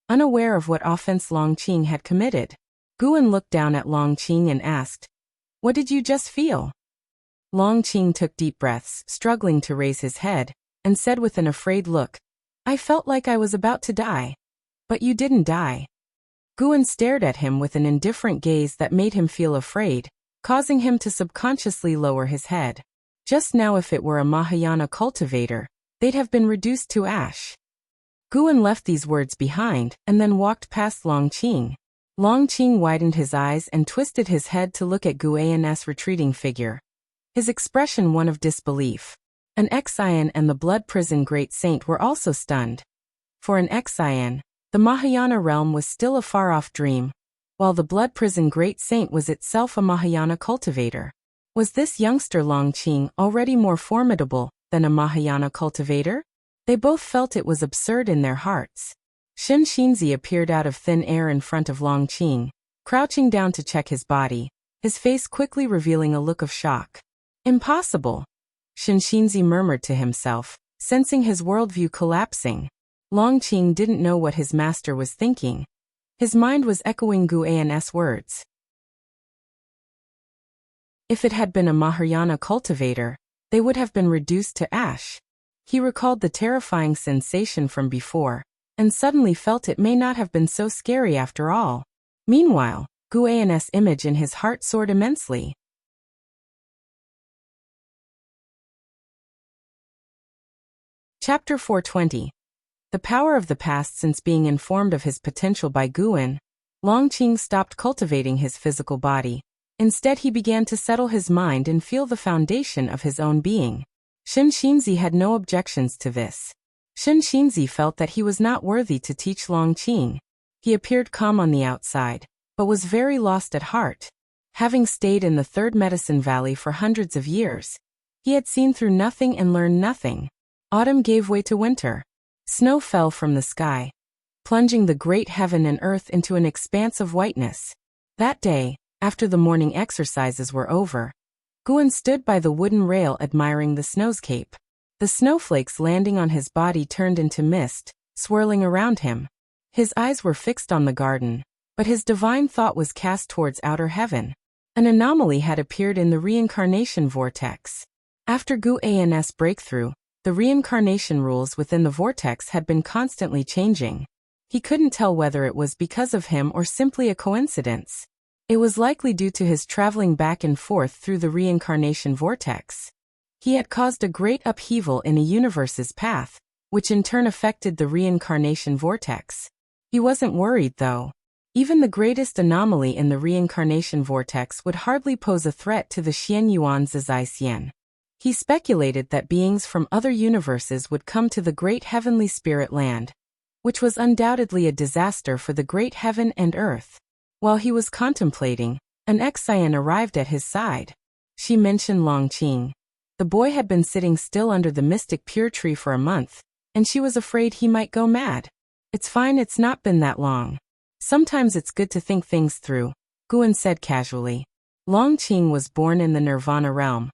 unaware of what offense Longqing had committed. Guan looked down at Longqing and asked, "What did you just feel?" Longqing took deep breaths, struggling to raise his head, and said with an afraid look, "I felt like I was about to die." "But you didn't die." Guan stared at him with an indifferent gaze that made him feel afraid, causing him to subconsciously lower his head. Just now, if it were a Mahayana cultivator, they'd have been reduced to ash. Guan left these words behind and then walked past Longqing. Longqing widened his eyes and twisted his head to look at Guan's retreating figure, his expression one of disbelief. An ex-Xian and the blood prison great saint were also stunned. For an ex-Xian, the Mahayana realm was still a far-off dream, while the blood prison great saint was itself a Mahayana cultivator. Was this youngster Longqing already more formidable than a Mahayana cultivator? They both felt it was absurd in their hearts. Shen Xinzi appeared out of thin air in front of Longqing, crouching down to check his body, his face quickly revealing a look of shock. "Impossible," Shen Xinzi murmured to himself, sensing his worldview collapsing. Longqing didn't know what his master was thinking. His mind was echoing Guan's words. If it had been a Mahayana cultivator, they would have been reduced to ash. He recalled the terrifying sensation from before, and suddenly felt it may not have been so scary after all. Meanwhile, Guan's image in his heart soared immensely. Chapter 420. The power of the past. Since being informed of his potential by Guan, Longqing stopped cultivating his physical body. Instead, he began to settle his mind and feel the foundation of his own being. Shen Xinzi had no objections to this. Shen Xinzi felt that he was not worthy to teach Longqing. He appeared calm on the outside, but was very lost at heart. Having stayed in the Third Medicine Valley for hundreds of years, he had seen through nothing and learned nothing. Autumn gave way to winter. Snow fell from the sky, plunging the great heaven and earth into an expanse of whiteness. That day, after the morning exercises were over, Guan stood by the wooden rail admiring the snowscape. The snowflakes landing on his body turned into mist, swirling around him. His eyes were fixed on the garden, but his divine thought was cast towards outer heaven. An anomaly had appeared in the reincarnation vortex. After Guan's breakthrough, the reincarnation rules within the vortex had been constantly changing. He couldn't tell whether it was because of him or simply a coincidence. It was likely due to his traveling back and forth through the reincarnation vortex. He had caused a great upheaval in a universe's path, which in turn affected the reincarnation vortex. He wasn't worried, though. Even the greatest anomaly in the reincarnation vortex would hardly pose a threat to the Xianyuan Zizai Xian. He speculated that beings from other universes would come to the great heavenly spirit land, which was undoubtedly a disaster for the great heaven and earth. While he was contemplating, an ex-Xian arrived at his side. She mentioned Longqing. The boy had been sitting still under the mystic pure tree for a month, and she was afraid he might go mad. "It's fine, it's not been that long. Sometimes it's good to think things through," Guan said casually. Longqing was born in the Nirvana realm.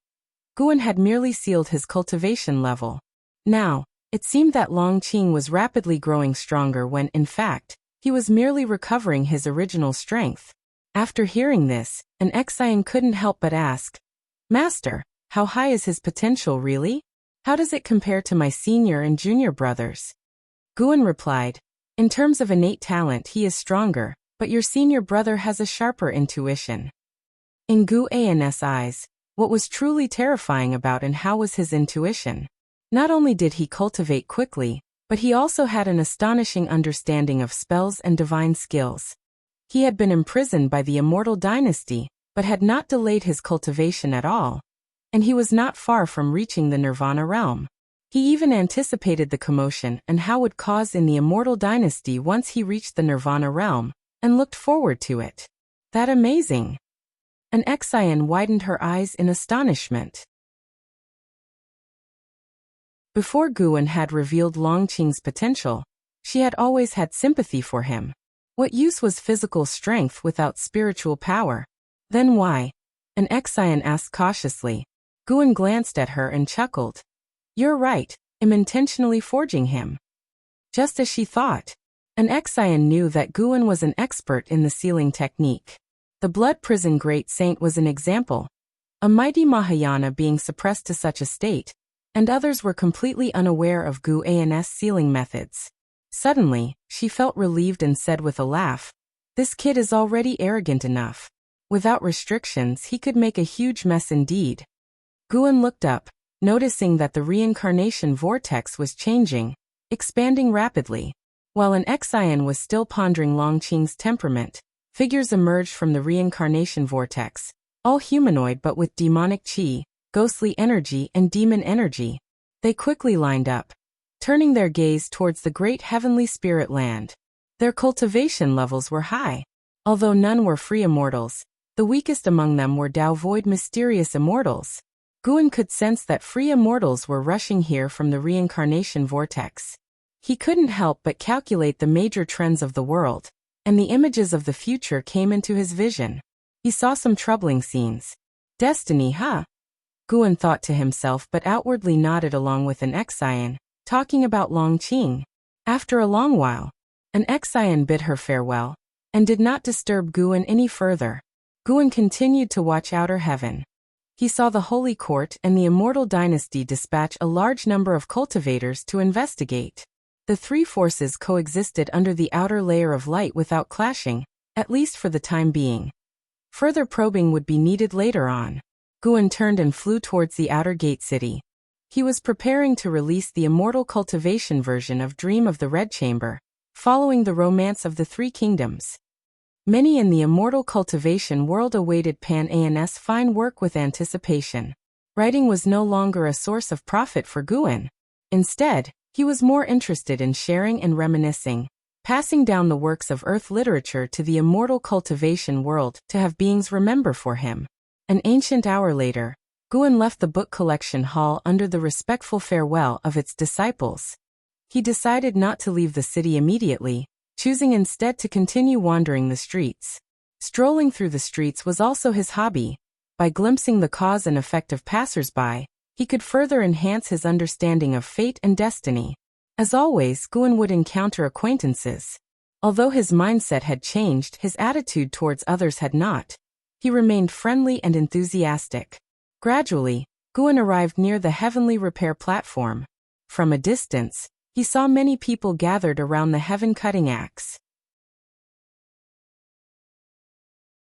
Guan had merely sealed his cultivation level. Now, it seemed that Longqing was rapidly growing stronger when, in fact, he was merely recovering his original strength. After hearing this, an ex-Xian couldn't help but ask, "Master, how high is his potential really? How does it compare to my senior and junior brothers?" Guan replied, "In terms of innate talent he is stronger, but your senior brother has a sharper intuition." In Guan's eyes, what was truly terrifying about and how was his intuition? Not only did he cultivate quickly, but he also had an astonishing understanding of spells and divine skills. He had been imprisoned by the immortal dynasty, but had not delayed his cultivation at all. And he was not far from reaching the Nirvana realm. He even anticipated the commotion and how it would cause in the immortal dynasty once he reached the Nirvana realm, and looked forward to it. That amazing. An Exian widened her eyes in astonishment. Before Guan had revealed Longqing's potential, she had always had sympathy for him. What use was physical strength without spiritual power? Then why? An Exian asked cautiously. Guan glanced at her and chuckled. You're right, I'm intentionally forging him. Just as she thought. An Exian knew that Guan was an expert in the sealing technique. The blood prison great saint was an example. A mighty Mahayana being suppressed to such a state, and others were completely unaware of Guan's sealing methods. Suddenly, she felt relieved and said with a laugh, this kid is already arrogant enough. Without restrictions, he could make a huge mess indeed. Guan looked up, noticing that the reincarnation vortex was changing, expanding rapidly. While an Exian was still pondering Longqing's temperament, figures emerged from the reincarnation vortex, all humanoid but with demonic qi, ghostly energy and demon energy. They quickly lined up, turning their gaze towards the great heavenly spirit land. Their cultivation levels were high. Although none were free immortals, the weakest among them were Tao Void mysterious immortals. Guan could sense that free immortals were rushing here from the reincarnation vortex. He couldn't help but calculate the major trends of the world, and the images of the future came into his vision. He saw some troubling scenes. Destiny, huh? Guan thought to himself but outwardly nodded along with an Exian, talking about Longqing. After a long while, an Exian bid her farewell, and did not disturb Guan any further. Guan continued to watch outer heaven. He saw the Holy Court and the Immortal Dynasty dispatch a large number of cultivators to investigate. The three forces coexisted under the outer layer of light without clashing, at least for the time being. Further probing would be needed later on. Guan turned and flew towards the outer gate city. He was preparing to release the immortal cultivation version of Dream of the Red Chamber, following the romance of the Three Kingdoms. Many in the immortal cultivation world awaited Pan's fine work with anticipation. Writing was no longer a source of profit for Guan. Instead, he was more interested in sharing and reminiscing, passing down the works of earth literature to the immortal cultivation world to have beings remember for him. An ancient hour later, Guan left the book collection hall under the respectful farewell of its disciples. He decided not to leave the city immediately, choosing instead to continue wandering the streets. Strolling through the streets was also his hobby. By glimpsing the cause and effect of passers-by, he could further enhance his understanding of fate and destiny. As always, Guan would encounter acquaintances. Although his mindset had changed, his attitude towards others had not. He remained friendly and enthusiastic. Gradually, Guan arrived near the heavenly repair platform. From a distance, he saw many people gathered around the heaven-cutting axe.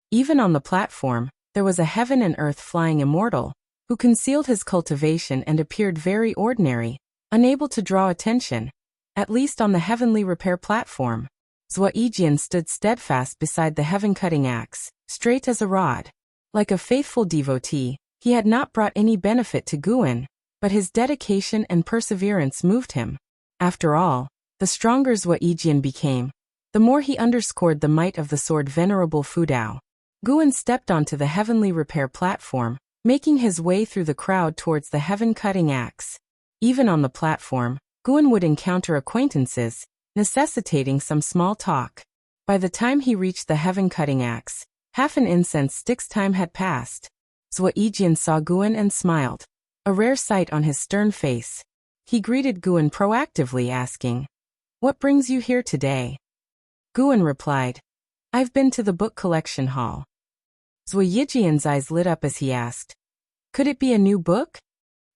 Even on the platform, there was a heaven and earth flying immortal, who concealed his cultivation and appeared very ordinary, unable to draw attention, at least on the heavenly repair platform. Zuaijian stood steadfast beside the heaven-cutting axe, straight as a rod. Like a faithful devotee, he had not brought any benefit to Guan, but his dedication and perseverance moved him. After all, the stronger Zuaijian became, the more he underscored the might of the sword Venerable Fudao. Guan stepped onto the heavenly repair platform, making his way through the crowd towards the heaven-cutting axe. Even on the platform, Guan would encounter acquaintances, necessitating some small talk. By the time he reached the heaven-cutting axe, half an incense stick's time had passed. Zuaijian saw Guan and smiled, a rare sight on his stern face. He greeted Guan proactively, asking, "What brings you here today?" Guan replied, "I've been to the book collection hall." Zuaijian's eyes lit up as he asked, "Could it be a new book?"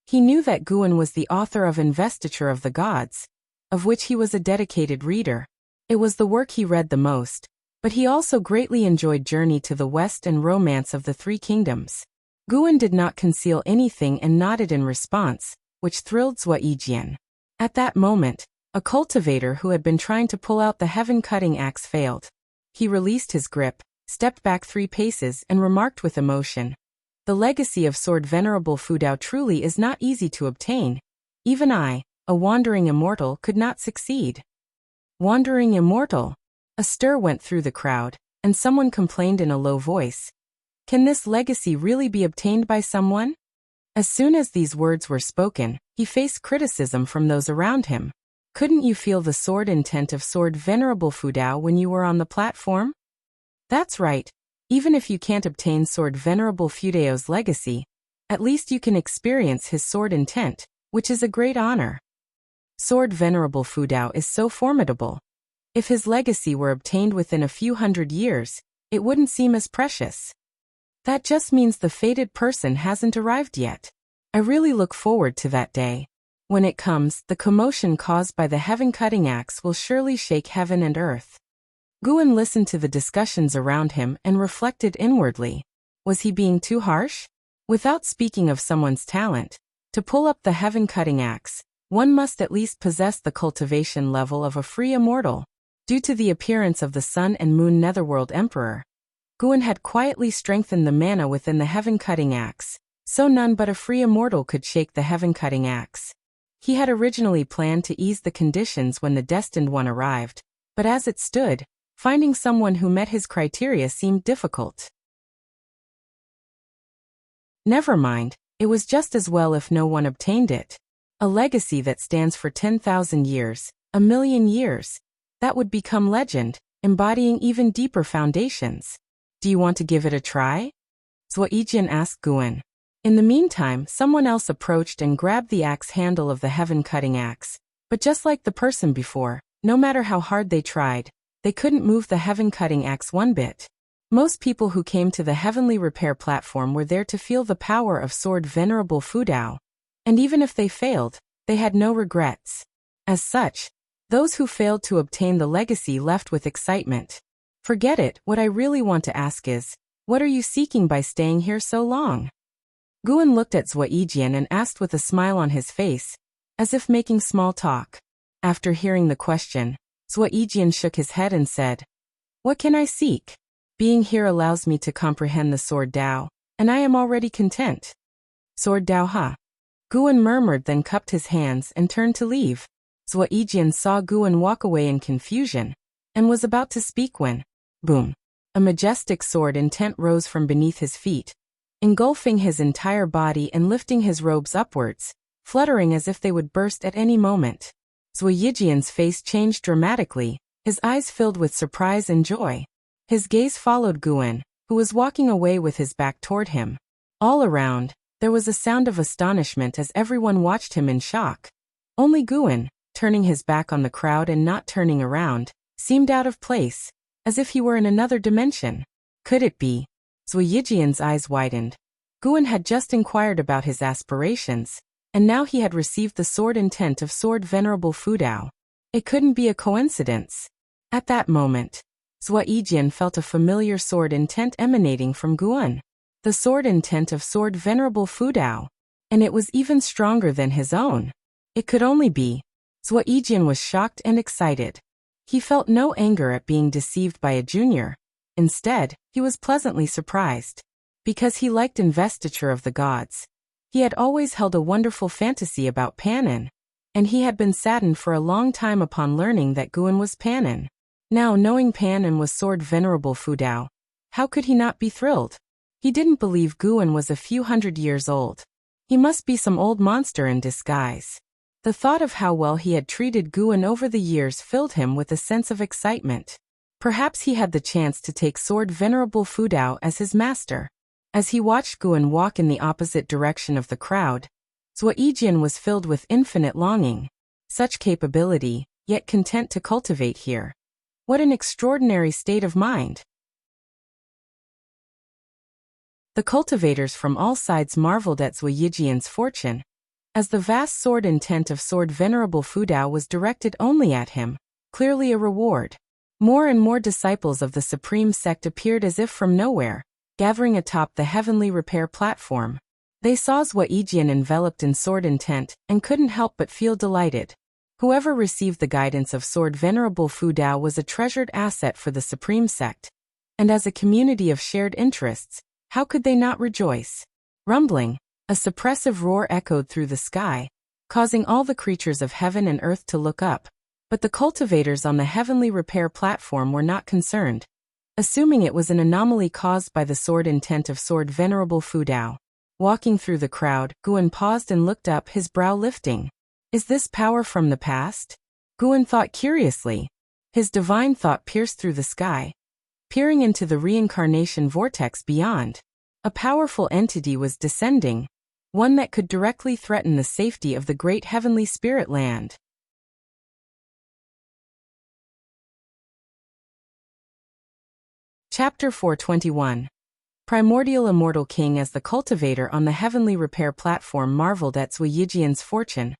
He knew that Guan was the author of Investiture of the Gods, of which he was a dedicated reader. It was the work he read the most, but he also greatly enjoyed Journey to the West and Romance of the Three Kingdoms. Guan did not conceal anything and nodded in response, which thrilled Zuaijian. At that moment, a cultivator who had been trying to pull out the heaven-cutting axe failed. He released his grip, stepped back 3 paces and remarked with emotion, "The legacy of Sword Venerable Fudao truly is not easy to obtain. Even I, a wandering immortal, could not succeed." Wandering immortal? A stir went through the crowd, and someone complained in a low voice, Can this legacy really be obtained by someone? As soon as these words were spoken, he faced criticism from those around him. Couldn't you feel the sword intent of Sword Venerable Fudao when you were on the platform? That's right. Even if you can't obtain Sword Venerable Fudao's legacy, at least you can experience his sword intent, which is a great honor. Sword Venerable Fudao is so formidable. If his legacy were obtained within a few hundred years, it wouldn't seem as precious. That just means the fated person hasn't arrived yet. I really look forward to that day. When it comes, the commotion caused by the heaven-cutting axe will surely shake heaven and earth. Guan listened to the discussions around him and reflected inwardly. Was he being too harsh? Without speaking of someone's talent, to pull up the heaven-cutting axe, one must at least possess the cultivation level of a free immortal. Due to the appearance of the Sun and Moon Netherworld Emperor, Guan had quietly strengthened the mana within the heaven-cutting axe, so none but a free immortal could shake the heaven-cutting axe. He had originally planned to ease the conditions when the destined one arrived, but as it stood, finding someone who met his criteria seemed difficult. Never mind, it was just as well if no one obtained it. A legacy that stands for 10,000 years, a million years, that would become legend, embodying even deeper foundations. Do you want to give it a try? Zuo asked Guan. In the meantime, someone else approached and grabbed the axe handle of the heaven-cutting axe. But just like the person before, no matter how hard they tried, they couldn't move the heaven-cutting axe one bit. Most people who came to the Heavenly Repair platform were there to feel the power of Sword Venerable Fudao. And even if they failed, they had no regrets. As such, those who failed to obtain the legacy left with excitement. Forget it, what I really want to ask is, what are you seeking by staying here so long? Guan looked at Zuo and asked with a smile on his face, as if making small talk. After hearing the question, Zuo shook his head and said, "What can I seek? Being here allows me to comprehend the Sword Dao, and I am already content." Sword Dao, huh? Guan murmured, then cupped his hands and turned to leave. Zuo saw Guan walk away in confusion, and was about to speak when, boom, a majestic sword intent rose from beneath his feet, engulfing his entire body and lifting his robes upwards, fluttering as if they would burst at any moment. Zuo face changed dramatically, his eyes filled with surprise and joy. His gaze followed Guan, who was walking away with his back toward him. All around, there was a sound of astonishment as everyone watched him in shock. Only Guan, turning his back on the crowd and not turning around, seemed out of place, as if he were in another dimension. Could it be? Zuo eyes widened. Guan had just inquired about his aspirations, and now he had received the sword intent of Sword Venerable Fudao. It couldn't be a coincidence. At that moment, Zuo felt a familiar sword intent emanating from Guan. The sword intent of Sword Venerable Fudao. And it was even stronger than his own. It could only be. Zuo was shocked and excited. He felt no anger at being deceived by a junior. Instead, he was pleasantly surprised. Because he liked investiture of the gods. He had always held a wonderful fantasy about Panin, and he had been saddened for a long time upon learning that Guan was Panin. Now knowing Panin was Sword Venerable Fudao, how could he not be thrilled? He didn't believe Guan was a few hundred years old. He must be some old monster in disguise. The thought of how well he had treated Guan over the years filled him with a sense of excitement. Perhaps he had the chance to take Sword Venerable Fudao as his master. As he watched Guan walk in the opposite direction of the crowd, Zuo was filled with infinite longing. Such capability, yet content to cultivate here. What an extraordinary state of mind. The cultivators from all sides marveled at Zuo fortune, as the vast sword intent of Sword Venerable Fudao was directed only at him, clearly a reward. More and more disciples of the Supreme Sect appeared as if from nowhere, gathering atop the Heavenly Repair platform. They saw Zuo enveloped in sword intent and couldn't help but feel delighted. Whoever received the guidance of Sword Venerable Fudao was a treasured asset for the Supreme Sect. And as a community of shared interests, how could they not rejoice? Rumbling, a suppressive roar echoed through the sky, causing all the creatures of heaven and earth to look up. But the cultivators on the Heavenly Repair platform were not concerned. assuming it was an anomaly caused by the sword intent of Sword Venerable Fudao. Walking through the crowd, Guan paused and looked up, his brow lifting. Is this power from the past? Guan thought curiously. His divine thought pierced through the sky, peering into the reincarnation vortex beyond. A powerful entity was descending, one that could directly threaten the safety of the great heavenly spirit land. Chapter 421. Primordial Immortal King. As the cultivator on the heavenly repair platform marveled at Zui Yijian's fortune,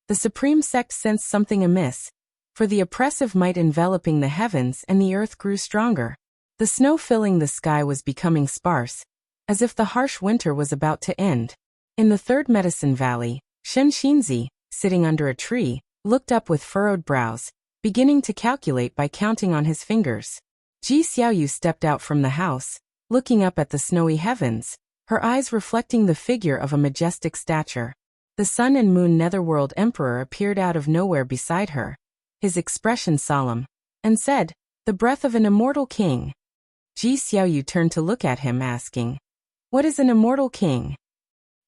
the supreme sect sensed something amiss, for the oppressive might enveloping the heavens and the earth grew stronger. The snow filling the sky was becoming sparse, as if the harsh winter was about to end. In the third medicine valley, Shen Xinzi, sitting under a tree, looked up with furrowed brows, beginning to calculate by counting on his fingers. Ji Xiaoyu stepped out from the house, looking up at the snowy heavens, her eyes reflecting the figure of a majestic stature. The Sun and Moon Netherworld Emperor appeared out of nowhere beside her, his expression solemn, and said, "The breath of an immortal king." Ji Xiaoyu turned to look at him, asking, "What is an immortal king?"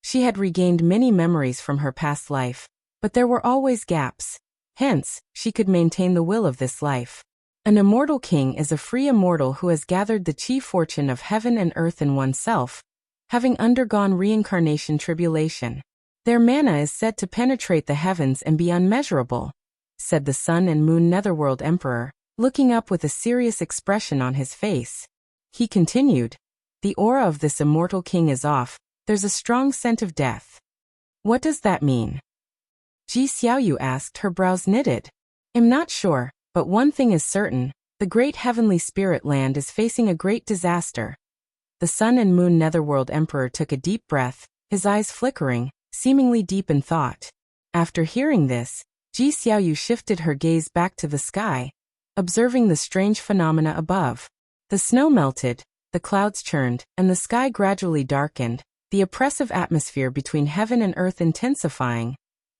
She had regained many memories from her past life, but there were always gaps. Hence, she could maintain the will of this life. An immortal king is a free immortal who has gathered the chief fortune of heaven and earth in oneself, having undergone reincarnation tribulation. Their mana is said to penetrate the heavens and be unmeasurable, said the Sun and Moon Netherworld Emperor, looking up with a serious expression on his face. He continued, "The aura of this immortal king is off, there's a strong scent of death." "What does that mean?" Ji Xiaoyu asked, her brows knitted. "I'm not sure, but one thing is certain, the great heavenly spirit land is facing a great disaster." The Sun and Moon Netherworld Emperor took a deep breath, his eyes flickering, seemingly deep in thought. After hearing this, Ji Xiaoyu shifted her gaze back to the sky, observing the strange phenomena above. The snow melted, the clouds churned, and the sky gradually darkened, the oppressive atmosphere between heaven and earth intensifying,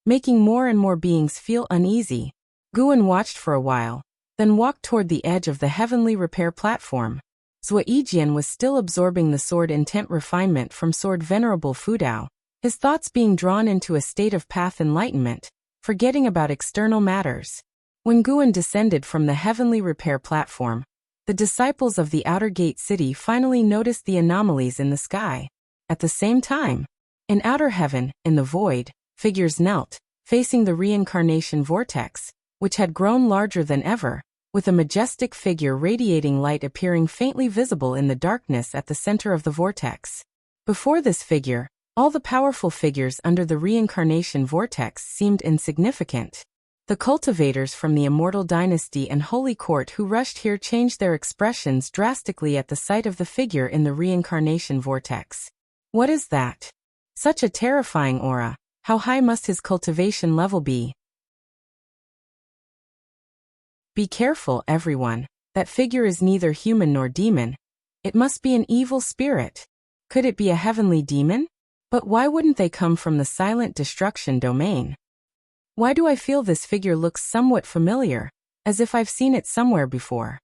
making more and more beings feel uneasy. Guan watched for a while, then walked toward the edge of the heavenly repair platform. Zui Yijian was still absorbing the sword intent refinement from Sword Venerable Fudao, his thoughts being drawn into a state of path enlightenment, forgetting about external matters. When Guan descended from the heavenly repair platform, the disciples of the outer gate city finally noticed the anomalies in the sky. At the same time, in outer heaven, in the void, figures knelt, facing the reincarnation vortex, which had grown larger than ever, with a majestic figure radiating light appearing faintly visible in the darkness at the center of the vortex. Before this figure, all the powerful figures under the reincarnation vortex seemed insignificant. The cultivators from the Immortal Dynasty and Holy Court who rushed here changed their expressions drastically at the sight of the figure in the reincarnation vortex. What is that? Such a terrifying aura. How high must his cultivation level be? Be careful, everyone. That figure is neither human nor demon. It must be an evil spirit. Could it be a heavenly demon? But why wouldn't they come from the silent destruction domain? Why do I feel this figure looks somewhat familiar, as if I've seen it somewhere before?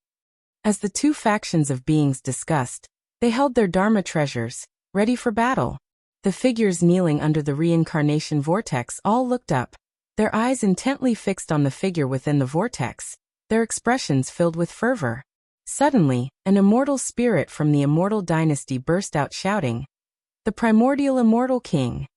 As the two factions of beings discussed, they held their Dharma treasures, ready for battle. The figures kneeling under the reincarnation vortex all looked up, their eyes intently fixed on the figure within the vortex, their expressions filled with fervor. Suddenly, an immortal spirit from the Immortal Dynasty burst out shouting, "The primordial immortal king!"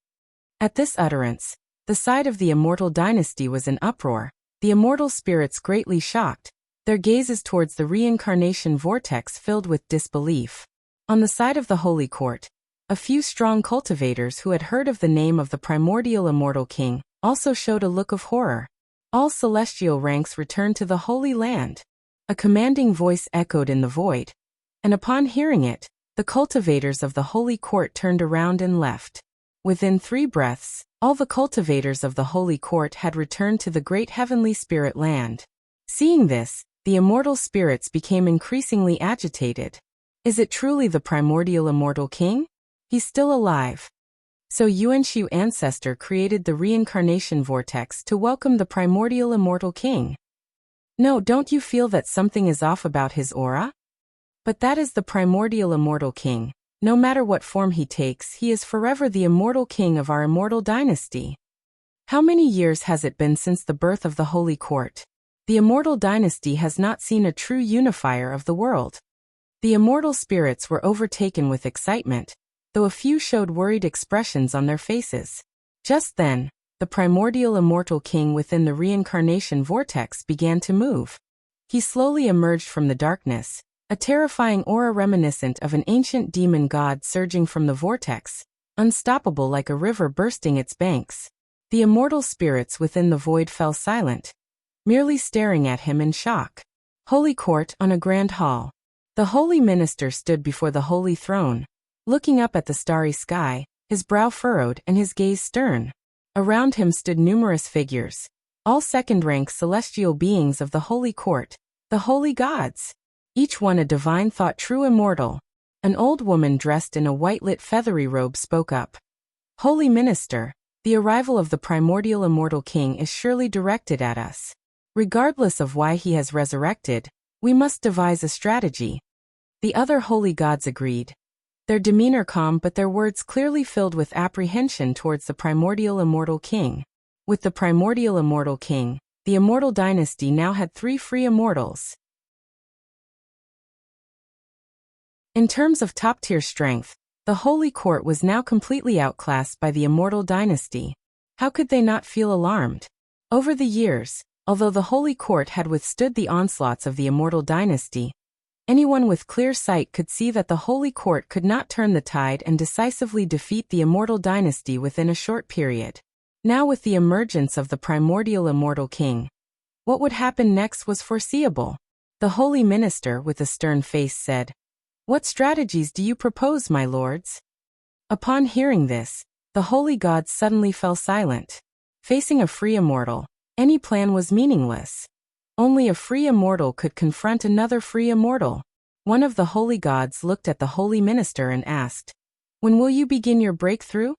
At this utterance, the side of the Immortal Dynasty was in uproar, the immortal spirits greatly shocked, their gazes towards the reincarnation vortex filled with disbelief. On the side of the Holy Court, a few strong cultivators who had heard of the name of the primordial immortal king also showed a look of horror. All celestial ranks returned to the Holy Land. A commanding voice echoed in the void, and upon hearing it, the cultivators of the Holy Court turned around and left. Within 3 breaths, all the cultivators of the Holy Court had returned to the great heavenly spirit land. Seeing this, the immortal spirits became increasingly agitated. Is it truly the primordial immortal king? He's still alive. So Yuanshu ancestor created the reincarnation vortex to welcome the primordial immortal king. No, don't you feel that something is off about his aura? But that is the primordial immortal king. No matter what form he takes, he is forever the immortal king of our immortal dynasty. How many years has it been since the birth of the Holy Court? The immortal dynasty has not seen a true unifier of the world. The immortal spirits were overtaken with excitement, though a few showed worried expressions on their faces. Just then, the primordial immortal king within the reincarnation vortex began to move. He slowly emerged from the darkness, a terrifying aura reminiscent of an ancient demon god surging from the vortex, unstoppable like a river bursting its banks. The immortal spirits within the void fell silent, merely staring at him in shock. Holy Court on a grand hall. The holy minister stood before the holy throne, looking up at the starry sky, his brow furrowed and his gaze stern. Around him stood numerous figures, all second-rank celestial beings of the holy court, the holy gods. Each one a divine thought, true immortal. An old woman dressed in a white-lit feathery robe spoke up. Holy minister, the arrival of the primordial immortal king is surely directed at us. Regardless of why he has resurrected, we must devise a strategy. The other holy gods agreed, their demeanor calm but their words clearly filled with apprehension towards the primordial immortal king. With the primordial immortal king, the immortal dynasty now had 3 free immortals. In terms of top-tier strength, the Holy Court was now completely outclassed by the immortal dynasty. How could they not feel alarmed? Over the years, although the Holy Court had withstood the onslaughts of the immortal dynasty, anyone with clear sight could see that the Holy Court could not turn the tide and decisively defeat the immortal dynasty within a short period. Now with the emergence of the primordial immortal king, what would happen next was foreseeable. The holy minister with a stern face said, "What strategies do you propose, my lords?" Upon hearing this, the holy gods suddenly fell silent. Facing a free immortal, any plan was meaningless. Only a free immortal could confront another free immortal. One of the holy gods looked at the holy minister and asked, "When will you begin your breakthrough?"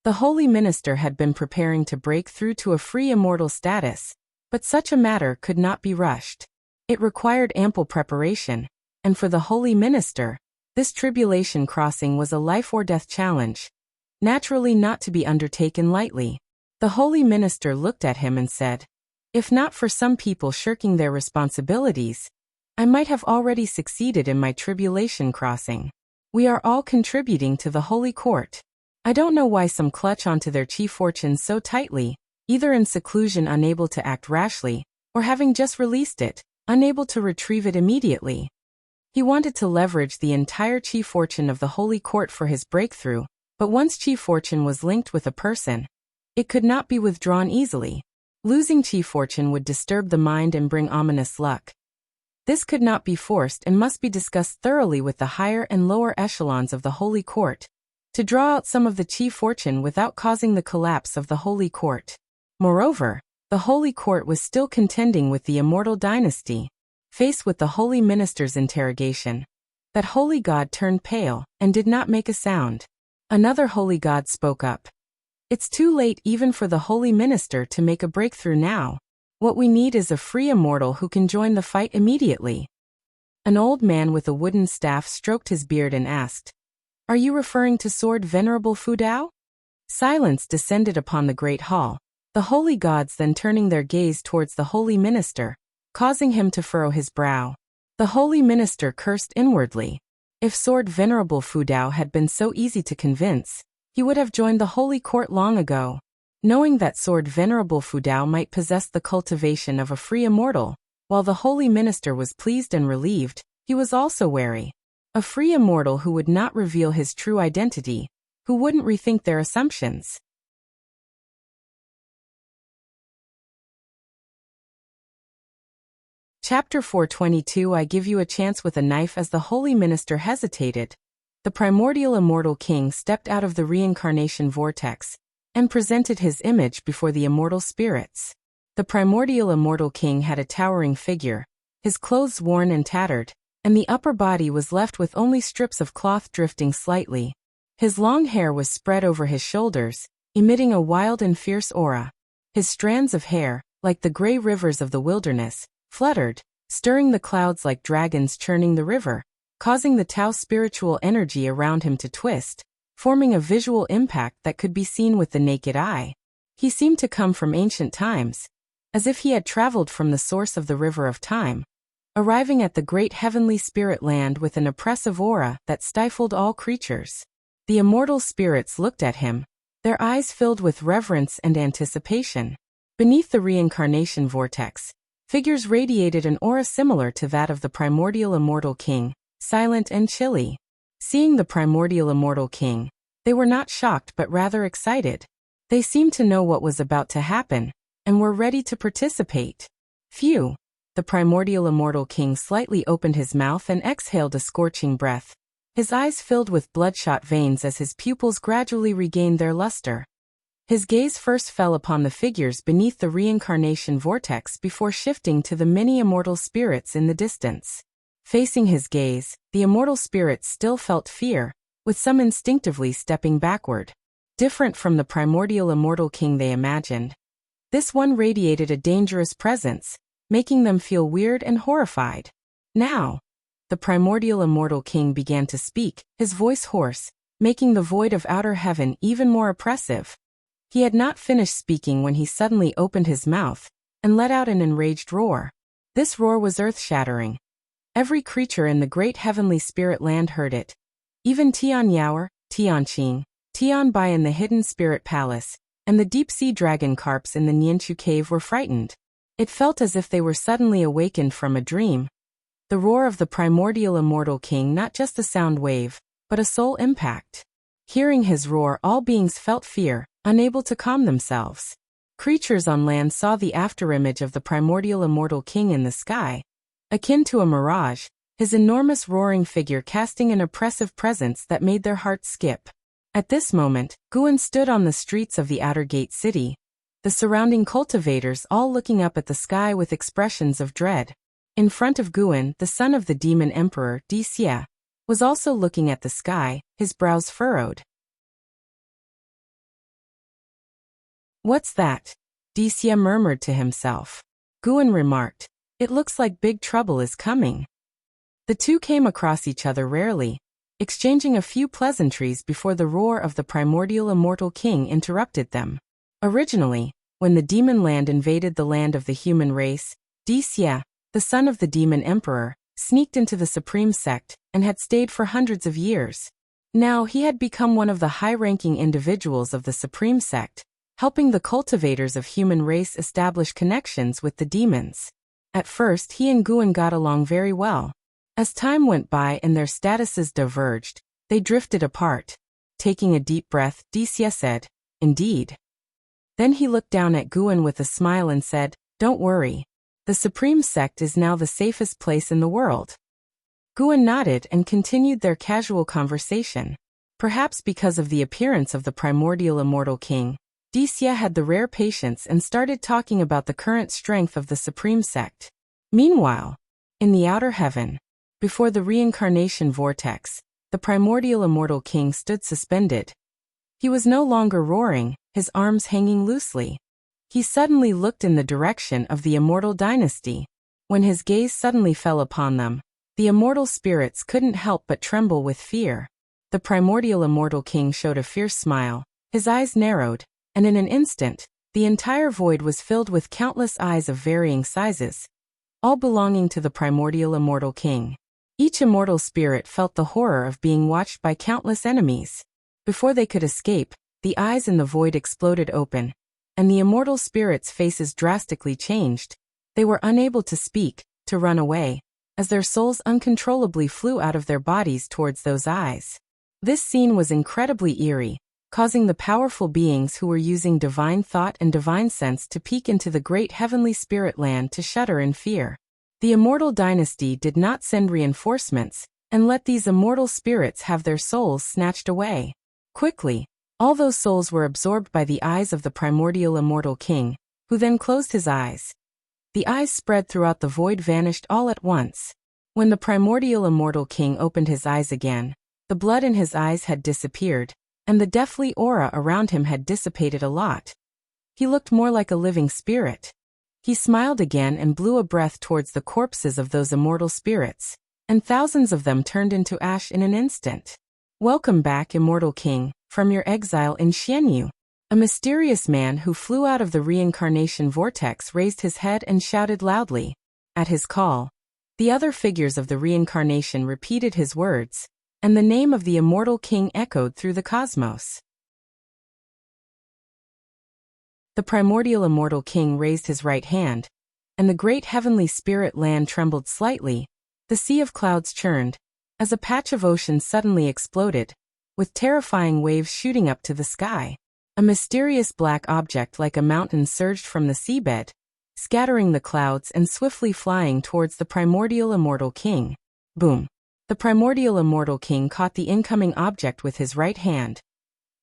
The holy minister had been preparing to break through to a free immortal status, but such a matter could not be rushed. It required ample preparation. And for the holy minister, this tribulation crossing was a life-or-death challenge, naturally not to be undertaken lightly. The holy minister looked at him and said, "If not for some people shirking their responsibilities, I might have already succeeded in my tribulation crossing. We are all contributing to the holy court. I don't know why some clutch onto their chief fortunes so tightly, either in seclusion unable to act rashly, or having just released it, unable to retrieve it immediately." He wanted to leverage the entire chief fortune of the Holy Court for his breakthrough, but once chief fortune was linked with a person, it could not be withdrawn easily. Losing chief fortune would disturb the mind and bring ominous luck. This could not be forced and must be discussed thoroughly with the higher and lower echelons of the Holy Court, to draw out some of the chief fortune without causing the collapse of the Holy Court. Moreover, the Holy Court was still contending with the immortal dynasty. Faced with the holy minister's interrogation, that holy god turned pale and did not make a sound. Another holy god spoke up. "It's too late even for the holy minister to make a breakthrough now. What we need is a free immortal who can join the fight immediately." An old man with a wooden staff stroked his beard and asked, "Are you referring to Sword Venerable Fudao?" Silence descended upon the great hall, the holy gods then turning their gaze towards the holy minister, causing him to furrow his brow. The holy minister cursed inwardly. If Sword Venerable Fudao had been so easy to convince, he would have joined the holy court long ago. Knowing that Sword Venerable Fudao might possess the cultivation of a free immortal, while the holy minister was pleased and relieved, he was also wary. A free immortal who would not reveal his true identity, who wouldn't rethink their assumptions. Chapter 422 I give you a chance with a knife. As the holy minister hesitated, the primordial immortal king stepped out of the reincarnation vortex and presented his image before the immortal spirits. The primordial immortal king had a towering figure, his clothes worn and tattered, and the upper body was left with only strips of cloth drifting slightly. His long hair was spread over his shoulders, emitting a wild and fierce aura. His strands of hair, like the gray rivers of the wilderness, fluttered, stirring the clouds like dragons churning the river. causing the Tao spiritual energy around him to twist, forming a visual impact that could be seen with the naked eye. He seemed to come from ancient times, as if he had traveled from the source of the river of time, arriving at the great heavenly spirit land with an oppressive aura that stifled all creatures. The immortal spirits looked at him, their eyes filled with reverence and anticipation. Beneath the reincarnation vortex, figures radiated an aura similar to that of the primordial immortal king, silent and chilly. Seeing the primordial immortal king, they were not shocked but rather excited. They seemed to know what was about to happen, and were ready to participate. Phew! The primordial immortal king slightly opened his mouth and exhaled a scorching breath. His eyes filled with bloodshot veins as his pupils gradually regained their luster. His gaze first fell upon the figures beneath the reincarnation vortex before shifting to the many immortal spirits in the distance. Facing his gaze, the immortal spirits still felt fear, with some instinctively stepping backward. Different from the primordial immortal king they imagined, this one radiated a dangerous presence, making them feel weird and horrified. Now, the primordial immortal king began to speak, his voice hoarse, making the void of outer heaven even more oppressive. He had not finished speaking when he suddenly opened his mouth and let out an enraged roar. This roar was earth-shattering. Every creature in the great heavenly spirit land heard it. Even Tian Yaoer, Tian Qing, Tian Bai in the hidden spirit palace, and the deep-sea dragon carps in the Nianchu cave were frightened. It felt as if they were suddenly awakened from a dream. The roar of the primordial immortal king, not just a sound wave, but a soul impact. Hearing his roar, all beings felt fear, unable to calm themselves. Creatures on land saw the afterimage of the primordial immortal king in the sky, akin to a mirage, his enormous roaring figure casting an oppressive presence that made their hearts skip. At this moment, Guan stood on the streets of the outer gate city, the surrounding cultivators all looking up at the sky with expressions of dread. In front of Guan, the son of the demon emperor, Xie, was also looking at the sky, his brows furrowed. "What's that?" Xie murmured to himself. Guan remarked, "It looks like big trouble is coming." The two came across each other rarely, exchanging a few pleasantries before the roar of the primordial immortal king interrupted them. Originally, when the demon land invaded the land of the human race, Xie, the son of the demon emperor, sneaked into the supreme sect and had stayed for hundreds of years. Now he had become one of the high-ranking individuals of the supreme sect, helping the cultivators of human race establish connections with the demons. At first he and Guan got along very well. As time went by and their statuses diverged, they drifted apart. Taking a deep breath, Xie said, "Indeed." Then he looked down at Guan with a smile and said, "Don't worry. The supreme sect is now the safest place in the world." Guan nodded and continued their casual conversation. Perhaps because of the appearance of the primordial immortal king, Xie had the rare patience and started talking about the current strength of the supreme sect. Meanwhile, in the outer heaven, before the reincarnation vortex, the primordial immortal king stood suspended. He was no longer roaring, his arms hanging loosely. He suddenly looked in the direction of the immortal dynasty. When his gaze suddenly fell upon them, the immortal spirits couldn't help but tremble with fear. The primordial immortal king showed a fierce smile, his eyes narrowed, and in an instant, the entire void was filled with countless eyes of varying sizes, all belonging to the primordial immortal king. Each immortal spirit felt the horror of being watched by countless enemies. Before they could escape, the eyes in the void exploded open, and the immortal spirits' faces drastically changed. They were unable to speak, to run away, as their souls uncontrollably flew out of their bodies towards those eyes. This scene was incredibly eerie, causing the powerful beings who were using divine thought and divine sense to peek into the great heavenly spirit land to shudder in fear. The immortal dynasty did not send reinforcements, and let these immortal spirits have their souls snatched away. Quickly, all those souls were absorbed by the eyes of the primordial immortal king, who then closed his eyes. The eyes spread throughout the void vanished all at once. When the primordial immortal king opened his eyes again, the blood in his eyes had disappeared, and the deathly aura around him had dissipated a lot. He looked more like a living spirit. He smiled again and blew a breath towards the corpses of those immortal spirits. and thousands of them turned into ash in an instant. Welcome back, immortal king, from your exile in Xianyu. A mysterious man who flew out of the reincarnation vortex raised his head and shouted loudly. At his call, the other figures of the reincarnation repeated his words, and the name of the immortal king echoed through the cosmos. The primordial immortal king raised his right hand, and the great heavenly spirit land trembled slightly. The sea of clouds churned, as a patch of ocean suddenly exploded, with terrifying waves shooting up to the sky. A mysterious black object like a mountain surged from the seabed, scattering the clouds and swiftly flying towards the primordial immortal king. Boom! The primordial immortal king caught the incoming object with his right hand.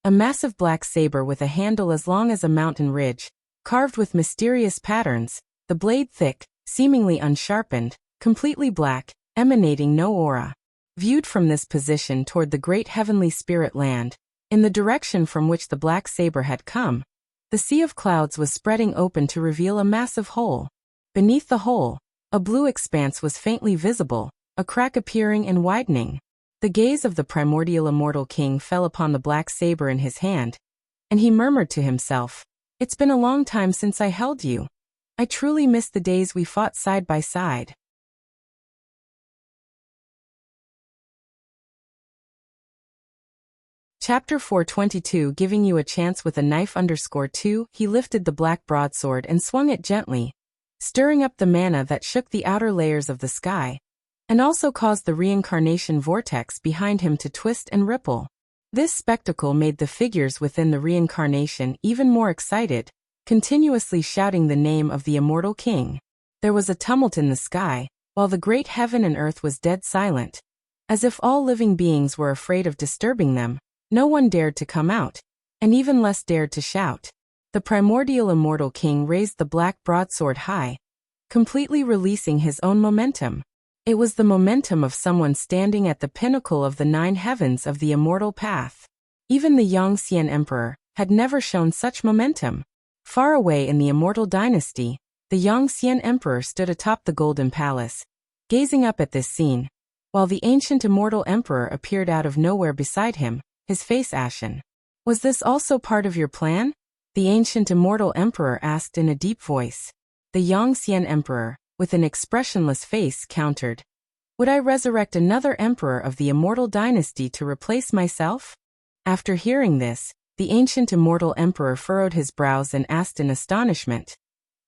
A massive black saber with a handle as long as a mountain ridge, carved with mysterious patterns, the blade thick, seemingly unsharpened, completely black, emanating no aura. Viewed from this position toward the great heavenly spirit land, in the direction from which the black saber had come, the sea of clouds was spreading open to reveal a massive hole. Beneath the hole, a blue expanse was faintly visible, a crack appearing and widening. The gaze of the primordial immortal king fell upon the black saber in his hand, and he murmured to himself, "It's been a long time since I held you. I truly miss the days we fought side by side." Chapter 422, Giving you a chance with a knife_2. He lifted the black broadsword and swung it gently, stirring up the mana that shook the outer layers of the sky, and also caused the reincarnation vortex behind him to twist and ripple. This spectacle made the figures within the reincarnation even more excited, continuously shouting the name of the immortal king. There was a tumult in the sky, while the great heaven and earth was dead silent, as if all living beings were afraid of disturbing them. No one dared to come out, and even less dared to shout. The primordial immortal king raised the black broadsword high, completely releasing his own momentum. It was the momentum of someone standing at the pinnacle of the 9 heavens of the immortal path. Even the Yangxian emperor had never shown such momentum. Far away in the immortal dynasty, the Yangxian emperor stood atop the golden palace, gazing up at this scene, while the ancient immortal emperor appeared out of nowhere beside him, his face ashen. "Was this also part of your plan?" the ancient immortal emperor asked in a deep voice. The Yangxian emperor, with an expressionless face, countered, "Would I resurrect another emperor of the immortal dynasty to replace myself?" After hearing this, the ancient immortal emperor furrowed his brows and asked in astonishment,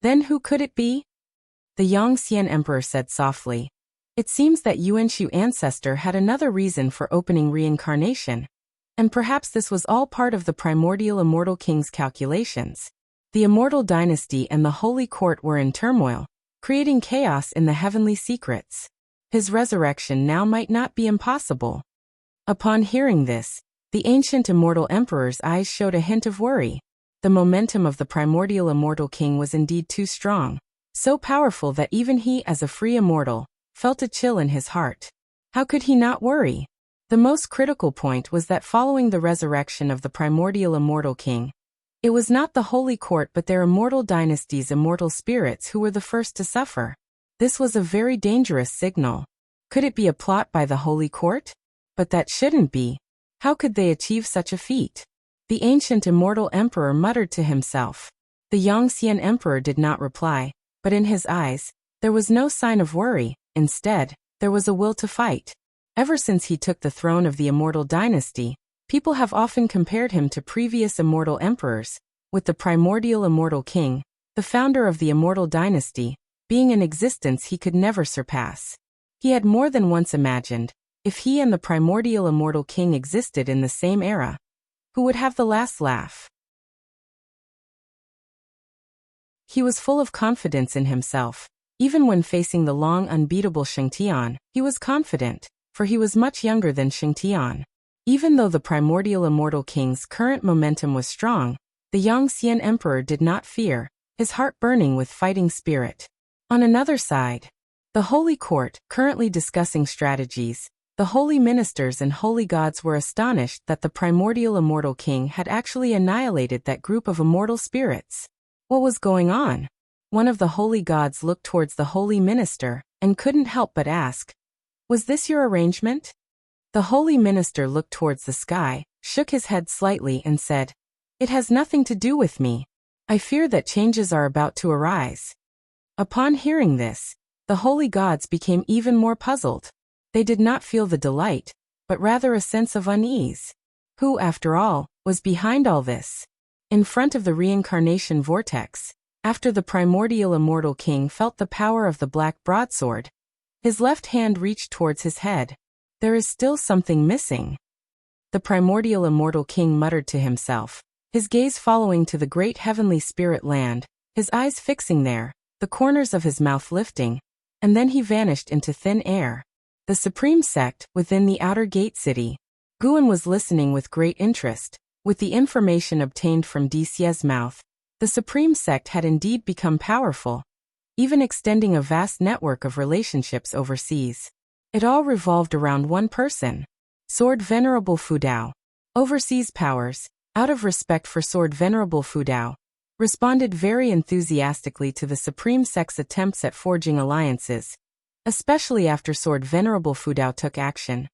"Then who could it be?" The Yangxian emperor said softly, "It seems that Yuanshu ancestor had another reason for opening reincarnation, and perhaps this was all part of the primordial immortal king's calculations." The immortal dynasty and the holy court were in turmoil, creating chaos in the heavenly secrets. His resurrection now might not be impossible. Upon hearing this, the ancient immortal emperor's eyes showed a hint of worry. The momentum of the primordial immortal king was indeed too strong, so powerful that even he, as a free immortal, felt a chill in his heart. How could he not worry? The most critical point was that following the resurrection of the primordial immortal king, it was not the holy court but their immortal dynasty's immortal spirits who were the first to suffer. This was a very dangerous signal. Could it be a plot by the holy court? But that shouldn't be. How could they achieve such a feat? The ancient immortal emperor muttered to himself. The Yangxian emperor did not reply, but in his eyes, there was no sign of worry. Instead, there was a will to fight. Ever since he took the throne of the immortal dynasty, people have often compared him to previous immortal emperors, with the primordial immortal king, the founder of the immortal dynasty, being an existence he could never surpass. He had more than once imagined, if he and the primordial immortal king existed in the same era, who would have the last laugh? He was full of confidence in himself. Even when facing the long unbeatable Shengtian, he was confident, for he was much younger than Shengtian. Even though the primordial immortal king's current momentum was strong, the Yangxian emperor did not fear, his heart burning with fighting spirit. On another side, the holy court, currently discussing strategies, the holy ministers and holy gods were astonished that the primordial immortal king had actually annihilated that group of immortal spirits. What was going on? One of the holy gods looked towards the holy minister, and couldn't help but ask, Was this your arrangement? The holy minister looked towards the sky, shook his head slightly and said, "It has nothing to do with me. I fear that changes are about to arise." Upon hearing this, the holy gods became even more puzzled. They did not feel the delight, but rather a sense of unease. Who, after all, was behind all this? In front of the reincarnation vortex, after the primordial immortal king felt the power of the black broadsword, his left hand reached towards his head. There is still something missing. The primordial immortal king muttered to himself, his gaze following to the great heavenly spirit land, his eyes fixing there, the corners of his mouth lifting, and then he vanished into thin air. The supreme sect within the outer gate city. Guan was listening with great interest. With the information obtained from Dixie's mouth, the supreme sect had indeed become powerful, even extending a vast network of relationships overseas. It all revolved around one person, Sword Venerable Fudao. Overseas powers, out of respect for Sword Venerable Fudao, responded very enthusiastically to the supreme sect's attempts at forging alliances, especially after Sword Venerable Fudao took action.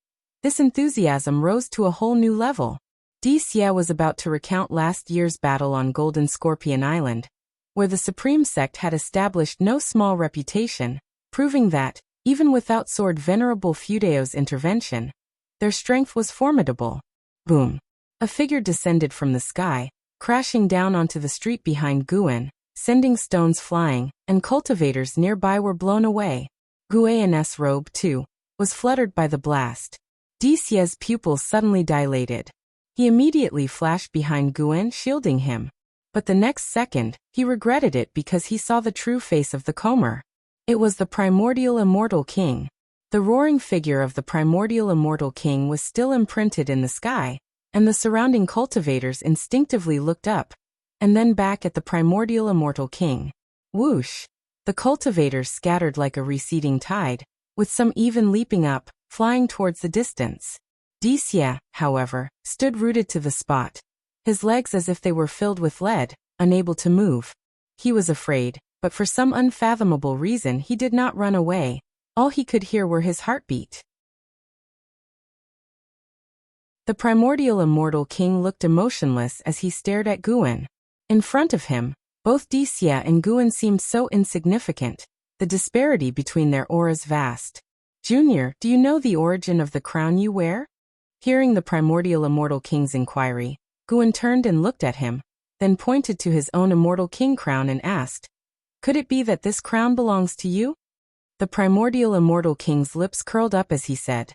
This enthusiasm rose to a whole new level. Dixie was about to recount last year's battle on Golden Scorpion Island, where the supreme sect had established no small reputation, proving that, even without Sword Venerable Fudao's intervention, their strength was formidable. Boom! A figure descended from the sky, crashing down onto the street behind Guan, sending stones flying, and cultivators nearby were blown away. Guan's robe, too, was fluttered by the blast. Dixie's pupils suddenly dilated. He immediately flashed behind Guan, shielding him. But the next second, he regretted it because he saw the true face of the comer. It was the primordial immortal king. The roaring figure of the primordial immortal king was still imprinted in the sky, and the surrounding cultivators instinctively looked up, and then back at the primordial immortal king. Whoosh! The cultivators scattered like a receding tide, with some even leaping up, flying towards the distance. Dixie, however, stood rooted to the spot, his legs as if they were filled with lead, unable to move. He was afraid, but for some unfathomable reason he did not run away. All he could hear were his heartbeat. The primordial immortal king looked emotionless as he stared at Guan. In front of him, both Dixie and Guan seemed so insignificant, the disparity between their auras vast. "Junior, do you know the origin of the crown you wear?" Hearing the primordial immortal king's inquiry, Guan turned and looked at him, then pointed to his own immortal king crown and asked, "Could it be that this crown belongs to you?" The primordial immortal king's lips curled up as he said,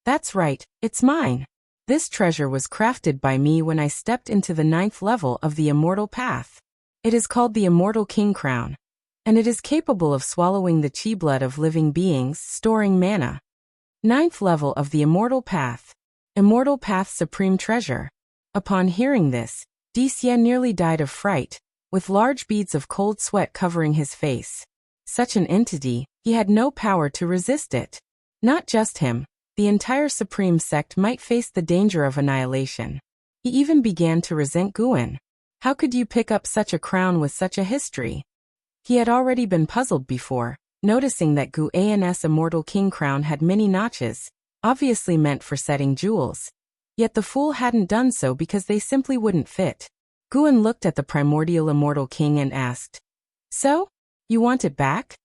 "That's right, it's mine. This treasure was crafted by me when I stepped into the 9th level of the immortal path. It is called the immortal king crown, and it is capable of swallowing the chi blood of living beings, storing mana. 9th level of the immortal path. Immortal path supreme treasure." Upon hearing this, Dixie nearly died of fright, with large beads of cold sweat covering his face. Such an entity, he had no power to resist it. Not just him, the entire supreme sect might face the danger of annihilation. He even began to resent Guan. How could you pick up such a crown with such a history? He had already been puzzled before, noticing that Guan's immortal king crown had many notches, obviously meant for setting jewels. Yet the fool hadn't done so because they simply wouldn't fit. Guan looked at the primordial immortal king and asked, "So? You want it back?"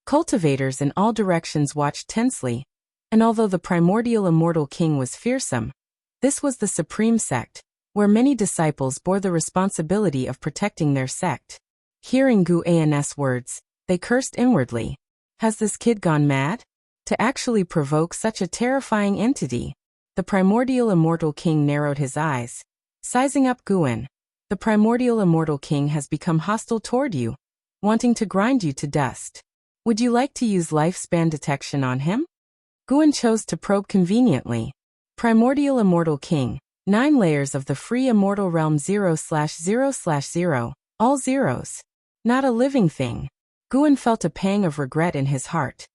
Cultivators in all directions watched tensely, and although the primordial immortal king was fearsome, this was the supreme sect, where many disciples bore the responsibility of protecting their sect. Hearing Guan's words, they cursed inwardly. Has this kid gone mad? To actually provoke such a terrifying entity. The primordial immortal king narrowed his eyes, sizing up Guan. The primordial immortal king has become hostile toward you, wanting to grind you to dust. Would you like to use lifespan detection on him? Guan chose to probe conveniently. Primordial immortal king, 9 layers of the free immortal realm 0/0/0, all zeros. Not a living thing. Guan felt a pang of regret in his heart.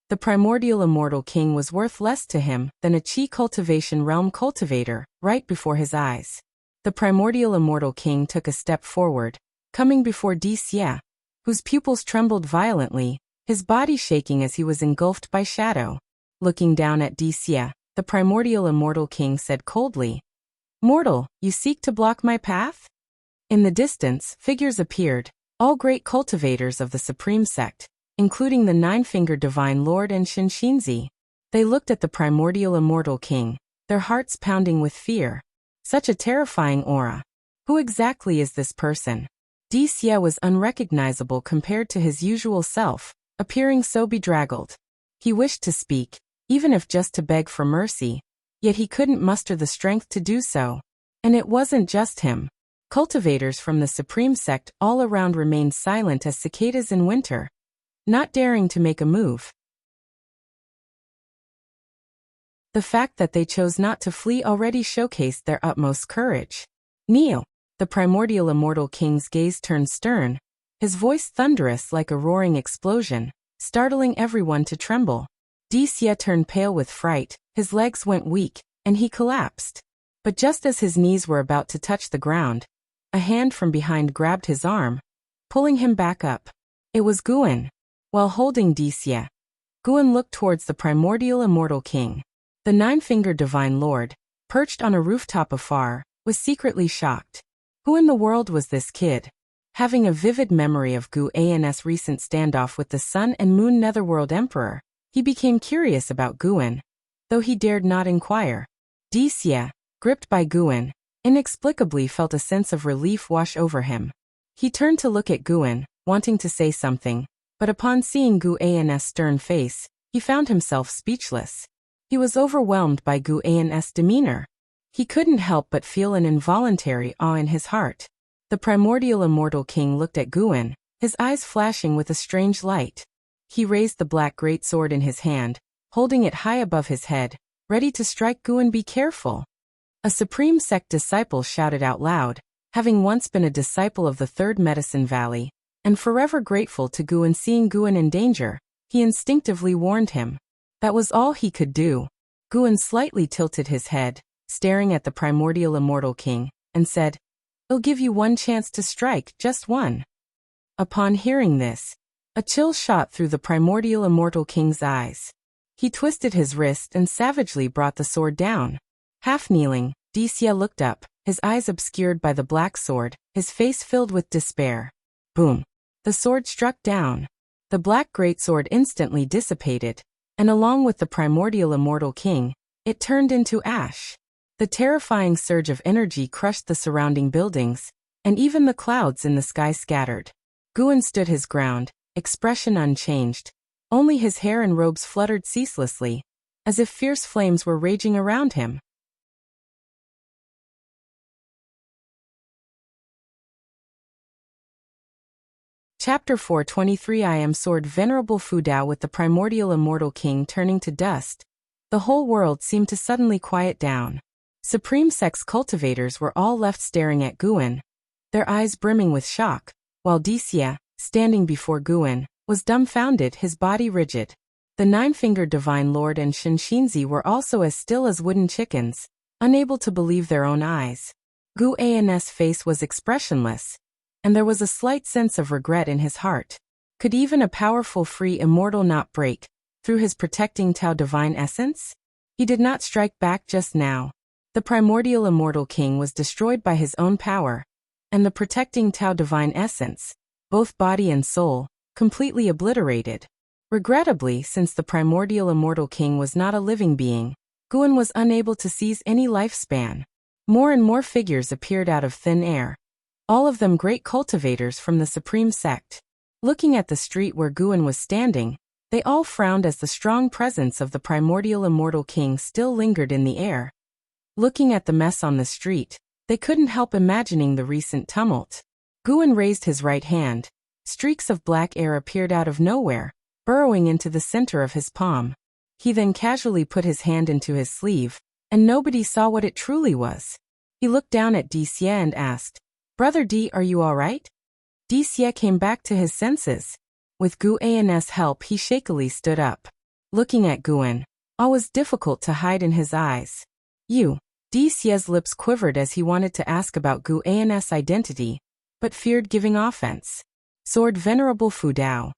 The primordial immortal king was worth less to him than a chi cultivation realm cultivator, right before his eyes. The primordial immortal king took a step forward, coming before Dixie, whose pupils trembled violently, his body shaking as he was engulfed by shadow. Looking down at Dixia, the primordial immortal king said coldly, "Mortal, you seek to block my path?" In the distance, figures appeared, all great cultivators of the supreme sect, including the nine-fingered divine lord and Shinshinzi. They looked at the primordial immortal king, their hearts pounding with fear. Such a terrifying aura. Who exactly is this person? Dixia was unrecognizable compared to his usual self, appearing so bedraggled. He wished to speak, even if just to beg for mercy, yet he couldn't muster the strength to do so. And it wasn't just him. Cultivators from the supreme sect all around remained silent as cicadas in winter, not daring to make a move. The fact that they chose not to flee already showcased their utmost courage. Neo, the primordial immortal king's gaze turned stern, his voice thunderous like a roaring explosion, startling everyone to tremble. Dixia turned pale with fright, his legs went weak, and he collapsed. But just as his knees were about to touch the ground, a hand from behind grabbed his arm, pulling him back up. It was Guan. While holding Dixia, Guan looked towards the primordial immortal king. The nine-fingered divine lord, perched on a rooftop afar, was secretly shocked. Who in the world was this kid? Having a vivid memory of Guan's recent standoff with the Sun and Moon Netherworld Emperor, he became curious about Guan, though he dared not inquire. Dixia, gripped by Guan, inexplicably felt a sense of relief wash over him. He turned to look at Guan, wanting to say something, but upon seeing Guan's stern face, he found himself speechless. He was overwhelmed by Guan's demeanor. He couldn't help but feel an involuntary awe in his heart. The primordial immortal king looked at Guan, his eyes flashing with a strange light. He raised the black greatsword in his hand, holding it high above his head, ready to strike Guan. "Be careful." A supreme sect disciple shouted out loud, having once been a disciple of the Third Medicine Valley, and forever grateful to Guan. Seeing Guan in danger, he instinctively warned him. That was all he could do. Guan slightly tilted his head, staring at the primordial immortal king, and said, "I'll give you one chance to strike, just one." Upon hearing this, a chill shot through the primordial immortal king's eyes. He twisted his wrist and savagely brought the sword down. Half kneeling, Dixia looked up, his eyes obscured by the black sword, his face filled with despair. Boom! The sword struck down. The black greatsword instantly dissipated, and along with the primordial immortal king, it turned into ash. The terrifying surge of energy crushed the surrounding buildings, and even the clouds in the sky scattered. Guan stood his ground, expression unchanged. Only his hair and robes fluttered ceaselessly, as if fierce flames were raging around him. Chapter 423 I am Sword. Venerable Fu Dao. With the primordial immortal king turning to dust, the whole world seemed to suddenly quiet down. Supreme Sect's cultivators were all left staring at Guan, their eyes brimming with shock, while Dixia, standing before Guan, was dumbfounded, his body rigid. The nine-fingered divine lord and Shinshinzi were also as still as wooden chickens, unable to believe their own eyes. Guan's face was expressionless, and there was a slight sense of regret in his heart. Could even a powerful free immortal not break through his protecting Tao divine essence? He did not strike back just now. The primordial immortal king was destroyed by his own power, and the protecting Tao divine essence, both body and soul, completely obliterated. Regrettably, since the primordial immortal king was not a living being, Guan was unable to seize any lifespan. More and more figures appeared out of thin air, all of them great cultivators from the supreme sect. Looking at the street where Guan was standing, they all frowned as the strong presence of the primordial immortal king still lingered in the air. Looking at the mess on the street, they couldn't help imagining the recent tumult. Guan raised his right hand. Streaks of black air appeared out of nowhere, burrowing into the center of his palm. He then casually put his hand into his sleeve, and nobody saw what it truly was. He looked down at Dixia and asked, "Brother D, are you all right?" Dixia came back to his senses. With Guan's help, he shakily stood up. Looking at Guan, all was difficult to hide in his eyes. "You." Dixia's lips quivered as he wanted to ask about Guan's identity, but feared giving offense. Sword. Venerable Fu Dao.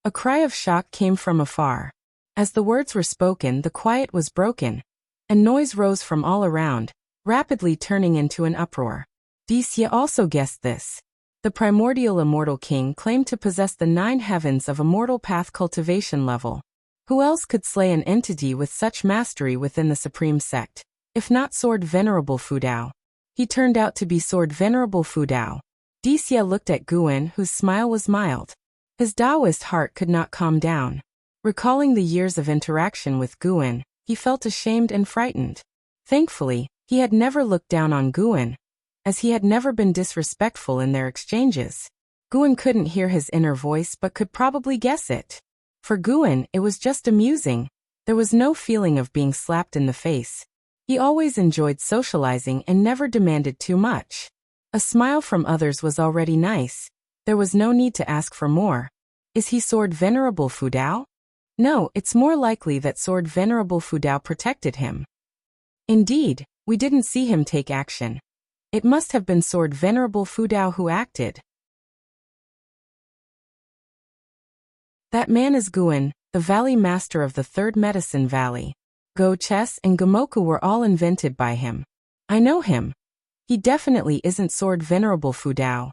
A cry of shock came from afar. As the words were spoken, the quiet was broken, and noise rose from all around, rapidly turning into an uproar. Disya also guessed this. The primordial immortal king claimed to possess the 9 heavens of immortal path cultivation level. Who else could slay an entity with such mastery within the supreme sect, if not Sword Venerable Fudao? He turned out to be Sword Venerable Fudao. Disya looked at Guan, whose smile was mild. His Taoist heart could not calm down. Recalling the years of interaction with Guan, he felt ashamed and frightened. Thankfully, he had never looked down on Guan, as he had never been disrespectful in their exchanges. Guan couldn't hear his inner voice but could probably guess it. For Guan, it was just amusing. There was no feeling of being slapped in the face. He always enjoyed socializing and never demanded too much. A smile from others was already nice. There was no need to ask for more. Is he Sword Venerable Fudao? No, it's more likely that Sword Venerable Fudao protected him. Indeed, we didn't see him take action. It must have been Sword Venerable Fudao who acted. That man is Guan, the Valley Master of the Third Medicine Valley. Go Chess and Gomoku were all invented by him. I know him. He definitely isn't Sword Venerable Fudao.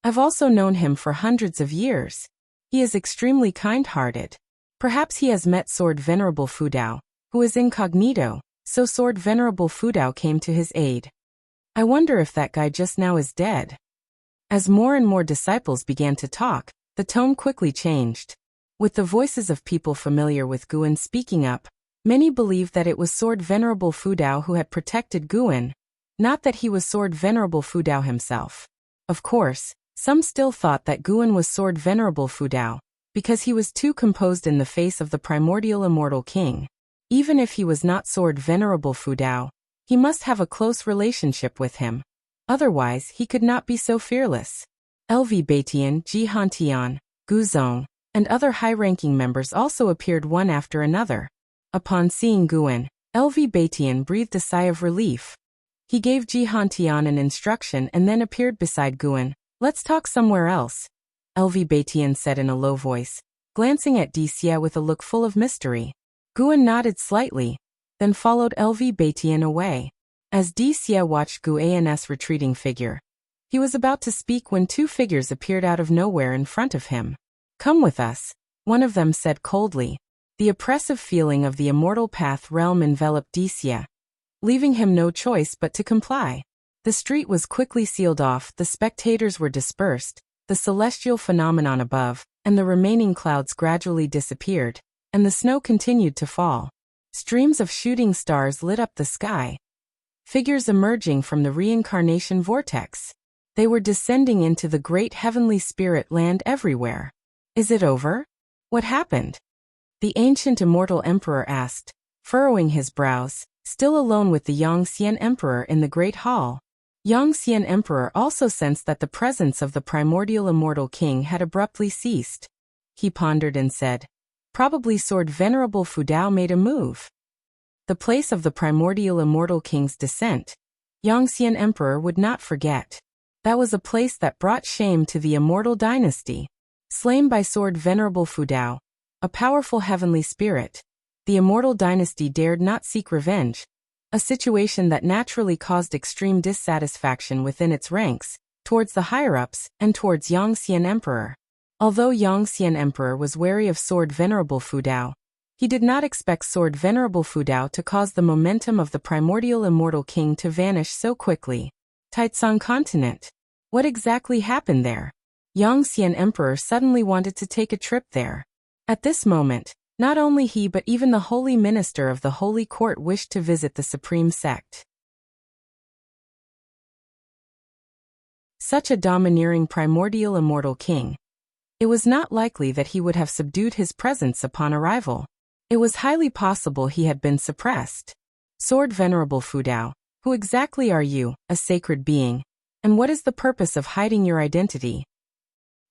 I've also known him for hundreds of years. He is extremely kind-hearted. Perhaps he has met Sword Venerable Fudao, who is incognito, so Sword Venerable Fudao came to his aid. I wonder if that guy just now is dead. As more and more disciples began to talk, the tone quickly changed. With the voices of people familiar with Guan speaking up, many believed that it was Sword Venerable Fudao who had protected Guan, not that he was Sword Venerable Fudao himself. Of course, some still thought that Guan was Sword Venerable Fudao, because he was too composed in the face of the primordial immortal king. Even if he was not Sword Venerable Fudao, he must have a close relationship with him. Otherwise, he could not be so fearless. LV Baitian, Ji Hantian, Gu Zong, and other high-ranking members also appeared one after another. Upon seeing Guan, LV Baitian breathed a sigh of relief. He gave Ji Hantian an instruction and then appeared beside Guan. Let's talk somewhere else, LV Baitian said in a low voice, glancing at Disya with a look full of mystery. Guan nodded slightly, then followed LV Baitian away. As Disya watched Guan's retreating figure, he was about to speak when 2 figures appeared out of nowhere in front of him. Come with us, one of them said coldly. The oppressive feeling of the immortal path realm enveloped Disya, leaving him no choice but to comply. The street was quickly sealed off, the spectators were dispersed, the celestial phenomenon above, and the remaining clouds gradually disappeared, and the snow continued to fall. Streams of shooting stars lit up the sky. Figures emerging from the reincarnation vortex. They were descending into the great heavenly spirit land everywhere. Is it over? What happened? The ancient immortal emperor asked, furrowing his brows, still alone with the Yangxian emperor in the great hall. Yangxian emperor also sensed that the presence of the primordial immortal king had abruptly ceased. He pondered and said, probably Sword Venerable Fudao made a move. The place of the primordial immortal king's descent, Yangxian emperor would not forget. That was a place that brought shame to the immortal dynasty. Slain by Sword Venerable Fudao, a powerful heavenly spirit, the immortal dynasty dared not seek revenge, a situation that naturally caused extreme dissatisfaction within its ranks, towards the higher-ups, and towards Yangxian emperor. Although Yangxian emperor was wary of Sword Venerable Fudao, he did not expect Sword Venerable Fudao to cause the momentum of the primordial immortal king to vanish so quickly. Taitsong continent. What exactly happened there? Yangxian emperor suddenly wanted to take a trip there. At this moment, not only he but even the holy minister of the holy court wished to visit the supreme sect. Such a domineering primordial immortal king. It was not likely that he would have subdued his presence upon arrival. It was highly possible he had been suppressed. Sword Venerable Fudao, who exactly are you, a sacred being, and what is the purpose of hiding your identity?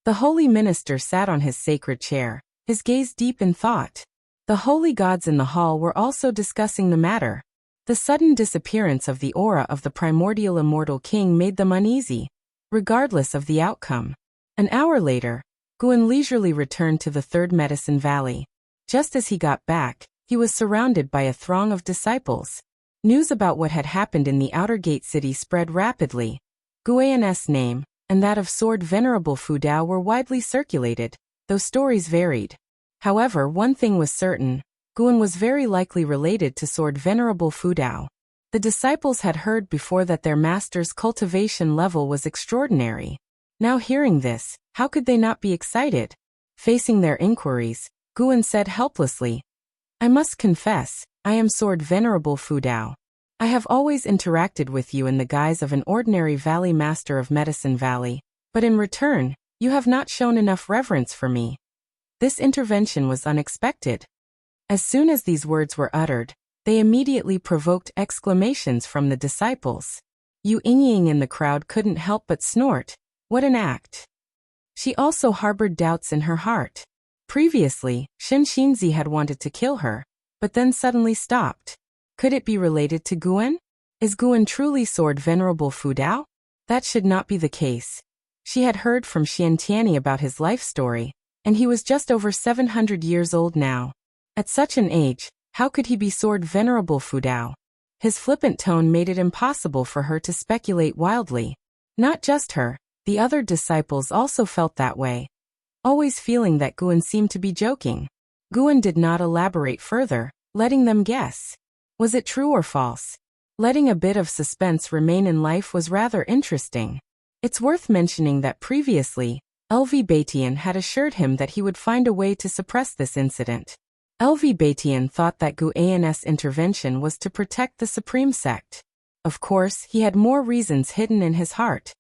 The holy minister sat on his sacred chair, his gaze deep in thought. The holy gods in the hall were also discussing the matter. The sudden disappearance of the aura of the primordial immortal king made them uneasy, regardless of the outcome. An hour later, Guan leisurely returned to the Third Medicine Valley. Just as he got back, he was surrounded by a throng of disciples. News about what had happened in the outer gate city spread rapidly. Guan's name, and that of Sword Venerable Fu Dao were widely circulated, though stories varied. However, one thing was certain, Guan was very likely related to Sword Venerable Fu Dao. The disciples had heard before that their master's cultivation level was extraordinary. Now hearing this, how could they not be excited? Facing their inquiries, Guan said helplessly, "I must confess, I am Sword Venerable Fu Dao. I have always interacted with you in the guise of an ordinary valley master of Medicine Valley, but in return, you have not shown enough reverence for me." This intervention was unexpected. As soon as these words were uttered, they immediately provoked exclamations from the disciples. Yu Yingying in the crowd couldn't help but snort. What an act! She also harbored doubts in her heart. Previously, Shen Xinzi had wanted to kill her, but then suddenly stopped. Could it be related to Guan? Is Guan truly Sword Venerable Fu Dao? That should not be the case. She had heard from Xian Tianyi about his life story, and he was just over 700 years old now. At such an age, how could he be Sword Venerable Fu Dao? His flippant tone made it impossible for her to speculate wildly. Not just her, the other disciples also felt that way, always feeling that Guan seemed to be joking. Guan did not elaborate further, letting them guess. Was it true or false? Letting a bit of suspense remain in life was rather interesting. It's worth mentioning that previously, LV Baitian had assured him that he would find a way to suppress this incident. LV Baitian thought that Guan's intervention was to protect the Supreme Sect. Of course, he had more reasons hidden in his heart.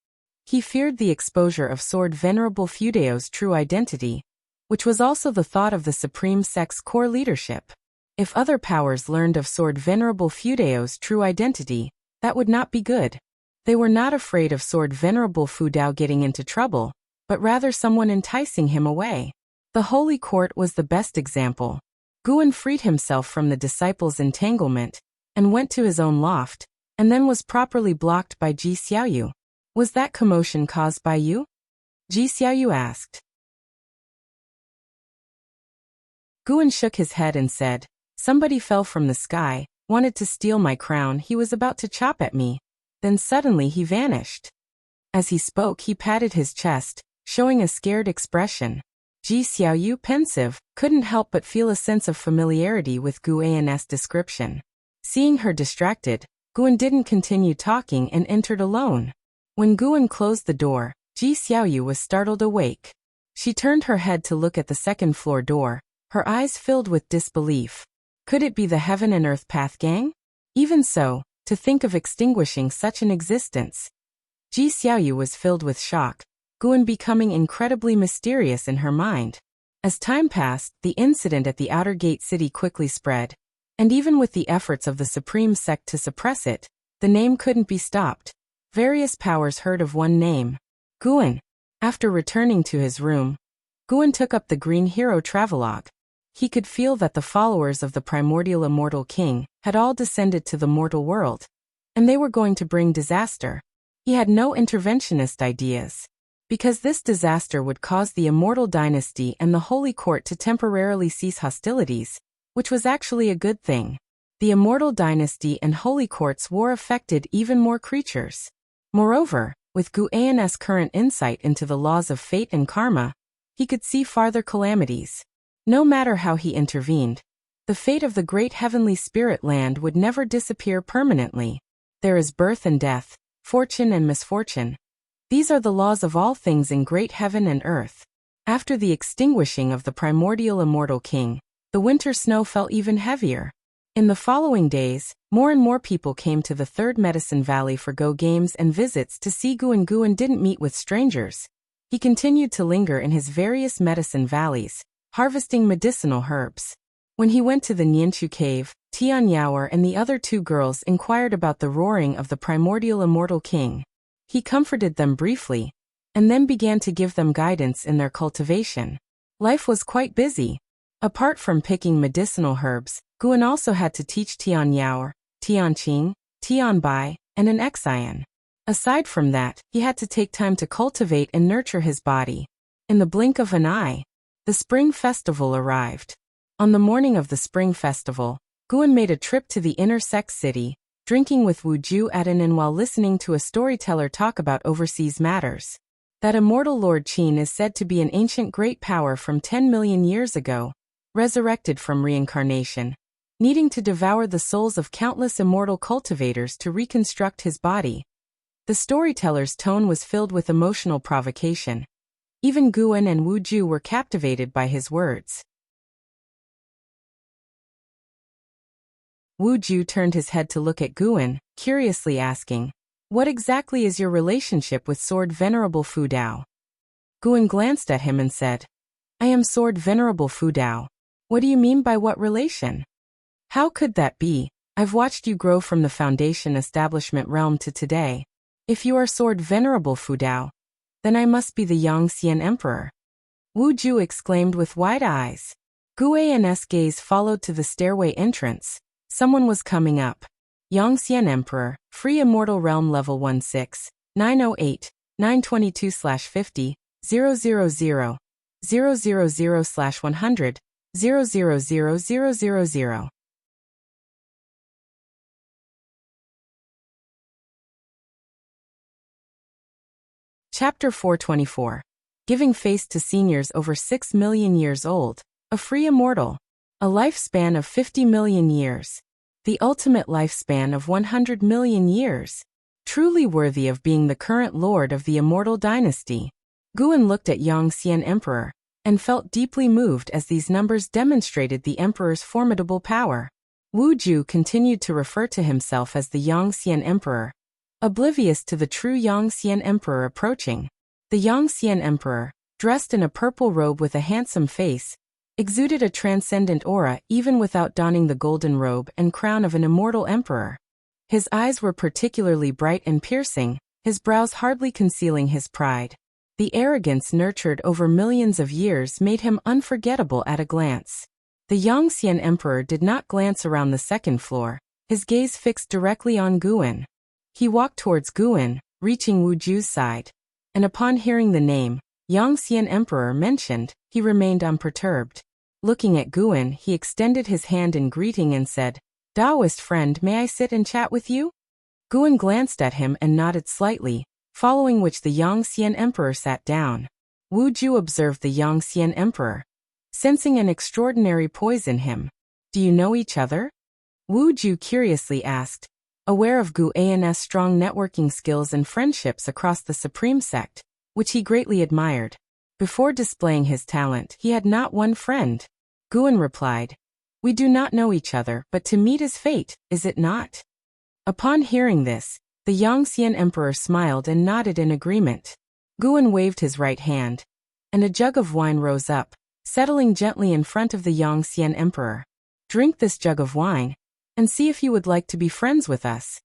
He feared the exposure of Sword Venerable Fu Dao's true identity, which was also the thought of the Supreme Sect's core leadership. If other powers learned of Sword Venerable Fu Dao's true identity, that would not be good. They were not afraid of Sword Venerable Fu Dao getting into trouble, but rather someone enticing him away. The Holy Court was the best example. Guan freed himself from the disciples' entanglement, and went to his own loft, and then was properly blocked by Ji Xiaoyu. Was that commotion caused by you? Ji Xiaoyu asked. Guan shook his head and said, "Somebody fell from the sky, wanted to steal my crown. He was about to chop at me. Then suddenly he vanished." As he spoke, he patted his chest, showing a scared expression. Ji Xiaoyu, pensive, couldn't help but feel a sense of familiarity with Guan's description. Seeing her distracted, Guan didn't continue talking and entered alone. When Guan closed the door, Ji Xiaoyu was startled awake. She turned her head to look at the second-floor door, her eyes filled with disbelief. Could it be the Heaven and Earth Path Gang? Even so, to think of extinguishing such an existence. Ji Xiaoyu was filled with shock, Guan becoming incredibly mysterious in her mind. As time passed, the incident at the outer gate city quickly spread, and even with the efforts of the Supreme Sect to suppress it, the name couldn't be stopped. Various powers heard of one name, Guan. After returning to his room, Guan took up the Green Hero Travelogue. He could feel that the followers of the primordial immortal king had all descended to the mortal world, and they were going to bring disaster. He had no interventionist ideas, because this disaster would cause the immortal dynasty and the Holy Court to temporarily cease hostilities, which was actually a good thing. The immortal dynasty and Holy Court's war affected even more creatures. Moreover, with Guan's current insight into the laws of fate and karma, he could see farther calamities. No matter how he intervened, the fate of the great heavenly spirit land would never disappear permanently. There is birth and death, fortune and misfortune. These are the laws of all things in great heaven and earth. After the extinguishing of the primordial immortal king, the winter snow fell even heavier. In the following days, more and more people came to the Third Medicine Valley for go games and visits to see Guan. Guan didn't meet with strangers. He continued to linger in his various medicine valleys, harvesting medicinal herbs. When he went to the Nianchu cave, Tian Yaoer and the other two girls inquired about the roaring of the primordial immortal king. He comforted them briefly, and then began to give them guidance in their cultivation. Life was quite busy. Apart from picking medicinal herbs, Guan also had to teach Tian Yaoer, Tian Qing, Tian Bai, and an Xian. Aside from that, he had to take time to cultivate and nurture his body. In the blink of an eye, the spring festival arrived. On the morning of the spring festival, Guan made a trip to the inner Sex city, drinking with Wu Ju at an inn while listening to a storyteller talk about overseas matters. That immortal Lord Qin is said to be an ancient great power from 10 million years ago, resurrected from reincarnation, needing to devour the souls of countless immortal cultivators to reconstruct his body. The storyteller's tone was filled with emotional provocation. Even Guan and Wu Ju were captivated by his words. Wu Ju turned his head to look at Guan, curiously asking, "What exactly is your relationship with Sword Venerable Fu Dao?" Guan glanced at him and said, "I am Sword Venerable Fu Dao. What do you mean by what relation? How could that be? I've watched you grow from the foundation establishment realm to today. If you are Sword Venerable Fu Dao, then I must be the Yangxian Emperor." Wu Ju exclaimed with wide eyes. Guan's gaze followed to the stairway entrance. Someone was coming up. Yangxian Emperor, Free Immortal Realm Level 16, 908, 922/50, 000, 000/100, 000000. Chapter 424. Giving Face to Seniors Over 6 Million Years Old, a Free Immortal. A lifespan of 50 million years. The ultimate lifespan of 100 million years. Truly worthy of being the current lord of the immortal dynasty. Guan looked at Yangxian Emperor, and felt deeply moved as these numbers demonstrated the emperor's formidable power. Wu Ju continued to refer to himself as the Yangxian Emperor, oblivious to the true Yangxian Emperor approaching. The Yangxian Emperor, dressed in a purple robe with a handsome face, exuded a transcendent aura even without donning the golden robe and crown of an immortal emperor. His eyes were particularly bright and piercing, his brows hardly concealing his pride. The arrogance nurtured over millions of years made him unforgettable at a glance. The Yangxian Emperor did not glance around the second floor, his gaze fixed directly on Guan. He walked towards Guan, reaching Wu Ju's side, and upon hearing the name Yangxian Emperor mentioned, he remained unperturbed. Looking at Guan, he extended his hand in greeting and said, "Taoist friend, may I sit and chat with you?" Guan glanced at him and nodded slightly, following which the Yangxian Emperor sat down. Wu Ju observed the Yangxian Emperor, sensing an extraordinary poise in him. "Do you know each other?" Wu Ju curiously asked, aware of Guan's strong networking skills and friendships across the Supreme Sect, which he greatly admired. Before displaying his talent, he had not one friend. Guan replied, "We do not know each other, but to meet is fate, is it not?" Upon hearing this, the Yangxian Emperor smiled and nodded in agreement. Guan waved his right hand, and a jug of wine rose up, settling gently in front of the Yangxian Emperor. "Drink this jug of wine, and see if you would like to be friends with us,"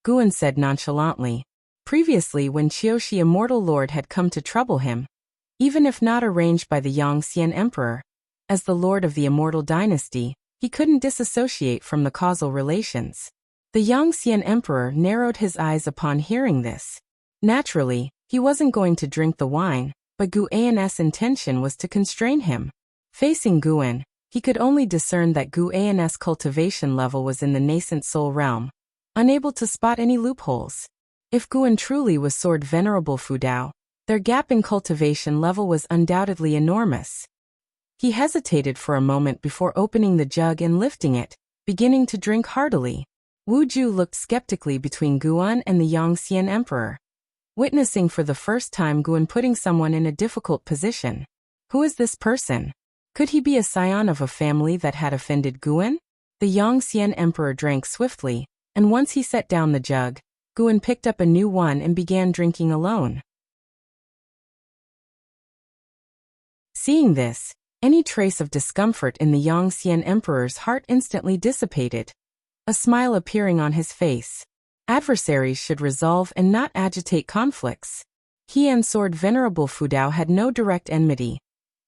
Guan said nonchalantly. Previously, when Qiushi Immortal Lord had come to trouble him, even if not arranged by the Yangxian Emperor, as the Lord of the Immortal Dynasty, he couldn't disassociate from the causal relations. The Yangxian Emperor narrowed his eyes upon hearing this. Naturally, he wasn't going to drink the wine, but Guan's intention was to constrain him. Facing Guan, he could only discern that Guan's cultivation level was in the nascent soul realm, unable to spot any loopholes. If Guan truly was Sword Venerable Fu Dao, their gap in cultivation level was undoubtedly enormous. He hesitated for a moment before opening the jug and lifting it, beginning to drink heartily. Wu Ju looked skeptically between Guan and the Yangxian Emperor, witnessing for the first time Guan putting someone in a difficult position. Who is this person? Could he be a scion of a family that had offended Guan? The Yangxian Emperor drank swiftly, and once he set down the jug, Guan picked up a new one and began drinking alone. Seeing this, any trace of discomfort in the Yangxian Emperor's heart instantly dissipated, a smile appearing on his face. Adversaries should resolve and not agitate conflicts. He and Sword Venerable Fu Dao had no direct enmity.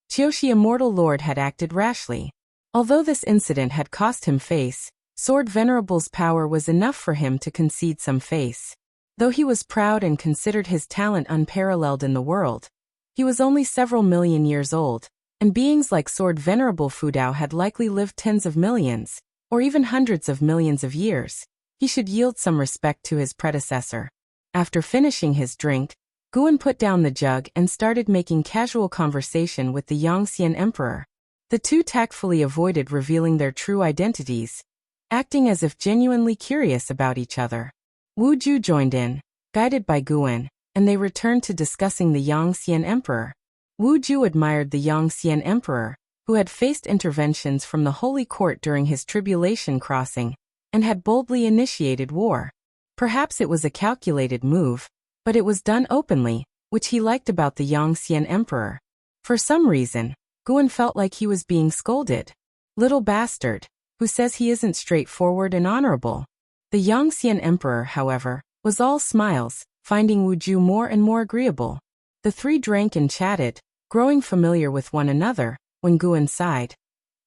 Qiushi Immortal Lord had acted rashly. Although this incident had cost him face, Sword Venerable's power was enough for him to concede some face. Though he was proud and considered his talent unparalleled in the world, he was only several million years old, and beings like Sword Venerable Fudao had likely lived tens of millions, or even hundreds of millions of years. He should yield some respect to his predecessor. After finishing his drink, Guan put down the jug and started making casual conversation with the Yangxian Emperor. The two tactfully avoided revealing their true identities, acting as if genuinely curious about each other. Wu Ju joined in, guided by Guan, and they returned to discussing the Yangxian Emperor. Wu Ju admired the Yangxian Emperor, who had faced interventions from the Holy Court during his tribulation crossing, and had boldly initiated war. Perhaps it was a calculated move, but it was done openly, which he liked about the Yangxian Emperor. For some reason, Guan felt like he was being scolded. Little bastard, who says he isn't straightforward and honorable. The Yangxian Emperor, however, was all smiles, finding Wu Ju more and more agreeable. The three drank and chatted, growing familiar with one another, when Guan sighed.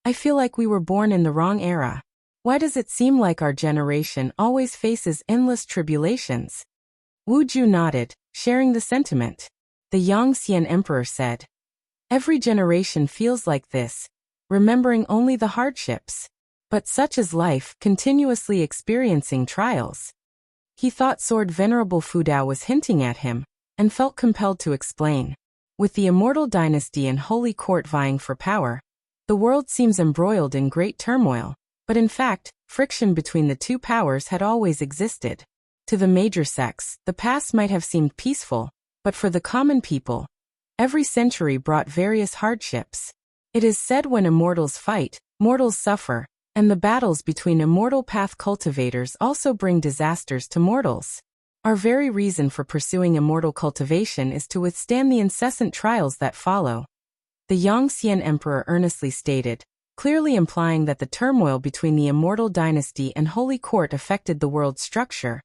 I feel like we were born in the wrong era. Why does it seem like our generation always faces endless tribulations? Wu Ju nodded, sharing the sentiment. The Yangxian Emperor said, every generation feels like this, remembering only the hardships. But such is life, continuously experiencing trials. He thought Sword Venerable Fudao was hinting at him, and felt compelled to explain. With the immortal dynasty and holy court vying for power, the world seems embroiled in great turmoil, but in fact, friction between the two powers had always existed. To the major sects, the past might have seemed peaceful, but for the common people, every century brought various hardships. It is said when immortals fight, mortals suffer, and the battles between immortal path cultivators also bring disasters to mortals. Our very reason for pursuing immortal cultivation is to withstand the incessant trials that follow. The Yangxian Emperor earnestly stated, clearly implying that the turmoil between the immortal dynasty and holy court affected the world's structure.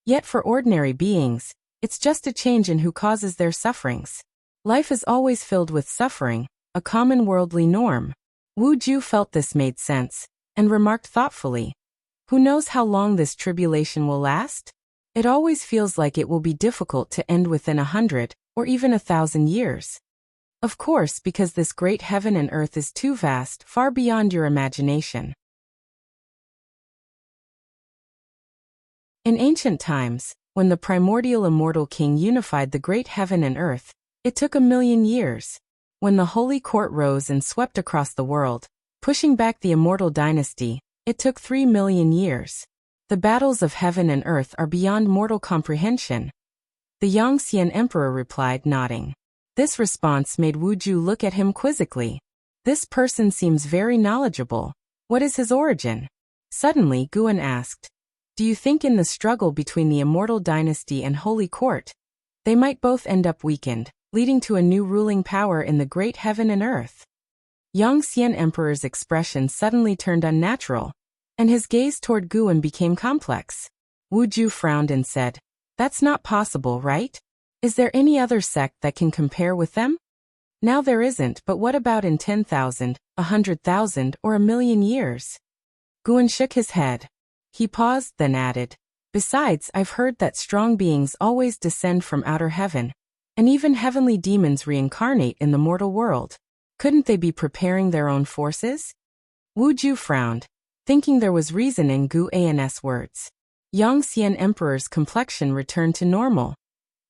Yet for ordinary beings, it's just a change in who causes their sufferings. Life is always filled with suffering, a common worldly norm. Wu Ju felt this made sense, and remarked thoughtfully, who knows how long this tribulation will last? It always feels like it will be difficult to end within 100, or even 1,000 years. Of course, because this great heaven and earth is too vast, far beyond your imagination. In ancient times, when the primordial immortal king unified the great heaven and earth, it took 1,000,000 years. When the holy court rose and swept across the world, pushing back the immortal dynasty, it took 3,000,000 years. The battles of heaven and earth are beyond mortal comprehension. The Yangxian Emperor replied, nodding. This response made Wu Ju look at him quizzically. This person seems very knowledgeable. What is his origin? Suddenly, Guan asked, do you think in the struggle between the immortal dynasty and holy court, they might both end up weakened, leading to a new ruling power in the great heaven and earth? Yangxian Emperor's expression suddenly turned unnatural, and his gaze toward Guan became complex. Wu Ju frowned and said, that's not possible, right? Is there any other sect that can compare with them? Now there isn't, but what about in 10,000, 100,000, or 1,000,000 years? Guan shook his head. He paused, then added, besides, I've heard that strong beings always descend from outer heaven, and even heavenly demons reincarnate in the mortal world. Couldn't they be preparing their own forces? Wu Ju frowned, thinking there was reason in Guan's words. Yangxian Emperor's complexion returned to normal.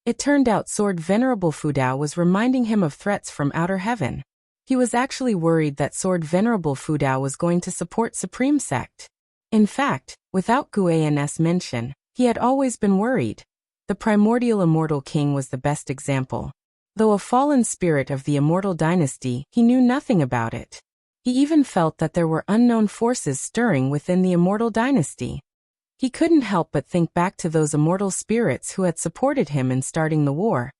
It turned out Sword Venerable Fudao was reminding him of threats from outer heaven. He was actually worried that Sword Venerable Fudao was going to support Supreme Sect. In fact, without Guan's mention, he had always been worried. The primordial immortal king was the best example. Though a fallen spirit of the immortal dynasty, he knew nothing about it. He even felt that there were unknown forces stirring within the immortal dynasty. He couldn't help but think back to those immortal spirits who had supported him in starting the war,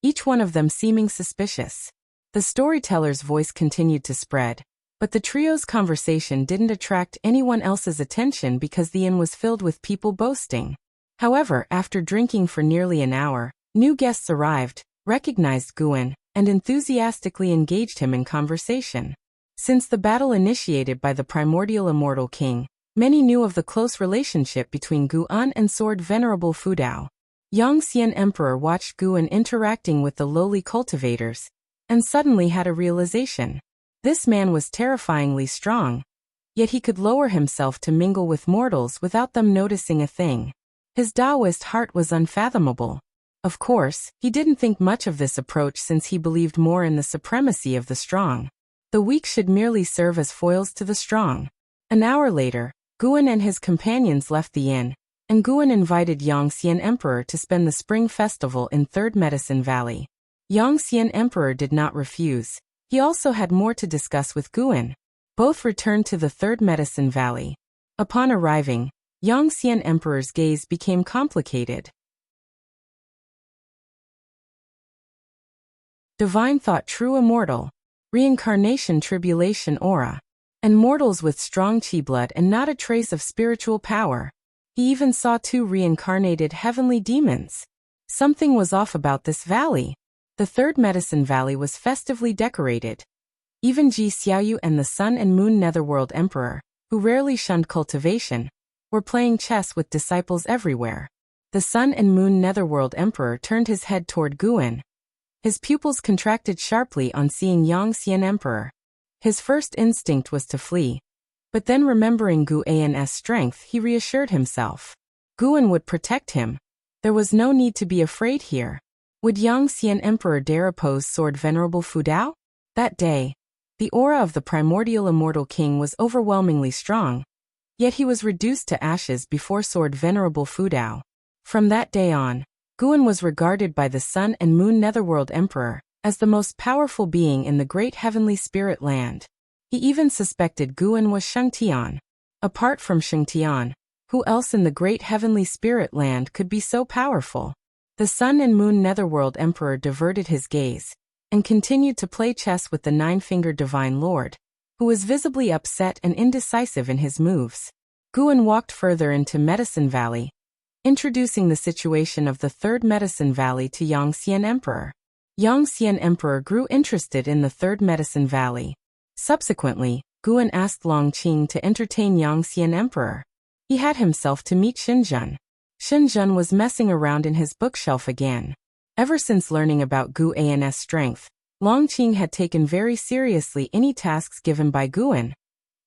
each one of them seeming suspicious. The storyteller's voice continued to spread, but the trio's conversation didn't attract anyone else's attention because the inn was filled with people boasting. However, after drinking for nearly an hour, new guests arrived, recognized Guan, and enthusiastically engaged him in conversation. Since the battle initiated by the primordial immortal king, many knew of the close relationship between Guan and Sword Venerable Fudao. Yangxian Emperor watched Guan interacting with the lowly cultivators, and suddenly had a realization. This man was terrifyingly strong, yet he could lower himself to mingle with mortals without them noticing a thing. His Taoist heart was unfathomable. Of course, he didn't think much of this approach since he believed more in the supremacy of the strong. The weak should merely serve as foils to the strong. An hour later, Guan and his companions left the inn, and Guan invited Yongxian Emperor to spend the spring festival in Third Medicine Valley. Yongxian Emperor did not refuse. He also had more to discuss with Guan. Both returned to the Third Medicine Valley. Upon arriving, Yongxian Emperor's gaze became complicated. Divine thought, true immortal. Reincarnation, tribulation aura. And mortals with strong chi blood and not a trace of spiritual power. He even saw 2 reincarnated heavenly demons. Something was off about this valley. The Third Medicine Valley was festively decorated. Even Ji Xiaoyu and the Sun and Moon Netherworld Emperor, who rarely shunned cultivation, were playing chess with disciples everywhere. The Sun and Moon Netherworld Emperor turned his head toward Guan. His pupils contracted sharply on seeing Yongxian Emperor. His first instinct was to flee. But then remembering Guan's strength, he reassured himself. Guan would protect him. There was no need to be afraid here. Would Yongxian Emperor dare oppose Sword Venerable Fudao? That day, the aura of the primordial immortal king was overwhelmingly strong, yet he was reduced to ashes before Sword Venerable Fudao. From that day on, Guan was regarded by the Sun and Moon Netherworld Emperor as the most powerful being in the great heavenly spirit land. He even suspected Guan was Shengtian. Apart from Shengtian, who else in the great heavenly spirit land could be so powerful? The Sun and Moon Netherworld Emperor diverted his gaze and continued to play chess with the 9-fingered Divine Lord, who was visibly upset and indecisive in his moves. Guan walked further into Medicine Valley, introducing the situation of the Third Medicine Valley to Yongxian Emperor. Yongxian Emperor grew interested in the Third Medicine Valley. Subsequently, Guan asked Longqing to entertain Yongxian Emperor. He had himself to meet Xinjun. Xinjun was messing around in his bookshelf again. Ever since learning about Guan's strength, Longqing had taken very seriously any tasks given by Guan.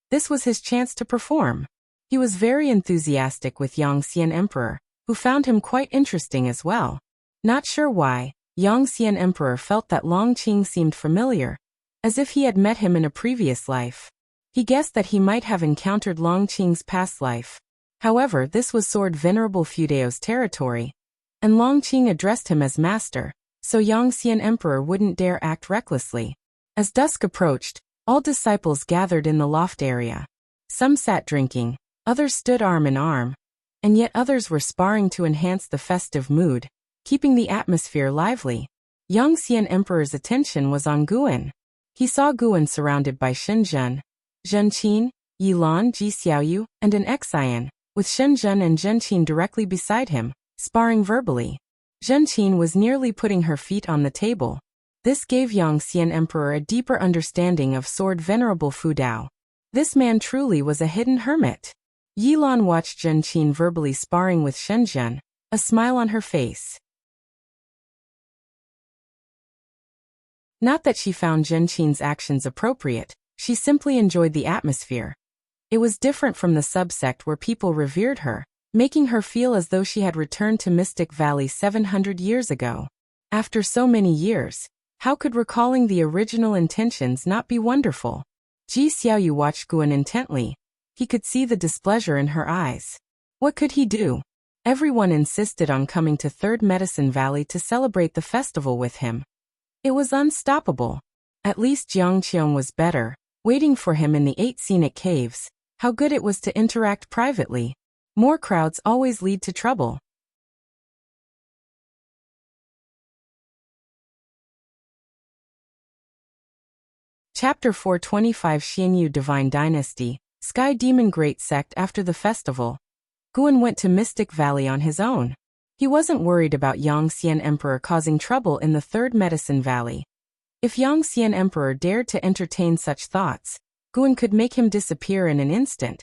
This was his chance to perform. He was very enthusiastic with Yongxian Emperor, who found him quite interesting as well. Not sure why, Yongxian Emperor felt that Longqing seemed familiar, as if he had met him in a previous life. He guessed that he might have encountered Longqing's past life. However, this was Sword Venerable Fudao's territory, and Longqing addressed him as master, so Yongxian Emperor wouldn't dare act recklessly. As dusk approached, all disciples gathered in the loft area. Some sat drinking, others stood arm in arm, and yet others were sparring to enhance the festive mood, keeping the atmosphere lively. Yongxian Emperor's attention was on Guan. He saw Guan surrounded by Shenzhen, Zhenqin, Yilan, Ji Xiaoyu, and an Xian, with Shenzhen and Zhenqin directly beside him, sparring verbally. Zhenqin was nearly putting her feet on the table. This gave Yongxian Emperor a deeper understanding of Sword Venerable Fudao. This man truly was a hidden hermit. Yilan watched Zhenqin verbally sparring with Shenzhen, a smile on her face. Not that she found Zhenqin's actions appropriate, she simply enjoyed the atmosphere. It was different from the subsect where people revered her, making her feel as though she had returned to Mystic Valley 700 years ago. After so many years, how could recalling the original intentions not be wonderful? Ji Xiaoyu watched Guan intently. He could see the displeasure in her eyes. What could he do? Everyone insisted on coming to Third Medicine Valley to celebrate the festival with him. It was unstoppable. At least Jiangqiong was better, waiting for him in the 8 scenic caves. How good it was to interact privately. More crowds always lead to trouble. Chapter 425 Xianyu Divine Dynasty, Sky Demon Great Sect. After the festival, Guan went to Mystic Valley on his own. He wasn't worried about Yongxian Emperor causing trouble in the Third Medicine Valley. If Yongxian Emperor dared to entertain such thoughts, Guan could make him disappear in an instant,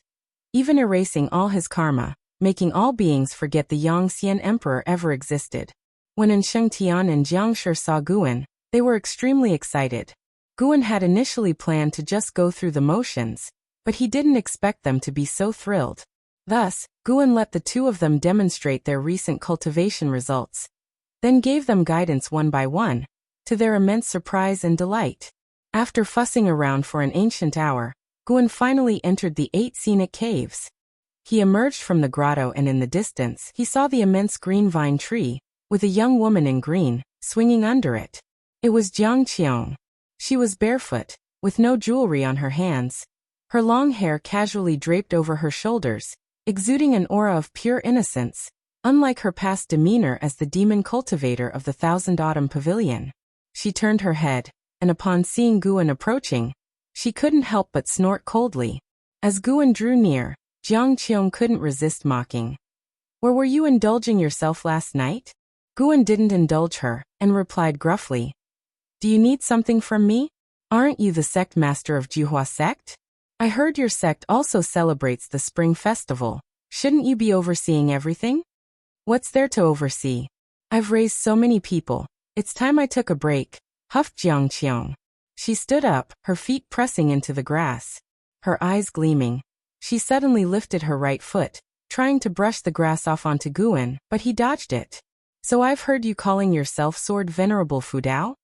even erasing all his karma, making all beings forget the Yongxian Emperor ever existed. When Shengtian and Jiangshi saw Guan, they were extremely excited. Guan had initially planned to just go through the motions, but he didn't expect them to be so thrilled. Thus, Guan let the two of them demonstrate their recent cultivation results, then gave them guidance one by one, to their immense surprise and delight. After fussing around for an ancient hour, Guan finally entered the 8 scenic caves. He emerged from the grotto and in the distance he saw the immense green vine tree, with a young woman in green, swinging under it. It was Jiang Qiong. She was barefoot, with no jewelry on her hands, her long hair casually draped over her shoulders, exuding an aura of pure innocence, unlike her past demeanor as the demon cultivator of the Thousand Autumn Pavilion. She turned her head, and upon seeing Guan approaching, she couldn't help but snort coldly. As Guan drew near, Jiang Qiong couldn't resist mocking. "Where were you indulging yourself last night?" Guan didn't indulge her, and replied gruffly, "Do you need something from me? Aren't you the sect master of Juhua sect? I heard your sect also celebrates the Spring Festival. Shouldn't you be overseeing everything?" "What's there to oversee? I've raised so many people. It's time I took a break," huffed Jiang Qiong. She stood up, her feet pressing into the grass. Her eyes gleaming. She suddenly lifted her right foot, trying to brush the grass off onto Guan, but he dodged it. "So I've heard you calling yourself Sword Venerable Fudao?"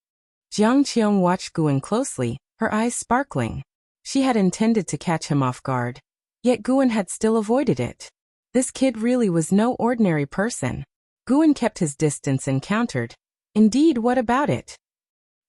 Jiang Qiong watched Guan closely, her eyes sparkling. She had intended to catch him off guard, yet Guan had still avoided it. This kid really was no ordinary person. Guan kept his distance and countered, "Indeed, what about it?"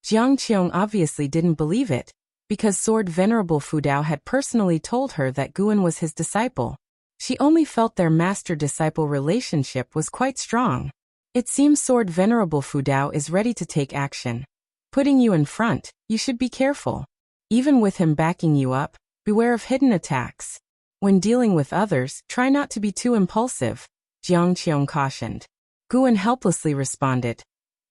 Jiang Qiong obviously didn't believe it, because Sword Venerable Fudao had personally told her that Guan was his disciple. She only felt their master-disciple relationship was quite strong. "It seems Sword Venerable Fudao is ready to take action. Putting you in front, you should be careful. Even with him backing you up, beware of hidden attacks. When dealing with others, try not to be too impulsive," Jiang Qiong cautioned. Guan helplessly responded,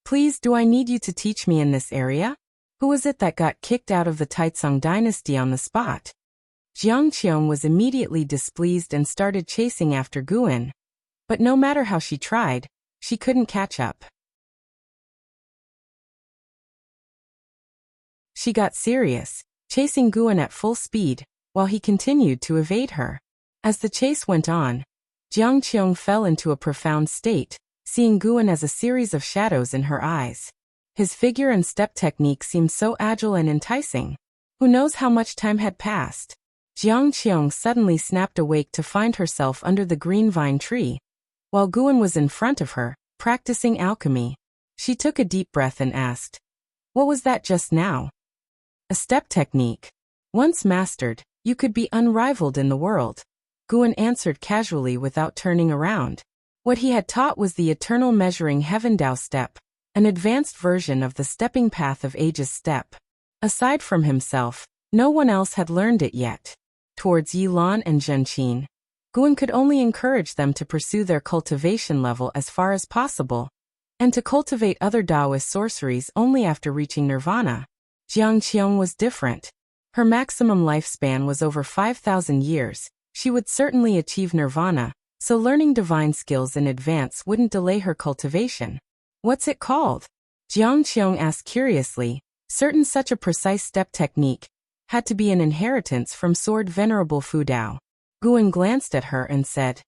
"Please, do I need you to teach me in this area? Who was it that got kicked out of the Taizong dynasty on the spot?" Jiang Qiong was immediately displeased and started chasing after Guan. But no matter how she tried, she couldn't catch up. She got serious, chasing Guan at full speed, while he continued to evade her. As the chase went on, Jiang Qiong fell into a profound state, seeing Guan as a series of shadows in her eyes. His figure and step technique seemed so agile and enticing. Who knows how much time had passed? Jiang Qiong suddenly snapped awake to find herself under the green vine tree, while Guan was in front of her, practicing alchemy. She took a deep breath and asked, "What was that just now?" "A step technique. Once mastered, you could be unrivaled in the world," Guan answered casually without turning around. What he had taught was the eternal measuring heaven Dao step, an advanced version of the stepping path of ages step. Aside from himself, no one else had learned it yet. Towards Yilan and Zhenqin, Guan could only encourage them to pursue their cultivation level as far as possible, and to cultivate other Taoist sorceries only after reaching nirvana. Jiang Qiong was different. Her maximum lifespan was over 5,000 years. She would certainly achieve nirvana, so learning divine skills in advance wouldn't delay her cultivation. "What's it called?" Jiang Qiong asked curiously, certain such a precise step technique had to be an inheritance from Sword Venerable Fudao. Guan glanced at her and said,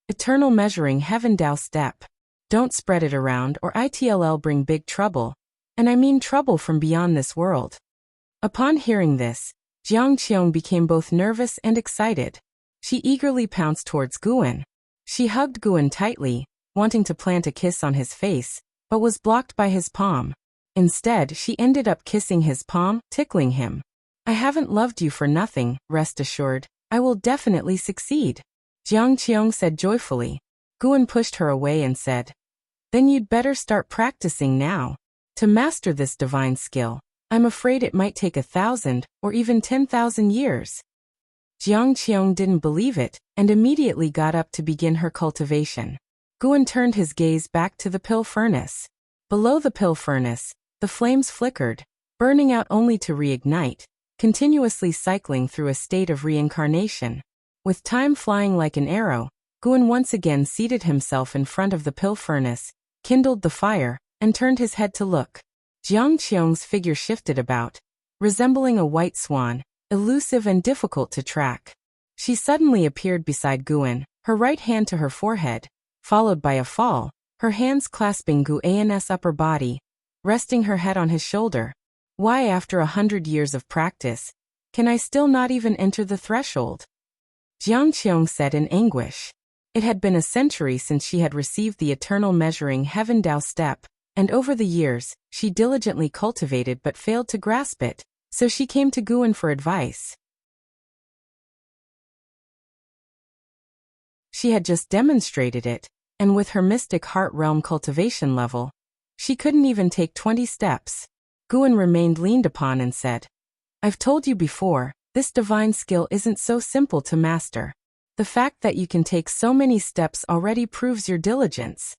"Eternal measuring heaven Dao step. Don't spread it around or it'll bring big trouble. And I mean trouble from beyond this world." Upon hearing this, Jiang Qiong became both nervous and excited. She eagerly pounced towards Guan. She hugged Guan tightly, wanting to plant a kiss on his face, but was blocked by his palm. Instead, she ended up kissing his palm, tickling him. "I haven't loved you for nothing, rest assured. I will definitely succeed," Jiang Qiong said joyfully. Guan pushed her away and said, "Then you'd better start practicing now. To master this divine skill, I'm afraid it might take 1,000 or even 10,000 years." Jiang Qiong didn't believe it, and immediately got up to begin her cultivation. Guan turned his gaze back to the pill furnace. Below the pill furnace, the flames flickered, burning out only to reignite, continuously cycling through a state of reincarnation. With time flying like an arrow, Guan once again seated himself in front of the pill furnace, kindled the fire, and turned his head to look. Jiang Qiong's figure shifted about, resembling a white swan, elusive and difficult to track. She suddenly appeared beside Guan, her right hand to her forehead, followed by a fall, her hands clasping Guan's upper body, resting her head on his shoulder. Why, after 100 years of practice, can I still not even enter the threshold? Jiang Qiong said in anguish. It had been a century since she had received the eternal measuring heaven Tao step, and over the years, she diligently cultivated but failed to grasp it, so she came to Guan for advice. She had just demonstrated it, and with her mystic heart realm cultivation level, she couldn't even take 20 steps. Guan remained leaned upon and said, I've told you before, this divine skill isn't so simple to master. The fact that you can take so many steps already proves your diligence.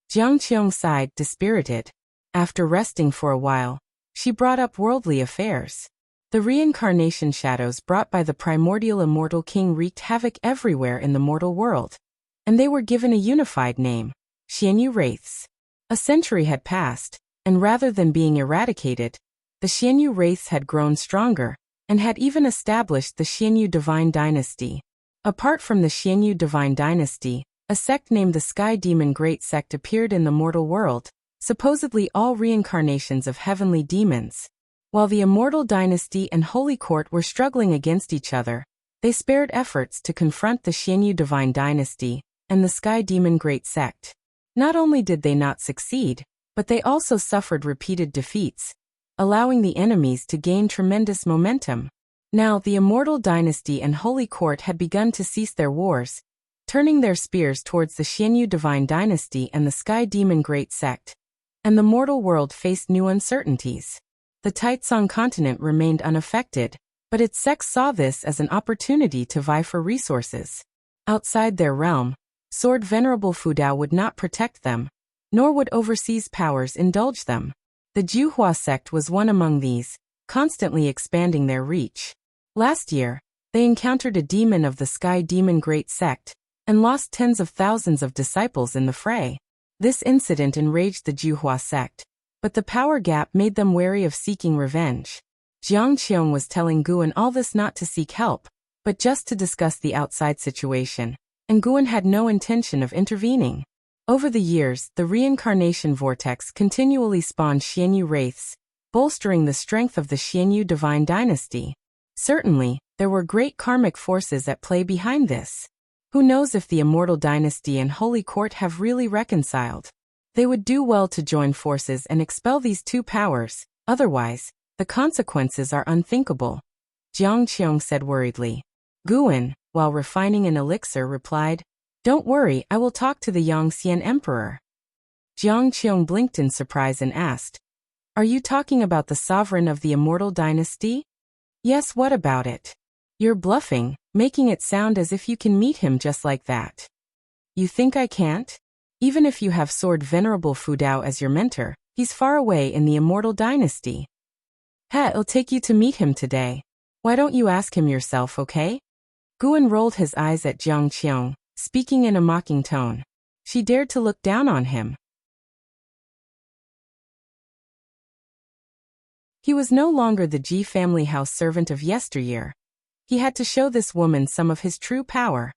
Jiang Qiong sighed, dispirited. After resting for a while, she brought up worldly affairs. The reincarnation shadows brought by the primordial immortal king wreaked havoc everywhere in the mortal world, and they were given a unified name, Xianyu Wraiths. A century had passed, and rather than being eradicated, the Xianyu Wraiths had grown stronger, and had even established the Xianyu Divine Dynasty. Apart from the Xianyu Divine Dynasty, a sect named the Sky Demon Great Sect appeared in the mortal world, supposedly all reincarnations of heavenly demons. While the Immortal Dynasty and Holy Court were struggling against each other, they spared efforts to confront the Xianyu Divine Dynasty and the Sky Demon Great Sect. Not only did they not succeed, but they also suffered repeated defeats, allowing the enemies to gain tremendous momentum. Now the Immortal Dynasty and Holy Court had begun to cease their wars, turning their spears towards the Xianyu Divine Dynasty and the Sky Demon Great Sect, and the mortal world faced new uncertainties. The Taitsong continent remained unaffected, but its sects saw this as an opportunity to vie for resources. Outside their realm, Sword Venerable Fudao would not protect them, nor would overseas powers indulge them. The Juhua sect was one among these, constantly expanding their reach. Last year, they encountered a demon of the Sky Demon Great Sect, and lost tens of thousands of disciples in the fray. This incident enraged the Juhua sect, but the power gap made them wary of seeking revenge. Jiang Qiong was telling Guan all this not to seek help, but just to discuss the outside situation, and Guan had no intention of intervening. Over the years, the reincarnation vortex continually spawned Xianyu Wraiths, bolstering the strength of the Xianyu Divine Dynasty. Certainly, there were great karmic forces at play behind this. Who knows if the Immortal Dynasty and Holy Court have really reconciled? They would do well to join forces and expel these two powers, otherwise, the consequences are unthinkable. Jiang Qiong said worriedly. Guan, while refining an elixir, replied, Don't worry, I will talk to the Yangxian Emperor. Jiang Qiong blinked in surprise and asked, Are you talking about the sovereign of the Immortal Dynasty? Yes, what about it? You're bluffing, making it sound as if you can meet him just like that. You think I can't? Even if you have Sword Venerable Fudao as your mentor, he's far away in the Immortal Dynasty. It'll take you to meet him today. Why don't you ask him yourself, okay? Guan rolled his eyes at Jiang Qiong, speaking in a mocking tone. She dared to look down on him. He was no longer the Ji family house servant of yesteryear. He had to show this woman some of his true power.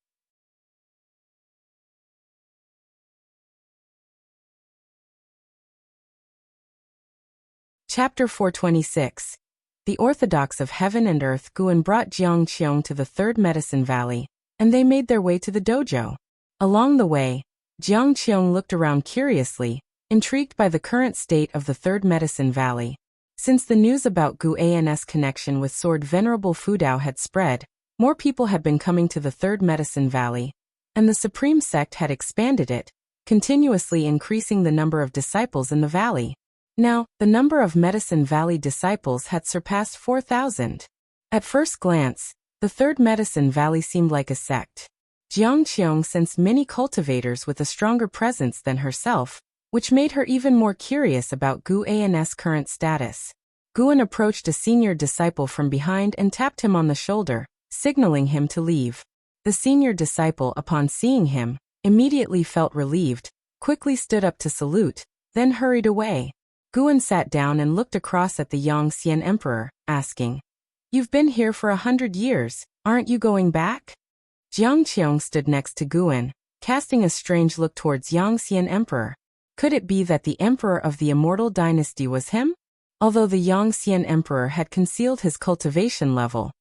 Chapter 426. The Orthodox of Heaven and Earth. Guan brought Jiang Qiong to the Third Medicine Valley, and they made their way to the dojo. Along the way, Jiang Qiong looked around curiously, intrigued by the current state of the Third Medicine Valley. Since the news about Guan's connection with Sword Venerable Fudao had spread, more people had been coming to the Third Medicine Valley, and the Supreme Sect had expanded it, continuously increasing the number of disciples in the valley. Now, the number of Medicine Valley disciples had surpassed 4,000. At first glance, the Third Medicine Valley seemed like a sect. Jiang Qiong sensed many cultivators with a stronger presence than herself, which made her even more curious about Guan's current status. Guan approached a senior disciple from behind and tapped him on the shoulder, signaling him to leave. The senior disciple, upon seeing him, immediately felt relieved, quickly stood up to salute, then hurried away. Guan sat down and looked across at the Yongxian emperor, asking, "You've been here for 100 years, aren't you going back?" Jiang Qiong stood next to Guan, casting a strange look towards Yongxian emperor. Could it be that the emperor of the immortal dynasty was him? Although the Yongxian emperor had concealed his cultivation level,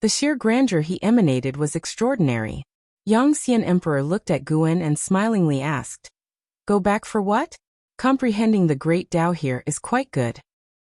the sheer grandeur he emanated was extraordinary. Yongxian emperor looked at Guan and smilingly asked, "Go back for what?" Comprehending the great Tao here is quite good.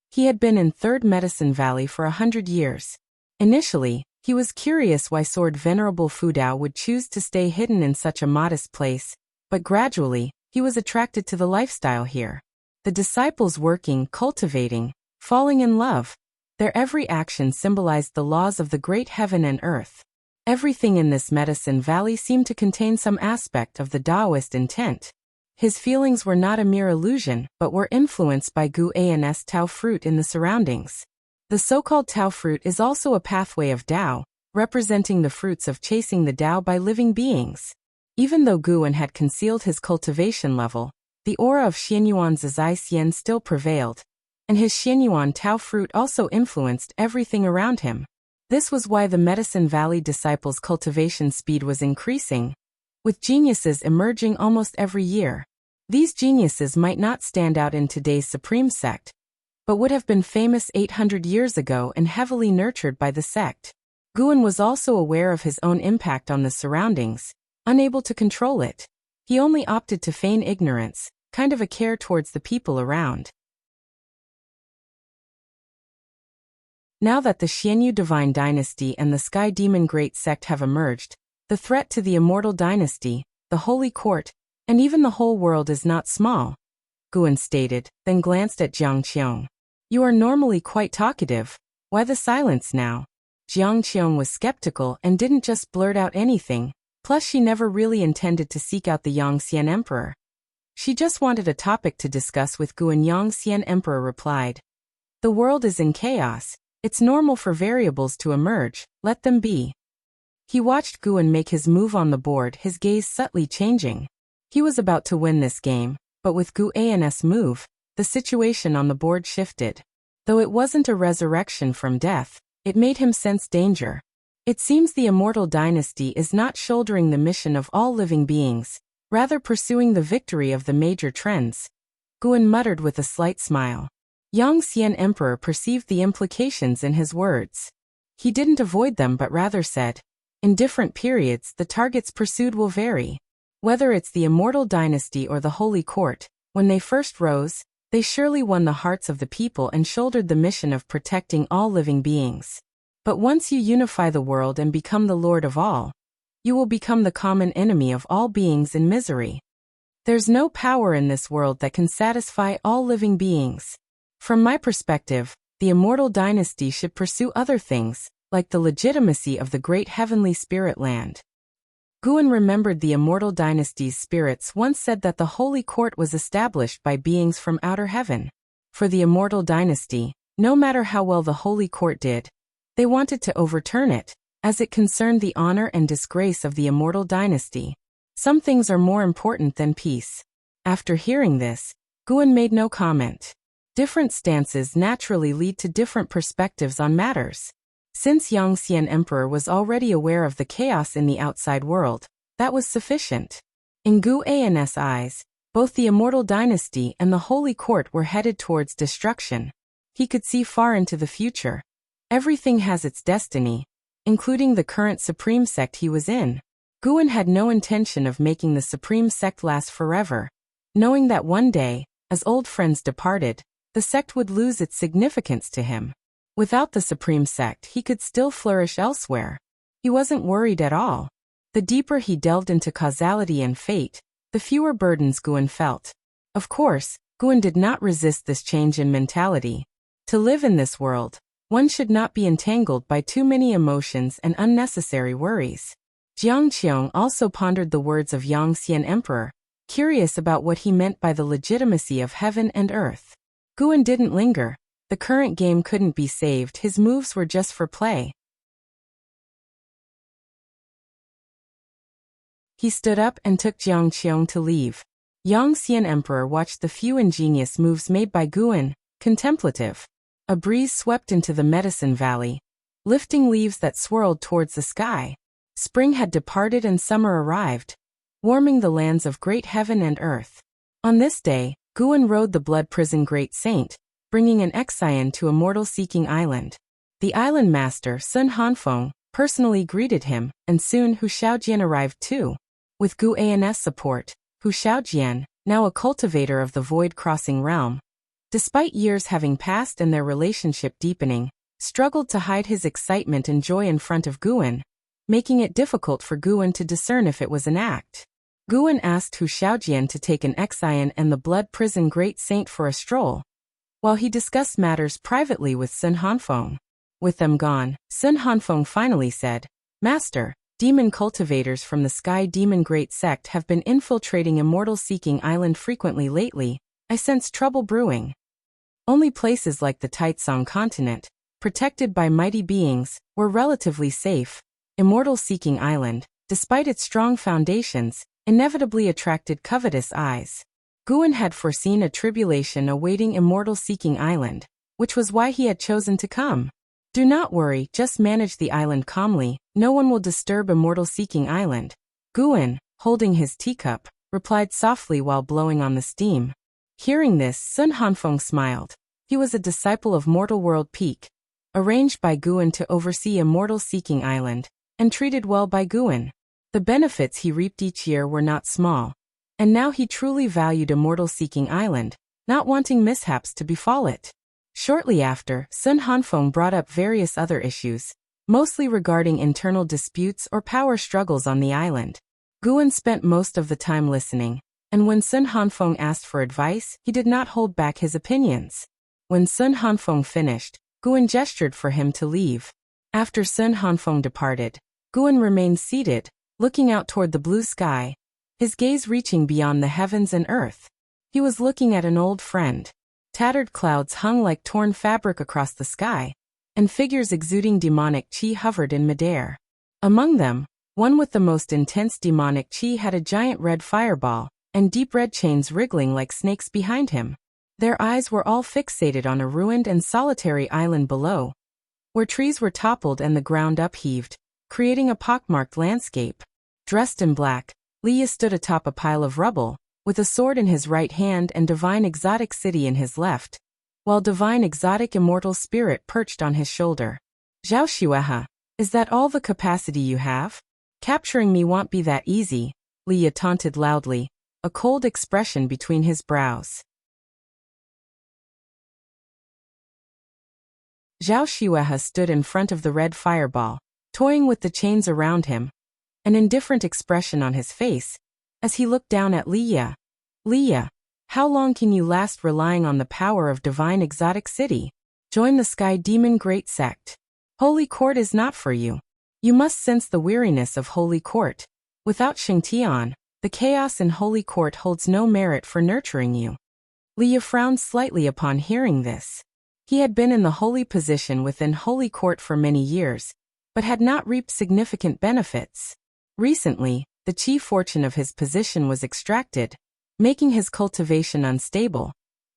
He had been in Third Medicine Valley for 100 years. Initially, he was curious why Sword Venerable Fu Dao would choose to stay hidden in such a modest place, but gradually, he was attracted to the lifestyle here. The disciples working, cultivating, falling in love. Their every action symbolized the laws of the great heaven and earth. Everything in this Medicine Valley seemed to contain some aspect of the Taoist intent. His feelings were not a mere illusion, but were influenced by Gu An's Tao fruit in the surroundings. The so-called Tao fruit is also a pathway of Tao, representing the fruits of chasing the Tao by living beings. Even though Guan had concealed his cultivation level, the aura of Xianyuan Zizai Xian still prevailed, and his Xianyuan Tao fruit also influenced everything around him. This was why the Medicine Valley disciples' cultivation speed was increasing, with geniuses emerging almost every year. These geniuses might not stand out in today's Supreme Sect, but would have been famous 800 years ago and heavily nurtured by the sect. Guan was also aware of his own impact on the surroundings, unable to control it. He only opted to feign ignorance, kind of a care towards the people around. Now that the Xianyu Divine Dynasty and the Sky Demon Great Sect have emerged, the threat to the Immortal Dynasty, the Holy Court, and even the whole world is not small, Guan stated, then glanced at Jiang Qiong. "You are normally quite talkative. Why the silence now?" Jiang Qiong was skeptical and didn't just blurt out anything, plus she never really intended to seek out the Yongxian Emperor. She just wanted a topic to discuss with Guan. Yongxian Emperor replied, "The world is in chaos. It's normal for variables to emerge, let them be." He watched Guan make his move on the board, his gaze subtly changing. He was about to win this game, but with Gu An's move, the situation on the board shifted. Though it wasn't a resurrection from death, it made him sense danger. It seems the Immortal Dynasty is not shouldering the mission of all living beings, rather pursuing the victory of the major trends. Guan muttered with a slight smile. Yongxian Emperor perceived the implications in his words. He didn't avoid them but rather said, "In different periods, the targets pursued will vary. Whether it's the Immortal Dynasty or the Holy Court, when they first rose, they surely won the hearts of the people and shouldered the mission of protecting all living beings. But once you unify the world and become the Lord of all, you will become the common enemy of all beings in misery. There's no power in this world that can satisfy all living beings. From my perspective, the Immortal Dynasty should pursue other things, like the legitimacy of the great heavenly spirit land." Guan remembered the Immortal Dynasty's spirits once said that the Holy Court was established by beings from outer heaven. For the Immortal Dynasty, no matter how well the Holy Court did, they wanted to overturn it, as it concerned the honor and disgrace of the Immortal Dynasty. Some things are more important than peace. After hearing this, Guan made no comment. Different stances naturally lead to different perspectives on matters. Since Yongxian Emperor was already aware of the chaos in the outside world, that was sufficient. In Gu An's eyes, both the Immortal Dynasty and the Holy Court were headed towards destruction. He could see far into the future. Everything has its destiny, including the current Supreme Sect he was in. Guan had no intention of making the Supreme Sect last forever, knowing that one day, as old friends departed, the sect would lose its significance to him. Without the Supreme Sect, he could still flourish elsewhere. He wasn't worried at all. The deeper he delved into causality and fate, the fewer burdens Guan felt. Of course, Guan did not resist this change in mentality. To live in this world, one should not be entangled by too many emotions and unnecessary worries. Jiang Qiong also pondered the words of Yongxian Emperor, curious about what he meant by the legitimacy of heaven and earth. Guan didn't linger. The current game couldn't be saved, his moves were just for play. He stood up and took Jiang Qiong to leave. Yongxian Emperor watched the few ingenious moves made by Guan, contemplative. A breeze swept into the Medicine Valley, lifting leaves that swirled towards the sky. Spring had departed and summer arrived, warming the lands of great heaven and earth. On this day, Guan rode the blood prison great saint, bringing an exile to a mortal-seeking island. The island master, Sun Hanfeng, personally greeted him, and soon Hu Xiaojian arrived too. With Gu An's support, Hu Xiaojian, now a cultivator of the void-crossing realm, despite years having passed and their relationship deepening, struggled to hide his excitement and joy in front of Guan, making it difficult for Guan to discern if it was an act. Guan asked Hu Xiaojian to take an exile and the blood prison great saint for a stroll, while he discussed matters privately with Sun Hanfeng. With them gone, Sun Hanfeng finally said, "Master, demon cultivators from the Sky Demon Great Sect have been infiltrating Immortal-Seeking Island frequently lately. I sense trouble brewing." Only places like the Taitsong continent, protected by mighty beings, were relatively safe. Immortal-Seeking Island, despite its strong foundations, inevitably attracted covetous eyes. Guan had foreseen a tribulation awaiting Immortal-Seeking Island, which was why he had chosen to come. "Do not worry, just manage the island calmly, no one will disturb Immortal-Seeking Island." Guan, holding his teacup, replied softly while blowing on the steam. Hearing this, Sun Hanfeng smiled. He was a disciple of Mortal World Peak, arranged by Guan to oversee Immortal-Seeking Island, and treated well by Guan. The benefits he reaped each year were not small, and now he truly valued Immortal-Seeking Island, not wanting mishaps to befall it. Shortly after, Sun Hanfeng brought up various other issues, mostly regarding internal disputes or power struggles on the island. Guan spent most of the time listening, and when Sun Hanfeng asked for advice, he did not hold back his opinions. When Sun Hanfeng finished, Guan gestured for him to leave. After Sun Hanfeng departed, Guan remained seated, looking out toward the blue sky, his gaze reaching beyond the heavens and earth. He was looking at an old friend. Tattered clouds hung like torn fabric across the sky, and figures exuding demonic chi hovered in midair. Among them, one with the most intense demonic chi had a giant red fireball, and deep red chains wriggling like snakes behind him. Their eyes were all fixated on a ruined and solitary island below, where trees were toppled and the ground upheaved, creating a pockmarked landscape. Dressed in black, Leia stood atop a pile of rubble, with a sword in his right hand and Divine Exotic City in his left, while Divine Exotic Immortal Spirit perched on his shoulder. "Zhao Xuehe, is that all the capacity you have? Capturing me won't be that easy," Leia taunted loudly, a cold expression between his brows. Zhao Xuehe stood in front of the red fireball, toying with the chains around him, an indifferent expression on his face, as he looked down at Leia. "Leia, how long can you last relying on the power of Divine Exotic City? Join the Sky Demon Great Sect. Holy Court is not for you. You must sense the weariness of Holy Court. Without Xingtian, the chaos in Holy Court holds no merit for nurturing you." Leia frowned slightly upon hearing this. He had been in the holy position within Holy Court for many years, but had not reaped significant benefits. Recently, the chief fortune of his position was extracted, making his cultivation unstable.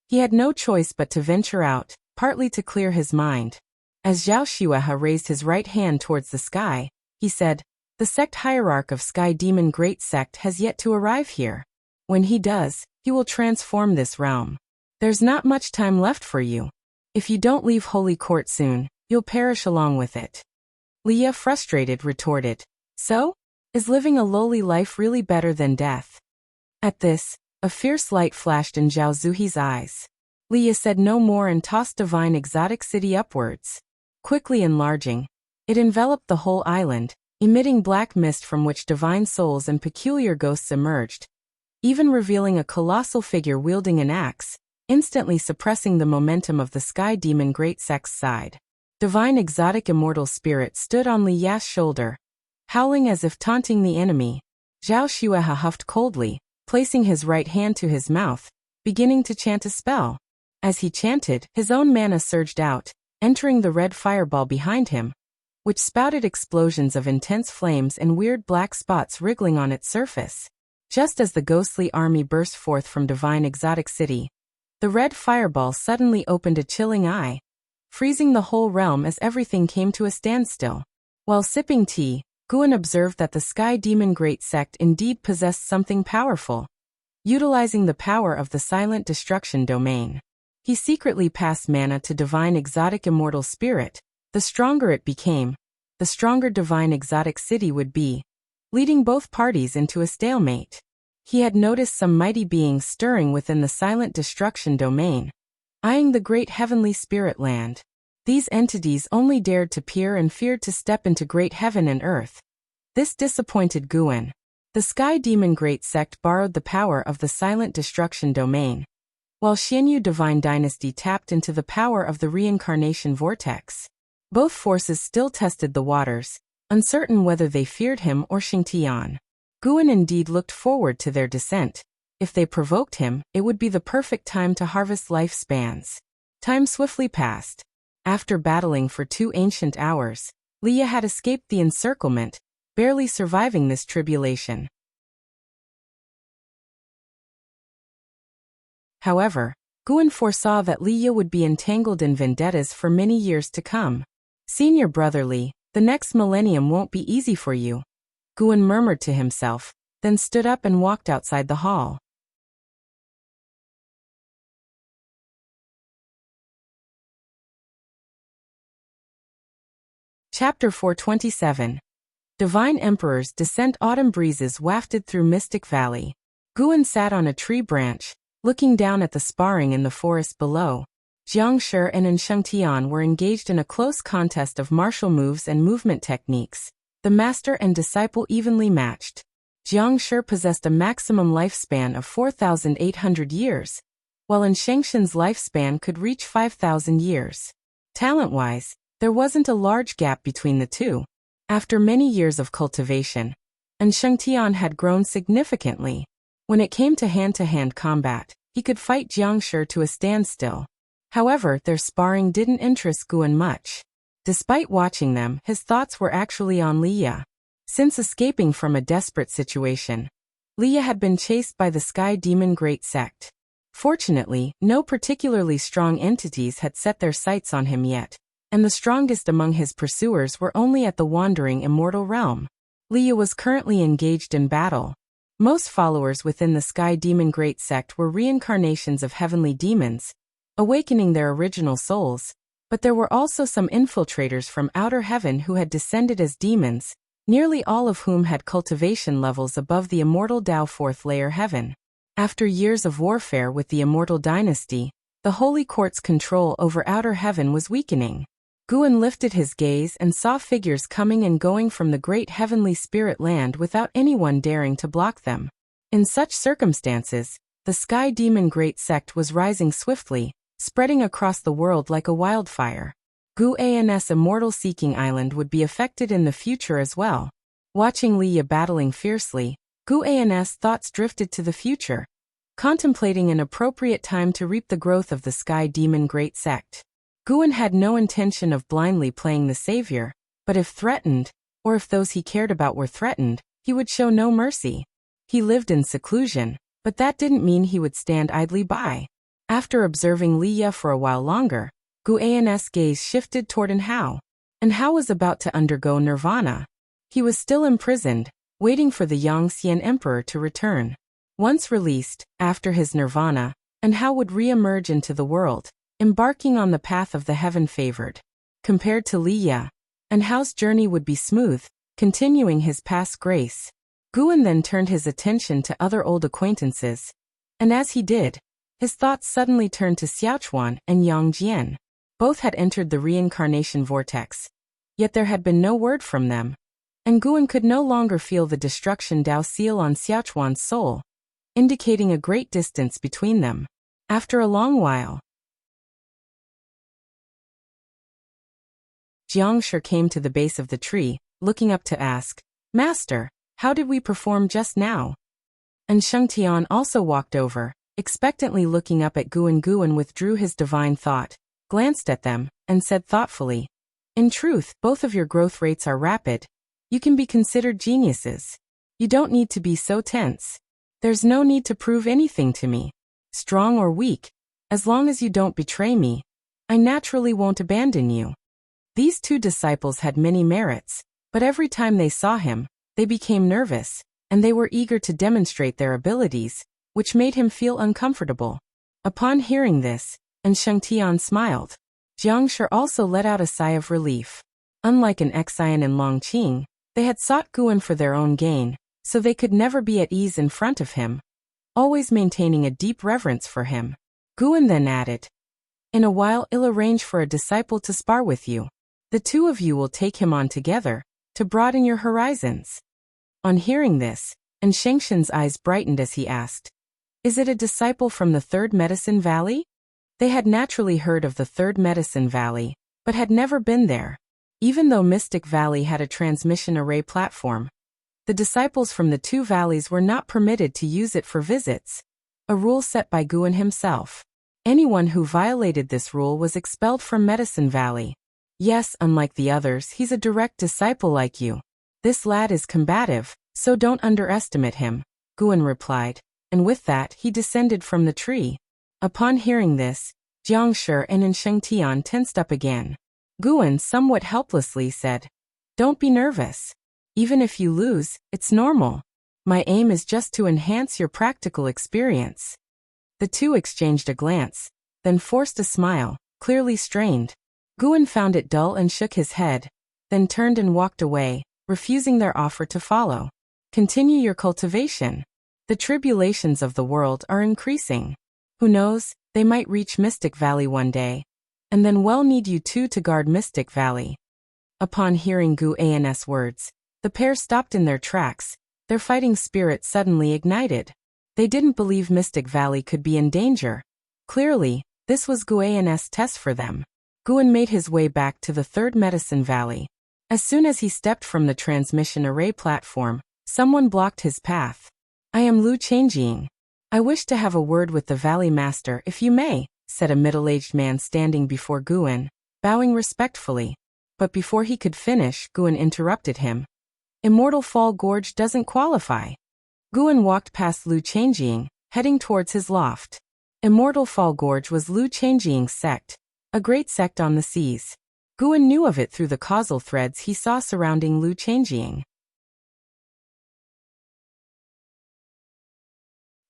He had no choice but to venture out, partly to clear his mind. As Zhao Xuehe raised his right hand towards the sky, he said, "The sect hierarch of Sky Demon Great Sect has yet to arrive here. When he does, he will transform this realm. There's not much time left for you. If you don't leave Holy Court soon, you'll perish along with it." Leia, frustrated, retorted, "So? Is living a lowly life really better than death?" At this, a fierce light flashed in Zhao Zuhi's eyes. Leia said no more and tossed Divine Exotic City upwards. Quickly enlarging, it enveloped the whole island, emitting black mist from which divine souls and peculiar ghosts emerged, even revealing a colossal figure wielding an axe, instantly suppressing the momentum of the Sky Demon Great Sect's side. Divine Exotic Immortal Spirit stood on Leia's shoulder, howling as if taunting the enemy. Zhao Xuehe huffed coldly, placing his right hand to his mouth, beginning to chant a spell. As he chanted, his own mana surged out, entering the red fireball behind him, which spouted explosions of intense flames and weird black spots wriggling on its surface. Just as the ghostly army burst forth from divine exotic city, the red fireball suddenly opened a chilling eye, freezing the whole realm as everything came to a standstill. While sipping tea, Guan observed that the Sky Demon Great Sect indeed possessed something powerful. Utilizing the power of the silent destruction domain, he secretly passed mana to divine exotic immortal spirit. The stronger it became, the stronger divine exotic city would be, leading both parties into a stalemate. He had noticed some mighty beings stirring within the silent destruction domain, eyeing the great heavenly spirit land. These entities only dared to peer and feared to step into great heaven and earth. This disappointed Guan. The Sky Demon Great Sect borrowed the power of the silent destruction domain, while Xianyu Divine Dynasty tapped into the power of the reincarnation vortex. Both forces still tested the waters, uncertain whether they feared him or Xingtian. Guan indeed looked forward to their descent. If they provoked him, it would be the perfect time to harvest lifespans. Time swiftly passed. After battling for 2 ancient hours, Leia had escaped the encirclement, barely surviving this tribulation. However, Guan foresaw that Leia would be entangled in vendettas for many years to come. "Senior brotherly, the next millennium won't be easy for you," Guan murmured to himself, then stood up and walked outside the hall. Chapter 427. Divine Emperor's Descent. Autumn breezes wafted through Mystic Valley. Guan sat on a tree branch, looking down at the sparring in the forest below. Jiang Shi and Shengtian were engaged in a close contest of martial moves and movement techniques. The master and disciple evenly matched. Jiang Shi possessed a maximum lifespan of 4,800 years, while Shengtian's lifespan could reach 5,000 years. Talent-wise, there wasn't a large gap between the two. After many years of cultivation, Shengtian had grown significantly. When it came to hand-to-hand combat, he could fight Jiang Shi to a standstill. However, their sparring didn't interest Guan much. Despite watching them, his thoughts were actually on Leia. Since escaping from a desperate situation, Leia had been chased by the Sky Demon Great Sect. Fortunately, no particularly strong entities had set their sights on him yet, and the strongest among his pursuers were only at the wandering immortal realm. Leia was currently engaged in battle. Most followers within the Sky Demon Great Sect were reincarnations of heavenly demons, awakening their original souls, but there were also some infiltrators from outer heaven who had descended as demons, nearly all of whom had cultivation levels above the immortal Dao fourth layer heaven. After years of warfare with the immortal dynasty, the Holy Court's control over outer heaven was weakening. Guan lifted his gaze and saw figures coming and going from the great heavenly spirit land without anyone daring to block them. In such circumstances, the Sky Demon Great Sect was rising swiftly, spreading across the world like a wildfire. Guan's immortal seeking island would be affected in the future as well. Watching Leia battling fiercely, Guan's thoughts drifted to the future, contemplating an appropriate time to reap the growth of the Sky Demon Great Sect. Guan had no intention of blindly playing the savior, but if threatened, or if those he cared about were threatened, he would show no mercy. He lived in seclusion, but that didn't mean he would stand idly by. After observing Leia for a while longer, Guan's gaze shifted toward Anhao. Anhao was about to undergo nirvana. He was still imprisoned, waiting for the Yangxian Emperor to return. Once released, after his nirvana, Anhao would re-emerge into the world, embarking on the path of the heaven-favored. Compared to Leia, Anhao's journey would be smooth, continuing his past grace. Guan then turned his attention to other old acquaintances, and as he did, his thoughts suddenly turned to Xiaochuan and Yang Jian. Both had entered the reincarnation vortex, yet there had been no word from them, and Guan could no longer feel the destruction Dao seal on Xiaochuan's soul, indicating a great distance between them. After a long while, Jiang Shi came to the base of the tree, looking up to ask, "Master, how did we perform just now?" And Shengtian also walked over, expectantly looking up at Guan. Guan withdrew his divine thought, glanced at them, and said thoughtfully, "In truth, both of your growth rates are rapid. You can be considered geniuses. You don't need to be so tense." There's no need to prove anything to me, strong or weak. As long as you don't betray me, I naturally won't abandon you. These two disciples had many merits, but every time they saw him, they became nervous, and they were eager to demonstrate their abilities, which made him feel uncomfortable. Upon hearing this, and Shengtian smiled. Jiangshi also let out a sigh of relief. Unlike an Xian and Longqing, they had sought Guan for their own gain, so they could never be at ease in front of him, always maintaining a deep reverence for him. Guan then added, "In a while I'll arrange for a disciple to spar with you. The two of you will take him on together, to broaden your horizons." On hearing this, and Shengshen's eyes brightened as he asked, "Is it a disciple from the Third Medicine Valley?" They had naturally heard of the Third Medicine Valley, but had never been there. Even though Mystic Valley had a transmission array platform, the disciples from the two valleys were not permitted to use it for visits, a rule set by Guan himself. Anyone who violated this rule was expelled from Medicine Valley. "Yes, unlike the others, he's a direct disciple like you. This lad is combative, so don't underestimate him," Guan replied, and with that he descended from the tree. Upon hearing this, Jiangshi and Shengtian tensed up again. Guan somewhat helplessly said, "Don't be nervous. Even if you lose, it's normal. My aim is just to enhance your practical experience." The two exchanged a glance, then forced a smile, clearly strained. Guan found it dull and shook his head, then turned and walked away, refusing their offer to follow. "Continue your cultivation. The tribulations of the world are increasing. Who knows, they might reach Mystic Valley one day, and then we'll need you two to guard Mystic Valley." Upon hearing Gu An's words, the pair stopped in their tracks, their fighting spirit suddenly ignited. They didn't believe Mystic Valley could be in danger. Clearly, this was Gu An's test for them. Guan made his way back to the Third Medicine Valley. As soon as he stepped from the transmission array platform, someone blocked his path. "I am Lu Changjing. I wish to have a word with the Valley Master if you may," said a middle-aged man standing before Guan, bowing respectfully. But before he could finish, Guan interrupted him. "Immortal Fall Gorge doesn't qualify." Guan walked past Lu Changjing, heading towards his loft. Immortal Fall Gorge was Lu Changjing's sect, a great sect on the seas. Guan knew of it through the causal threads he saw surrounding Lu Changjing.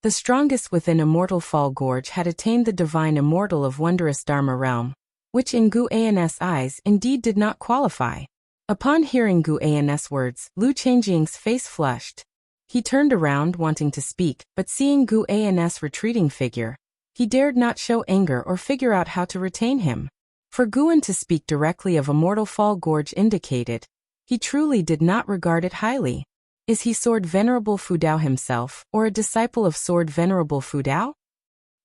The strongest within Immortal Fall Gorge had attained the divine immortal of wondrous Dharma realm, which in Gu An's eyes indeed did not qualify. Upon hearing Gu An's words, Lu Changjing's face flushed. He turned around wanting to speak, but seeing Gu An's retreating figure, he dared not show anger or figure out how to retain him. For Guan to speak directly of Immortal Fall Gorge indicated, he truly did not regard it highly. Is he Sword Venerable Fudao himself, or a disciple of Sword Venerable Fudao?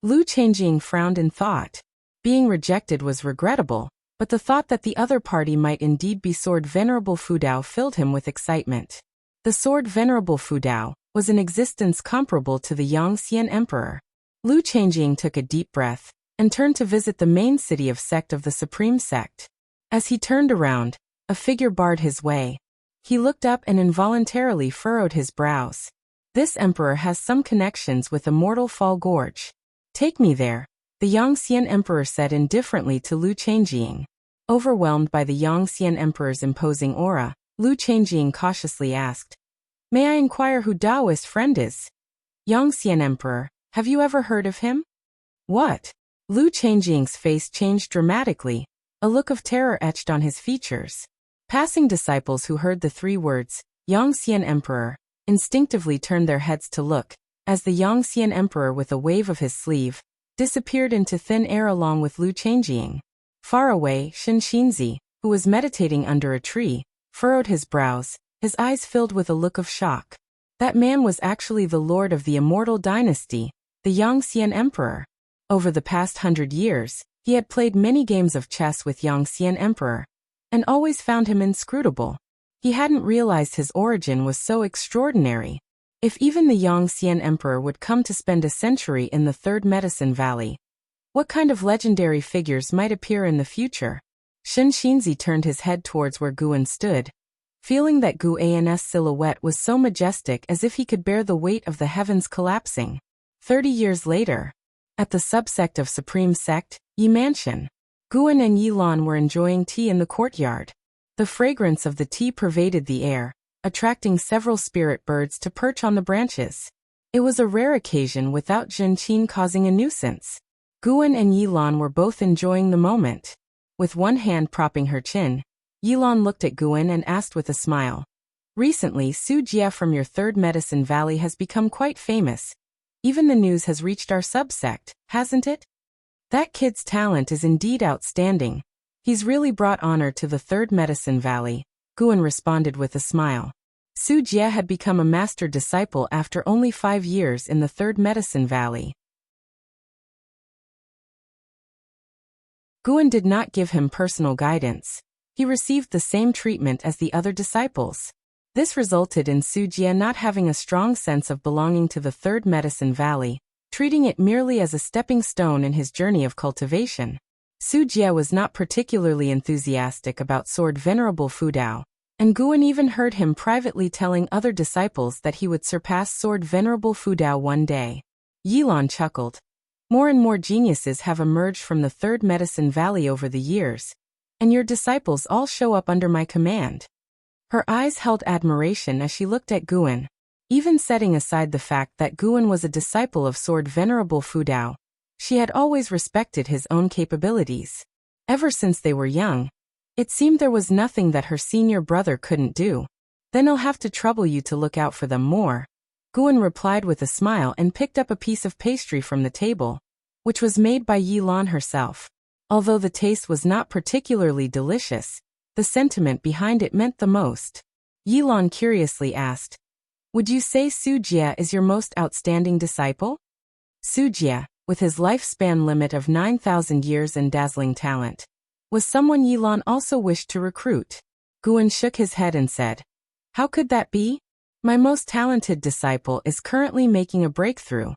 Lu Changjing frowned in thought. Being rejected was regrettable, but the thought that the other party might indeed be Sword Venerable Fudao filled him with excitement. The Sword Venerable Fudao was an existence comparable to the Yangxian Emperor. Lu Changjing took a deep breath, and turned to visit the main city of sect of the Supreme Sect. As he turned around, a figure barred his way. He looked up and involuntarily furrowed his brows. This emperor has some connections with Immortal Fall Gorge. "Take me there," the Yangxian Emperor said indifferently to Lu Changjing. Overwhelmed by the Yangxian Emperor's imposing aura, Lu Changjing cautiously asked, "May I inquire who Daoist friend is?" "Yangxian Emperor, have you ever heard of him?" "What?" Lu Changjing's face changed dramatically, a look of terror etched on his features. Passing disciples who heard the three words, Yangxian Emperor, instinctively turned their heads to look, as the Yangxian Emperor with a wave of his sleeve, disappeared into thin air along with Lu Changjing. Far away, Shen Xinzi, who was meditating under a tree, furrowed his brows, his eyes filled with a look of shock. That man was actually the lord of the immortal dynasty, the Yangxian Emperor. Over the past 100 years, he had played many games of chess with Yangxian Emperor, and always found him inscrutable. He hadn't realized his origin was so extraordinary. If even the Yangxian Emperor would come to spend a century in the Third Medicine Valley, what kind of legendary figures might appear in the future? Shen Xinzi turned his head towards where Guan stood, feeling that Guan's silhouette was so majestic as if he could bear the weight of the heavens collapsing. 30 years later, at the subsect of Supreme Sect, Yi Mansion, Guan and Yilan were enjoying tea in the courtyard. The fragrance of the tea pervaded the air, attracting several spirit birds to perch on the branches. It was a rare occasion without Zhenqin causing a nuisance. Guan and Yilan were both enjoying the moment. With one hand propping her chin, Yilan looked at Guan and asked with a smile. Recently, Su Jia from your third medicine valley has become quite famous. Even the news has reached our subsect, hasn't it? That kid's talent is indeed outstanding. He's really brought honor to the third medicine valley, Guan responded with a smile. Su Jia had become a master disciple after only 5 years in the third medicine valley. Guan did not give him personal guidance. He received the same treatment as the other disciples. This resulted in Su Jia not having a strong sense of belonging to the third medicine valley, treating it merely as a stepping stone in his journey of cultivation. Su Jia was not particularly enthusiastic about Sword Venerable Fudao, and Guan even heard him privately telling other disciples that he would surpass Sword Venerable Fudao one day. Yilan chuckled. More and more geniuses have emerged from the third medicine valley over the years, and your disciples all show up under my command. Her eyes held admiration as she looked at Guan. Even setting aside the fact that Guan was a disciple of Sword Venerable Fudao, she had always respected his own capabilities. Ever since they were young, it seemed there was nothing that her senior brother couldn't do. Then I'll have to trouble you to look out for them more. Guan replied with a smile and picked up a piece of pastry from the table, which was made by Yilan herself. Although the taste was not particularly delicious, the sentiment behind it meant the most. Yilan curiously asked, would you say Su Jia is your most outstanding disciple? Su Jia, with his lifespan limit of 9,000 years and dazzling talent, was someone Yilan also wished to recruit. Guan shook his head and said, how could that be? My most talented disciple is currently making a breakthrough.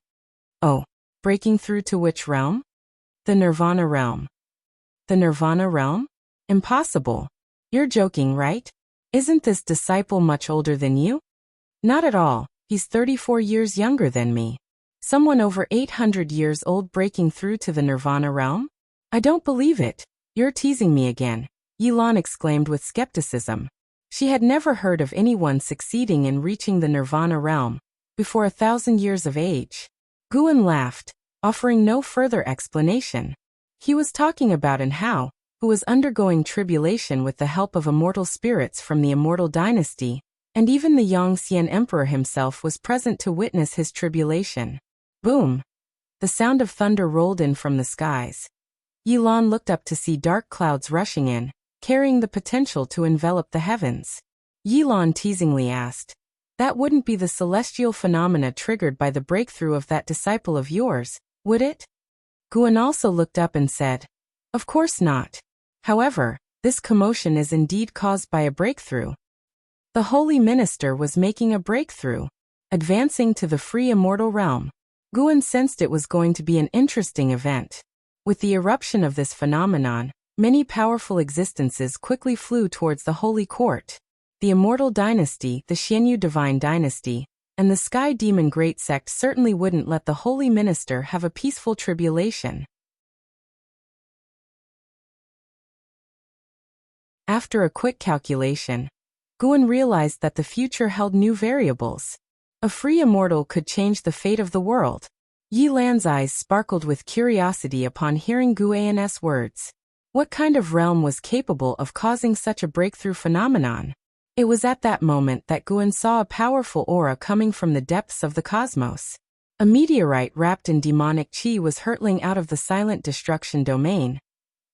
Oh, breaking through to which realm? The Nirvana realm. The Nirvana realm? Impossible. You're joking, right? Isn't this disciple much older than you? Not at all, he's 34 years younger than me. Someone over 800 years old breaking through to the Nirvana realm? I don't believe it. You're teasing me again, Yilan exclaimed with skepticism. She had never heard of anyone succeeding in reaching the Nirvana realm before 1,000 years of age. Guan laughed, offering no further explanation. He was talking about An Hao, who was undergoing tribulation with the help of immortal spirits from the immortal dynasty, and even the Yongxian emperor himself was present to witness his tribulation. Boom! The sound of thunder rolled in from the skies. Yilan looked up to see dark clouds rushing in, carrying the potential to envelop the heavens. Yilan teasingly asked, that wouldn't be the celestial phenomena triggered by the breakthrough of that disciple of yours, would it? Guan also looked up and said, of course not. However, this commotion is indeed caused by a breakthrough. The holy minister was making a breakthrough, advancing to the free immortal realm. Guan sensed it was going to be an interesting event. With the eruption of this phenomenon, many powerful existences quickly flew towards the holy court. The immortal dynasty, the Xianyu divine dynasty, and the sky demon great sect certainly wouldn't let the holy minister have a peaceful tribulation. After a quick calculation, Guan realized that the future held new variables. A free immortal could change the fate of the world. Yilan's eyes sparkled with curiosity upon hearing Guan's words. What kind of realm was capable of causing such a breakthrough phenomenon? It was at that moment that Guan saw a powerful aura coming from the depths of the cosmos. A meteorite wrapped in demonic chi was hurtling out of the silent destruction domain,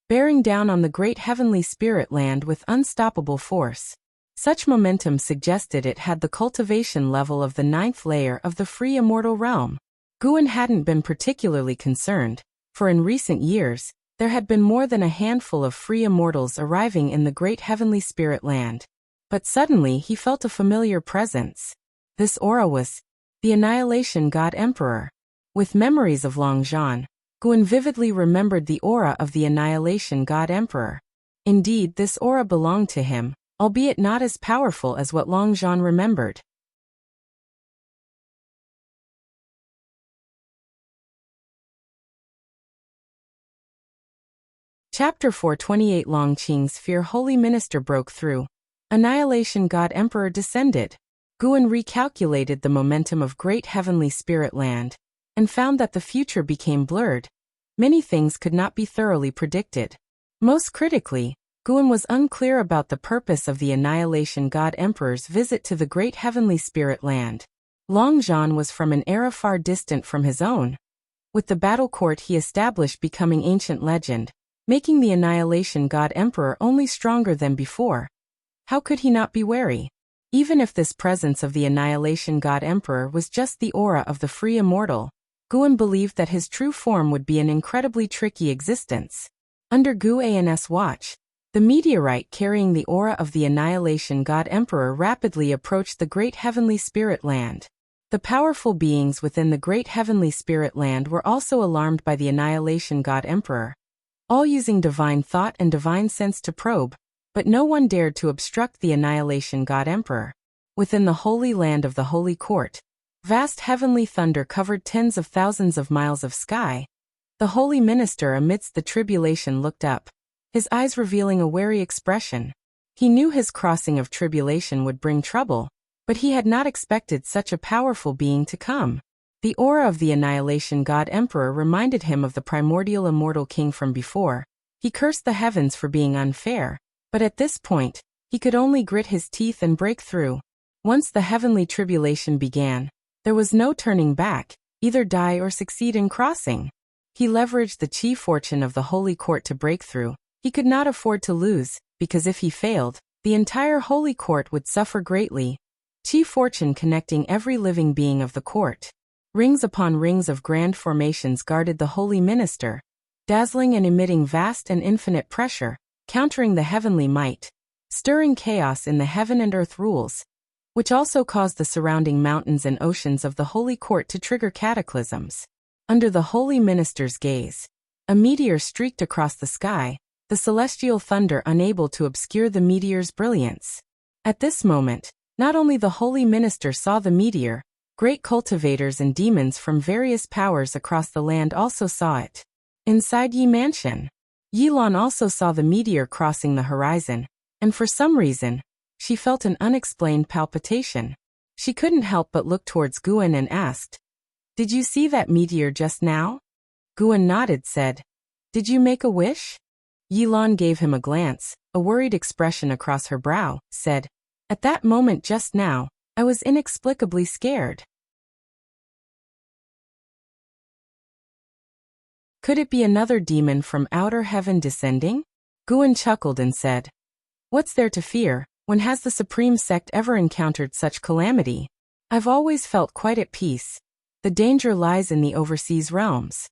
bearing down on the great heavenly spirit land with unstoppable force. Such momentum suggested it had the cultivation level of the 9th layer of the free immortal realm. Guan hadn't been particularly concerned, for in recent years, there had been more than a handful of free immortals arriving in the great heavenly spirit land. But suddenly he felt a familiar presence. This aura was the Annihilation God Emperor. With memories of Long Zhan, Guan vividly remembered the aura of the Annihilation God Emperor. Indeed, this aura belonged to him, albeit not as powerful as what Long Zhan remembered. Chapter 428 Long Qing's fear. Holy Minister broke through. Annihilation God Emperor descended. Guan recalculated the momentum of great heavenly spirit land, and found that the future became blurred. Many things could not be thoroughly predicted. Most critically, Guan was unclear about the purpose of the Annihilation God Emperor's visit to the great heavenly spirit land. Long Zhan was from an era far distant from his own, with the battle court he established becoming ancient legend, making the Annihilation God Emperor only stronger than before. How could he not be wary? Even if this presence of the Annihilation God Emperor was just the aura of the free immortal, Guan believed that his true form would be an incredibly tricky existence. Under Gu An's watch, the meteorite carrying the aura of the Annihilation God Emperor rapidly approached the great heavenly spirit land. The powerful beings within the great heavenly spirit land were also alarmed by the Annihilation God Emperor, all using divine thought and divine sense to probe, but no one dared to obstruct the Annihilation God Emperor. Within the holy land of the Holy Court, vast heavenly thunder covered tens of thousands of miles of sky. The Holy Minister amidst the tribulation looked up, his eyes revealing a wary expression. He knew his crossing of tribulation would bring trouble, but he had not expected such a powerful being to come. The aura of the Annihilation God Emperor reminded him of the primordial immortal king from before. He cursed the heavens for being unfair, but at this point, he could only grit his teeth and break through. Once the heavenly tribulation began, there was no turning back, either die or succeed in crossing. He leveraged the chi fortune of the Holy Court to break through. He could not afford to lose, because if he failed, the entire Holy Court would suffer greatly. Chi fortune connecting every living being of the court. Rings upon rings of grand formations guarded the Holy Minister, dazzling and emitting vast and infinite pressure, countering the heavenly might, stirring chaos in the heaven and earth rules, which also caused the surrounding mountains and oceans of the Holy Court to trigger cataclysms. Under the Holy Minister's gaze, a meteor streaked across the sky, the celestial thunder unable to obscure the meteor's brilliance. At this moment, not only the Holy Minister saw the meteor, great cultivators and demons from various powers across the land also saw it. Inside Yi Mansion, Yilan also saw the meteor crossing the horizon, and for some reason, she felt an unexplained palpitation. She couldn't help but look towards Guan and asked, "Did you see that meteor just now?" Guan nodded, said, "Did you make a wish?" Yilan gave him a glance, a worried expression across her brow, said, "At that moment just now, I was inexplicably scared." Could it be another demon from outer heaven descending? Guan chuckled and said, "What's there to fear? When has the Supreme Sect ever encountered such calamity? I've always felt quite at peace. The danger lies in the overseas realms."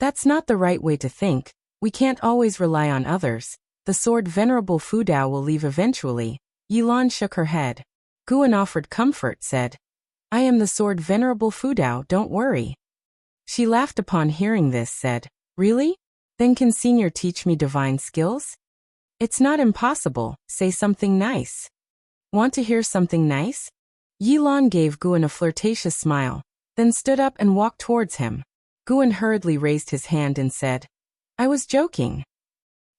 "That's not the right way to think. We can't always rely on others. The sword Venerable Fudao will leave eventually." Yilan shook her head. Guan offered comfort, said, "I am the sword Venerable Fudao, don't worry." She laughed upon hearing this, said, "Really? Then can Senior teach me divine skills?" "It's not impossible, say something nice." "Want to hear something nice?" Yilan gave Guan a flirtatious smile, then stood up and walked towards him. Guan hurriedly raised his hand and said, "I was joking."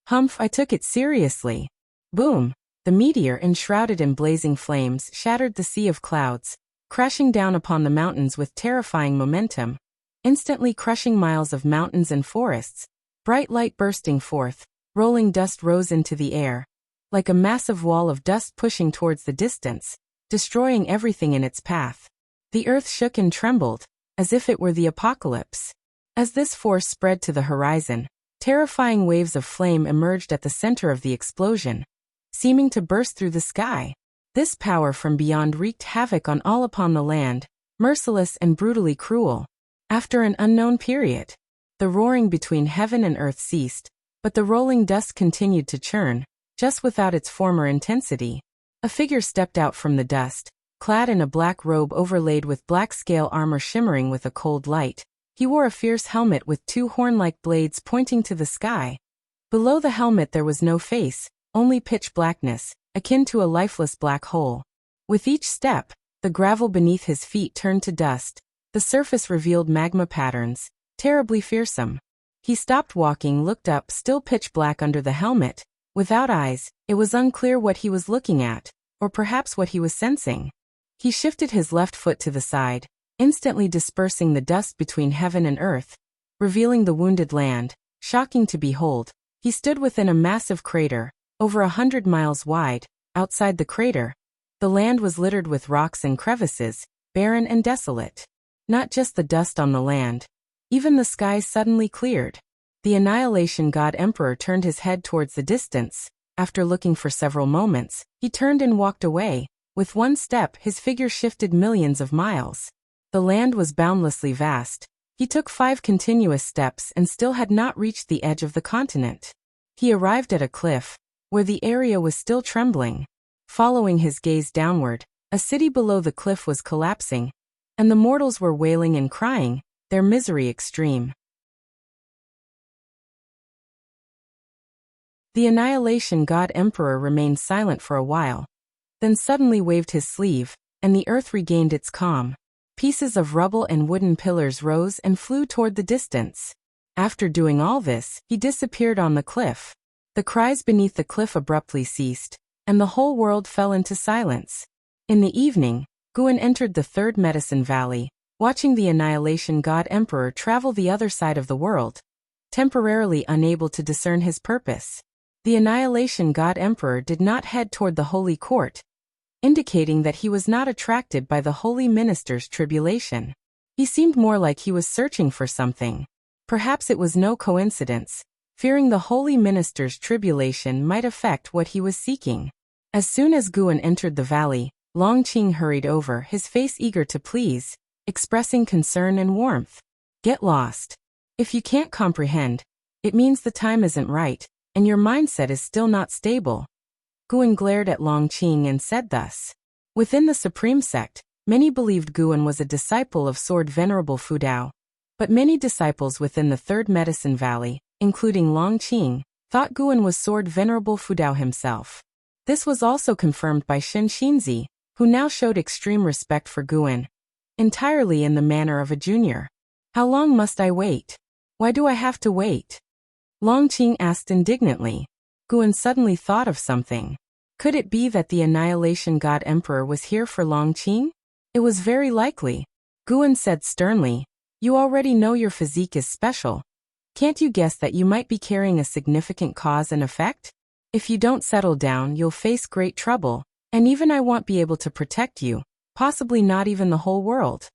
"Humph, I took it seriously." Boom! The meteor, enshrouded in blazing flames, shattered the sea of clouds, crashing down upon the mountains with terrifying momentum, instantly crushing miles of mountains and forests. Bright light bursting forth, rolling dust rose into the air, like a massive wall of dust pushing towards the distance, destroying everything in its path. The earth shook and trembled, as if it were the apocalypse. As this force spread to the horizon, terrifying waves of flame emerged at the center of the explosion, seeming to burst through the sky. This power from beyond wreaked havoc on all upon the land, merciless and brutally cruel. After an unknown period, the roaring between heaven and earth ceased, but the rolling dust continued to churn, just without its former intensity. A figure stepped out from the dust, clad in a black robe overlaid with black scale armor shimmering with a cold light. He wore a fierce helmet with two horn-like blades pointing to the sky. Below the helmet there was no face, only pitch blackness, akin to a lifeless black hole. With each step, the gravel beneath his feet turned to dust. The surface revealed magma patterns, terribly fearsome. He stopped walking, looked up, still pitch black under the helmet. Without eyes, it was unclear what he was looking at, or perhaps what he was sensing. He shifted his left foot to the side, instantly dispersing the dust between heaven and earth, revealing the wounded land, shocking to behold. He stood within a massive crater, over 100 miles wide. Outside the crater, the land was littered with rocks and crevices, barren and desolate. Not just the dust on the land. Even the sky suddenly cleared. The Annihilation God Emperor turned his head towards the distance. After looking for several moments, he turned and walked away. With one step, his figure shifted millions of miles. The land was boundlessly vast. He took 5 continuous steps and still had not reached the edge of the continent. He arrived at a cliff, where the area was still trembling. Following his gaze downward, a city below the cliff was collapsing, and the mortals were wailing and crying, their misery extreme. The Annihilation God Emperor remained silent for a while, then suddenly waved his sleeve, and the earth regained its calm. Pieces of rubble and wooden pillars rose and flew toward the distance. After doing all this, he disappeared on the cliff. The cries beneath the cliff abruptly ceased, and the whole world fell into silence. In the evening, Guan entered the third Medicine Valley, watching the Annihilation God Emperor travel the other side of the world, temporarily unable to discern his purpose. The Annihilation God Emperor did not head toward the Holy Court, indicating that he was not attracted by the Holy Minister's tribulation. He seemed more like he was searching for something. Perhaps it was no coincidence, fearing the Holy Minister's tribulation might affect what he was seeking. As soon as Guan entered the valley, Longqing hurried over, his face eager to please, expressing concern and warmth. Get lost. If you can't comprehend, it means the time isn't right, and your mindset is still not stable. Guan glared at Longqing and said thus. Within the Supreme Sect, many believed Guan was a disciple of Sword Venerable Fudao, but many disciples within the Third Medicine Valley, including Longqing, thought Guan was Sword Venerable Fudao himself. This was also confirmed by Shen Xinzi, who now showed extreme respect for Guan, entirely in the manner of a junior. How long must I wait? Why do I have to wait? Longqing asked indignantly. Guan suddenly thought of something. Could it be that the Annihilation God Emperor was here for Longqing? It was very likely. Guan said sternly, "You already know your physique is special. Can't you guess that you might be carrying a significant cause and effect? If you don't settle down, you'll face great trouble, and even I won't be able to protect you, possibly not even the whole world."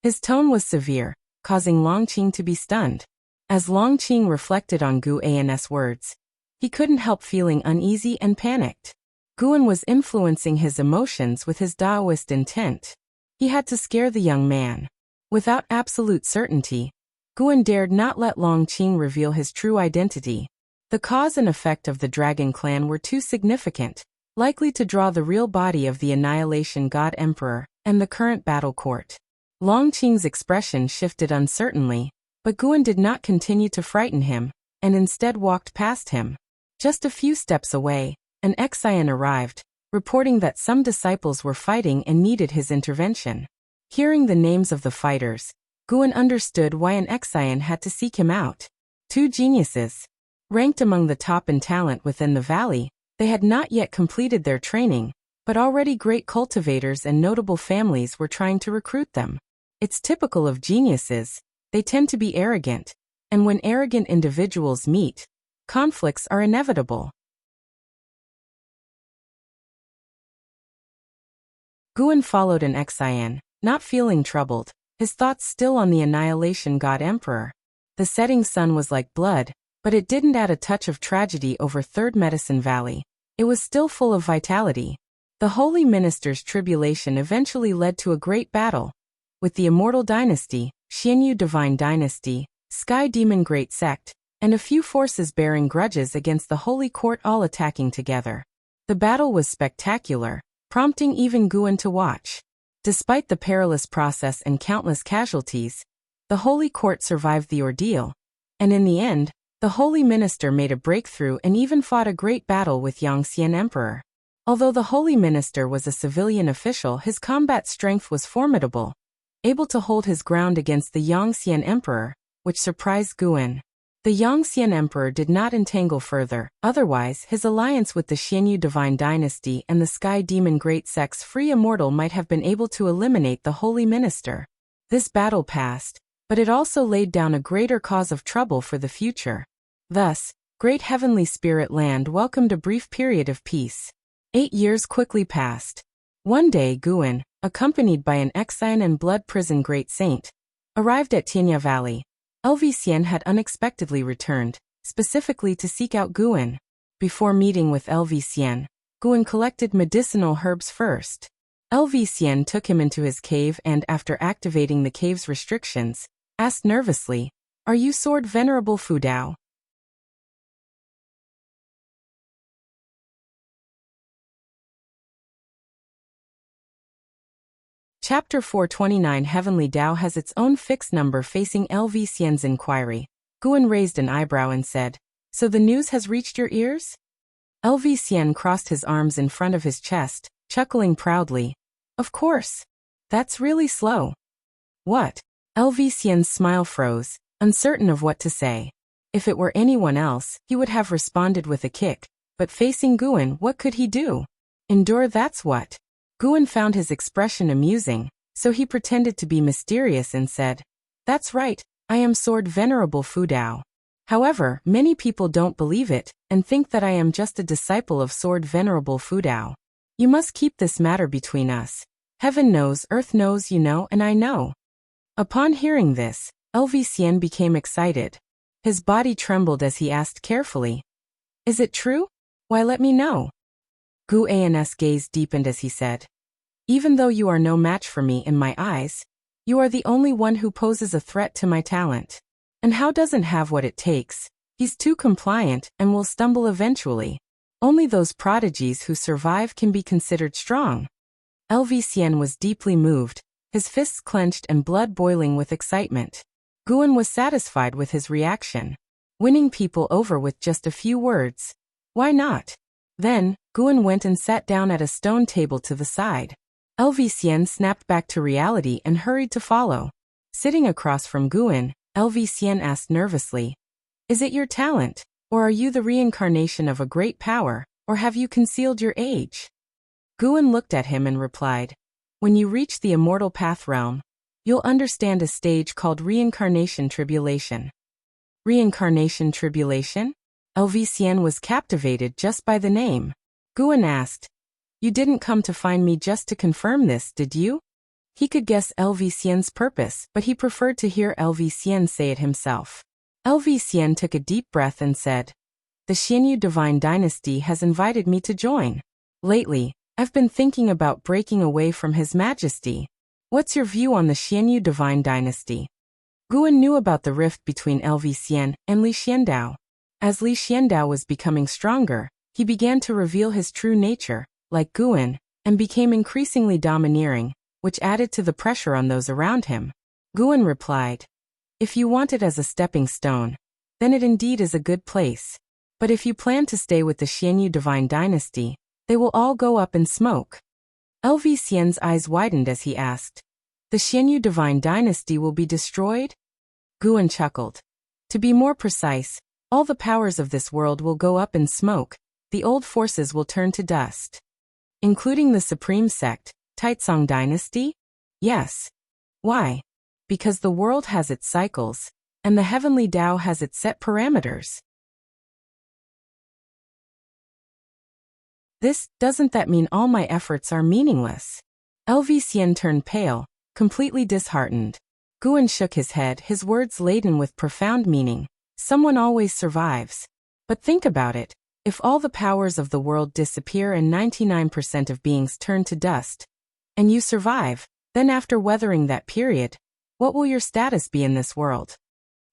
His tone was severe, causing Longqing to be stunned. As Longqing reflected on Guan's words, he couldn't help feeling uneasy and panicked. Guan was influencing his emotions with his Taoist intent. He had to scare the young man. Without absolute certainty, Guan dared not let Longqing reveal his true identity. The cause and effect of the Dragon Clan were too significant, likely to draw the real body of the Annihilation God Emperor and the current battle court. Longqing's expression shifted uncertainly, but Guan did not continue to frighten him, and instead walked past him. Just a few steps away, an Exian arrived, reporting that some disciples were fighting and needed his intervention. Hearing the names of the fighters, Guan understood why an Exian had to seek him out. 2 geniuses. Ranked among the top in talent within the valley, they had not yet completed their training, but already great cultivators and notable families were trying to recruit them. It's typical of geniuses. They tend to be arrogant, and when arrogant individuals meet, conflicts are inevitable. Guan followed an Exian, not feeling troubled, his thoughts still on the Annihilation God Emperor. The setting sun was like blood, but it didn't add a touch of tragedy over Third Medicine Valley. It was still full of vitality. The Holy Minister's tribulation eventually led to a great battle, with the Immortal Dynasty, Xianyu Divine Dynasty, Sky Demon Great Sect, and a few forces bearing grudges against the Holy Court all attacking together. The battle was spectacular, prompting even Guan to watch. Despite the perilous process and countless casualties, the Holy Court survived the ordeal, and in the end, the Holy Minister made a breakthrough and even fought a great battle with Yangxian Emperor. Although the holy minister was a civilian official, his combat strength was formidable, able to hold his ground against the Yongxian emperor, which surprised Guan. The Yongxian emperor did not entangle further, otherwise his alliance with the Xianyu divine dynasty and the sky demon Great Sex Free Immortal might have been able to eliminate the holy minister. This battle passed, but it also laid down a greater cause of trouble for the future. Thus, Great Heavenly Spirit Land welcomed a brief period of peace. 8 years quickly passed. One day Guan, accompanied by an exile and blood prison great saint, arrived at Tianya Valley. Xian had unexpectedly returned, specifically to seek out Guan. Before meeting with Xian, Guan collected medicinal herbs first. Xian took him into his cave and, after activating the cave's restrictions, asked nervously, "Are you Sword Venerable Fu Dao?" Chapter 429 Heavenly Tao has its own fixed number. Facing Xian's inquiry, Guan raised an eyebrow and said, "So the news has reached your ears?" Xian crossed his arms in front of his chest, chuckling proudly. "Of course. That's really slow." "What?" Xian's smile froze, uncertain of what to say. If it were anyone else, he would have responded with a kick, but facing Guan, what could he do? Endure, that's what. Guan found his expression amusing, so he pretended to be mysterious and said, "That's right, I am Sword Venerable Fu Dao. However, many people don't believe it, and think that I am just a disciple of Sword Venerable Fu Dao. You must keep this matter between us. Heaven knows, earth knows, you know, and I know." Upon hearing this, Xian became excited. His body trembled as he asked carefully, "Is it true? Why, let me know." Guan's gaze deepened as he said, "Even though you are no match for me in my eyes, you are the only one who poses a threat to my talent. And Hao doesn't have what it takes. He's too compliant and will stumble eventually. Only those prodigies who survive can be considered strong." Xian was deeply moved, his fists clenched and blood boiling with excitement. Guan was satisfied with his reaction. Winning people over with just a few words. Why not? Then, Guan went and sat down at a stone table to the side. Xian snapped back to reality and hurried to follow. Sitting across from Guan, Xian asked nervously, "Is it your talent, or are you the reincarnation of a great power, or have you concealed your age?" Guan looked at him and replied, "When you reach the immortal path realm, you'll understand a stage called reincarnation tribulation." Reincarnation tribulation? Xian was captivated just by the name. Guan asked, "You didn't come to find me just to confirm this, did you?" He could guess Xian's purpose, but he preferred to hear Xian say it himself. Xian took a deep breath and said, "The Xianyu divine dynasty has invited me to join. Lately, I've been thinking about breaking away from His Majesty. What's your view on the Xianyu divine dynasty?" Guan knew about the rift between Xian and Li Xiandao. As Li Xiandao was becoming stronger, he began to reveal his true nature, like Guan, and became increasingly domineering, which added to the pressure on those around him. Guan replied, "If you want it as a stepping stone, then it indeed is a good place. But if you plan to stay with the Xianyu divine dynasty, they will all go up in smoke." Xian's eyes widened as he asked, "The Xianyu divine dynasty will be destroyed?" Guan chuckled. "To be more precise, all the powers of this world will go up in smoke, the old forces will turn to dust." "Including the supreme sect, Taizong dynasty?" "Yes." "Why?" "Because the world has its cycles, and the heavenly Tao has its set parameters." Doesn't that mean all my efforts are meaningless?" Xian turned pale, completely disheartened. Guan shook his head, his words laden with profound meaning. Someone always survives. But think about it. If all the powers of the world disappear and 99% of beings turn to dust, and you survive, then after weathering that period, what will your status be in this world?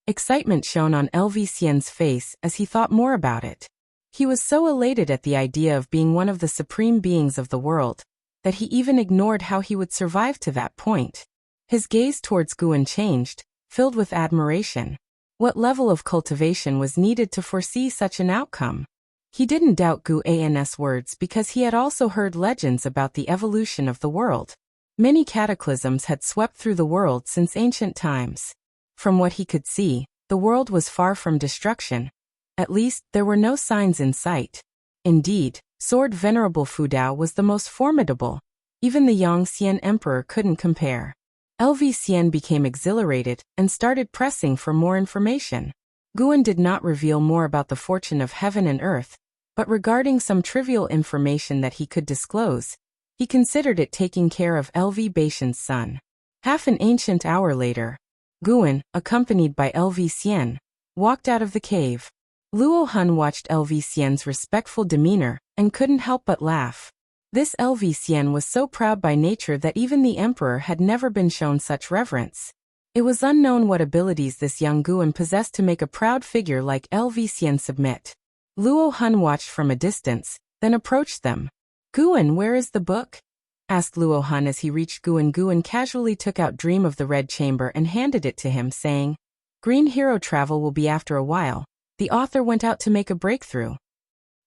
Excitement shone on Xian's face as he thought more about it. He was so elated at the idea of being one of the supreme beings of the world, that he even ignored how he would survive to that point. His gaze towards Guan changed, filled with admiration. What level of cultivation was needed to foresee such an outcome? He didn't doubt Guan's words because he had also heard legends about the evolution of the world. Many cataclysms had swept through the world since ancient times. From what he could see, the world was far from destruction. At least, there were no signs in sight. Indeed, Sword Venerable Fudao was the most formidable. Even the Yangxian Emperor couldn't compare. LV became exhilarated and started pressing for more information. Guan did not reveal more about the fortune of heaven and earth, but regarding some trivial information that he could disclose, he considered it taking care of LV Baishan's son. Half an ancient hour later, Guan, accompanied by LV walked out of the cave. Luo Hun watched LV respectful demeanor and couldn't help but laugh. This LV was so proud by nature that even the emperor had never been shown such reverence. It was unknown what abilities this young Guan possessed to make a proud figure like LV submit. Luo Hun watched from a distance, then approached them. "Guan, where is the book?" asked Luo Hun as he reached Guan. Guan casually took out Dream of the Red Chamber and handed it to him, saying, "Green Hero Travel will be after a while. The author went out to make a breakthrough."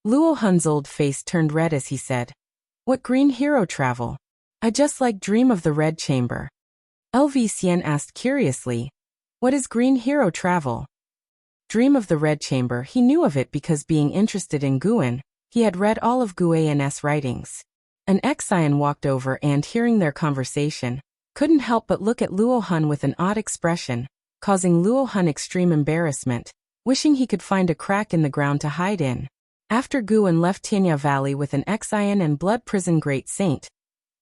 Luo Hun's old face turned red as he said, "What Green Hero Travel? I just like Dream of the Red Chamber." LV asked curiously, "What is Green Hero Travel?" Dream of the Red Chamber. He knew of it because, being interested in Guan, he had read all of Guan's writings. An Xian walked over and, hearing their conversation, couldn't help but look at Luo Hun with an odd expression, causing Luo Hun extreme embarrassment, wishing he could find a crack in the ground to hide in. After Guan left Tianya Valley with an Xian and Blood Prison Great Saint,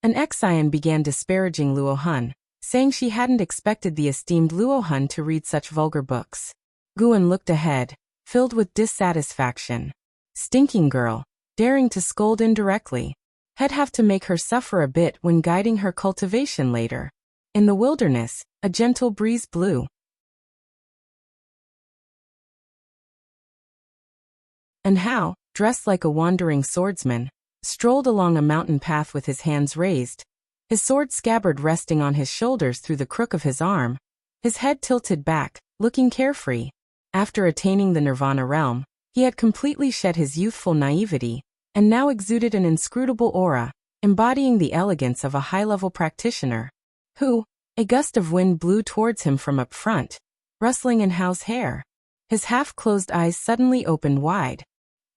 an Xian began disparaging Luo Hun, saying she hadn't expected the esteemed Luo Hun to read such vulgar books. Guan looked ahead, filled with dissatisfaction. Stinking girl, daring to scold indirectly. He'd have to make her suffer a bit when guiding her cultivation later. In the wilderness, a gentle breeze blew. And Hao, dressed like a wandering swordsman, strolled along a mountain path with his hands raised, his sword scabbard resting on his shoulders through the crook of his arm, his head tilted back, looking carefree. After attaining the Nirvana realm, he had completely shed his youthful naivety, and now exuded an inscrutable aura, embodying the elegance of a high-level practitioner. A gust of wind blew towards him from up front, rustling in Hao's hair. His half-closed eyes suddenly opened wide.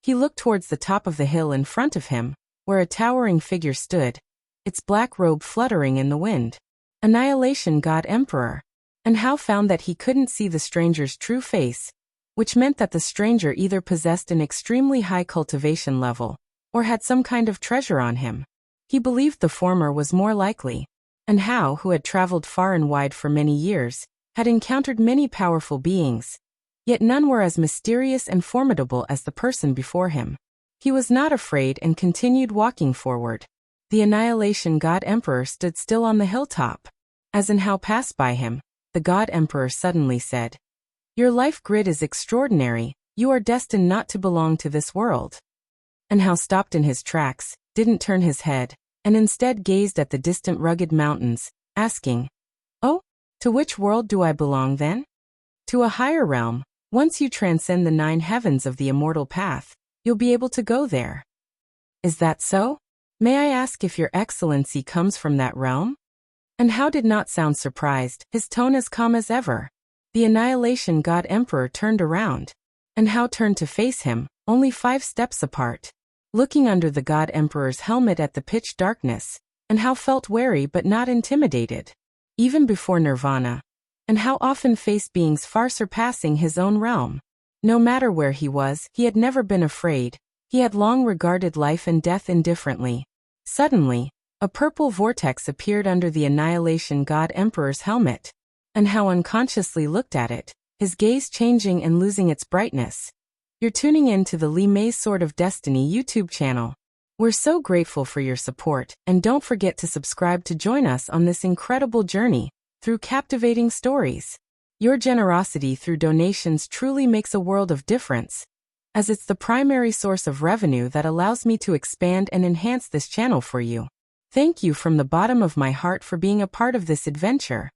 He looked towards the top of the hill in front of him, where a towering figure stood, its black robe fluttering in the wind. Annihilation God Emperor. And Hao found that he couldn't see the stranger's true face, which meant that the stranger either possessed an extremely high cultivation level, or had some kind of treasure on him. He believed the former was more likely. And Hao, who had traveled far and wide for many years, had encountered many powerful beings, yet none were as mysterious and formidable as the person before him. He was not afraid and continued walking forward. The Annihilation God Emperor stood still on the hilltop. As Hao passed by him, the God Emperor suddenly said, "Your life grid is extraordinary. You are destined not to belong to this world." And Hao stopped in his tracks, didn't turn his head, and instead gazed at the distant rugged mountains, asking, "Oh, to which world do I belong then?" "To a higher realm. Once you transcend the 9 heavens of the immortal path, you'll be able to go there." "Is that so? May I ask if your excellency comes from that realm?" And Hao did not sound surprised, his tone as calm as ever. The Annihilation God Emperor turned around, and Hao turned to face him, only 5 steps apart. Looking under the God Emperor's helmet at the pitch darkness, and Hao felt wary but not intimidated. Even before Nirvana, and Hao often faced beings far surpassing his own realm. No matter where he was, he had never been afraid. He had long regarded life and death indifferently. Suddenly, a purple vortex appeared under the Annihilation God Emperor's helmet, and Hao unconsciously looked at it, his gaze changing and losing its brightness. You're tuning in to the Li Mei's Sword of Destiny YouTube channel. We're so grateful for your support, and don't forget to subscribe to join us on this incredible journey through captivating stories. Your generosity through donations truly makes a world of difference, as it's the primary source of revenue that allows me to expand and enhance this channel for you. Thank you from the bottom of my heart for being a part of this adventure.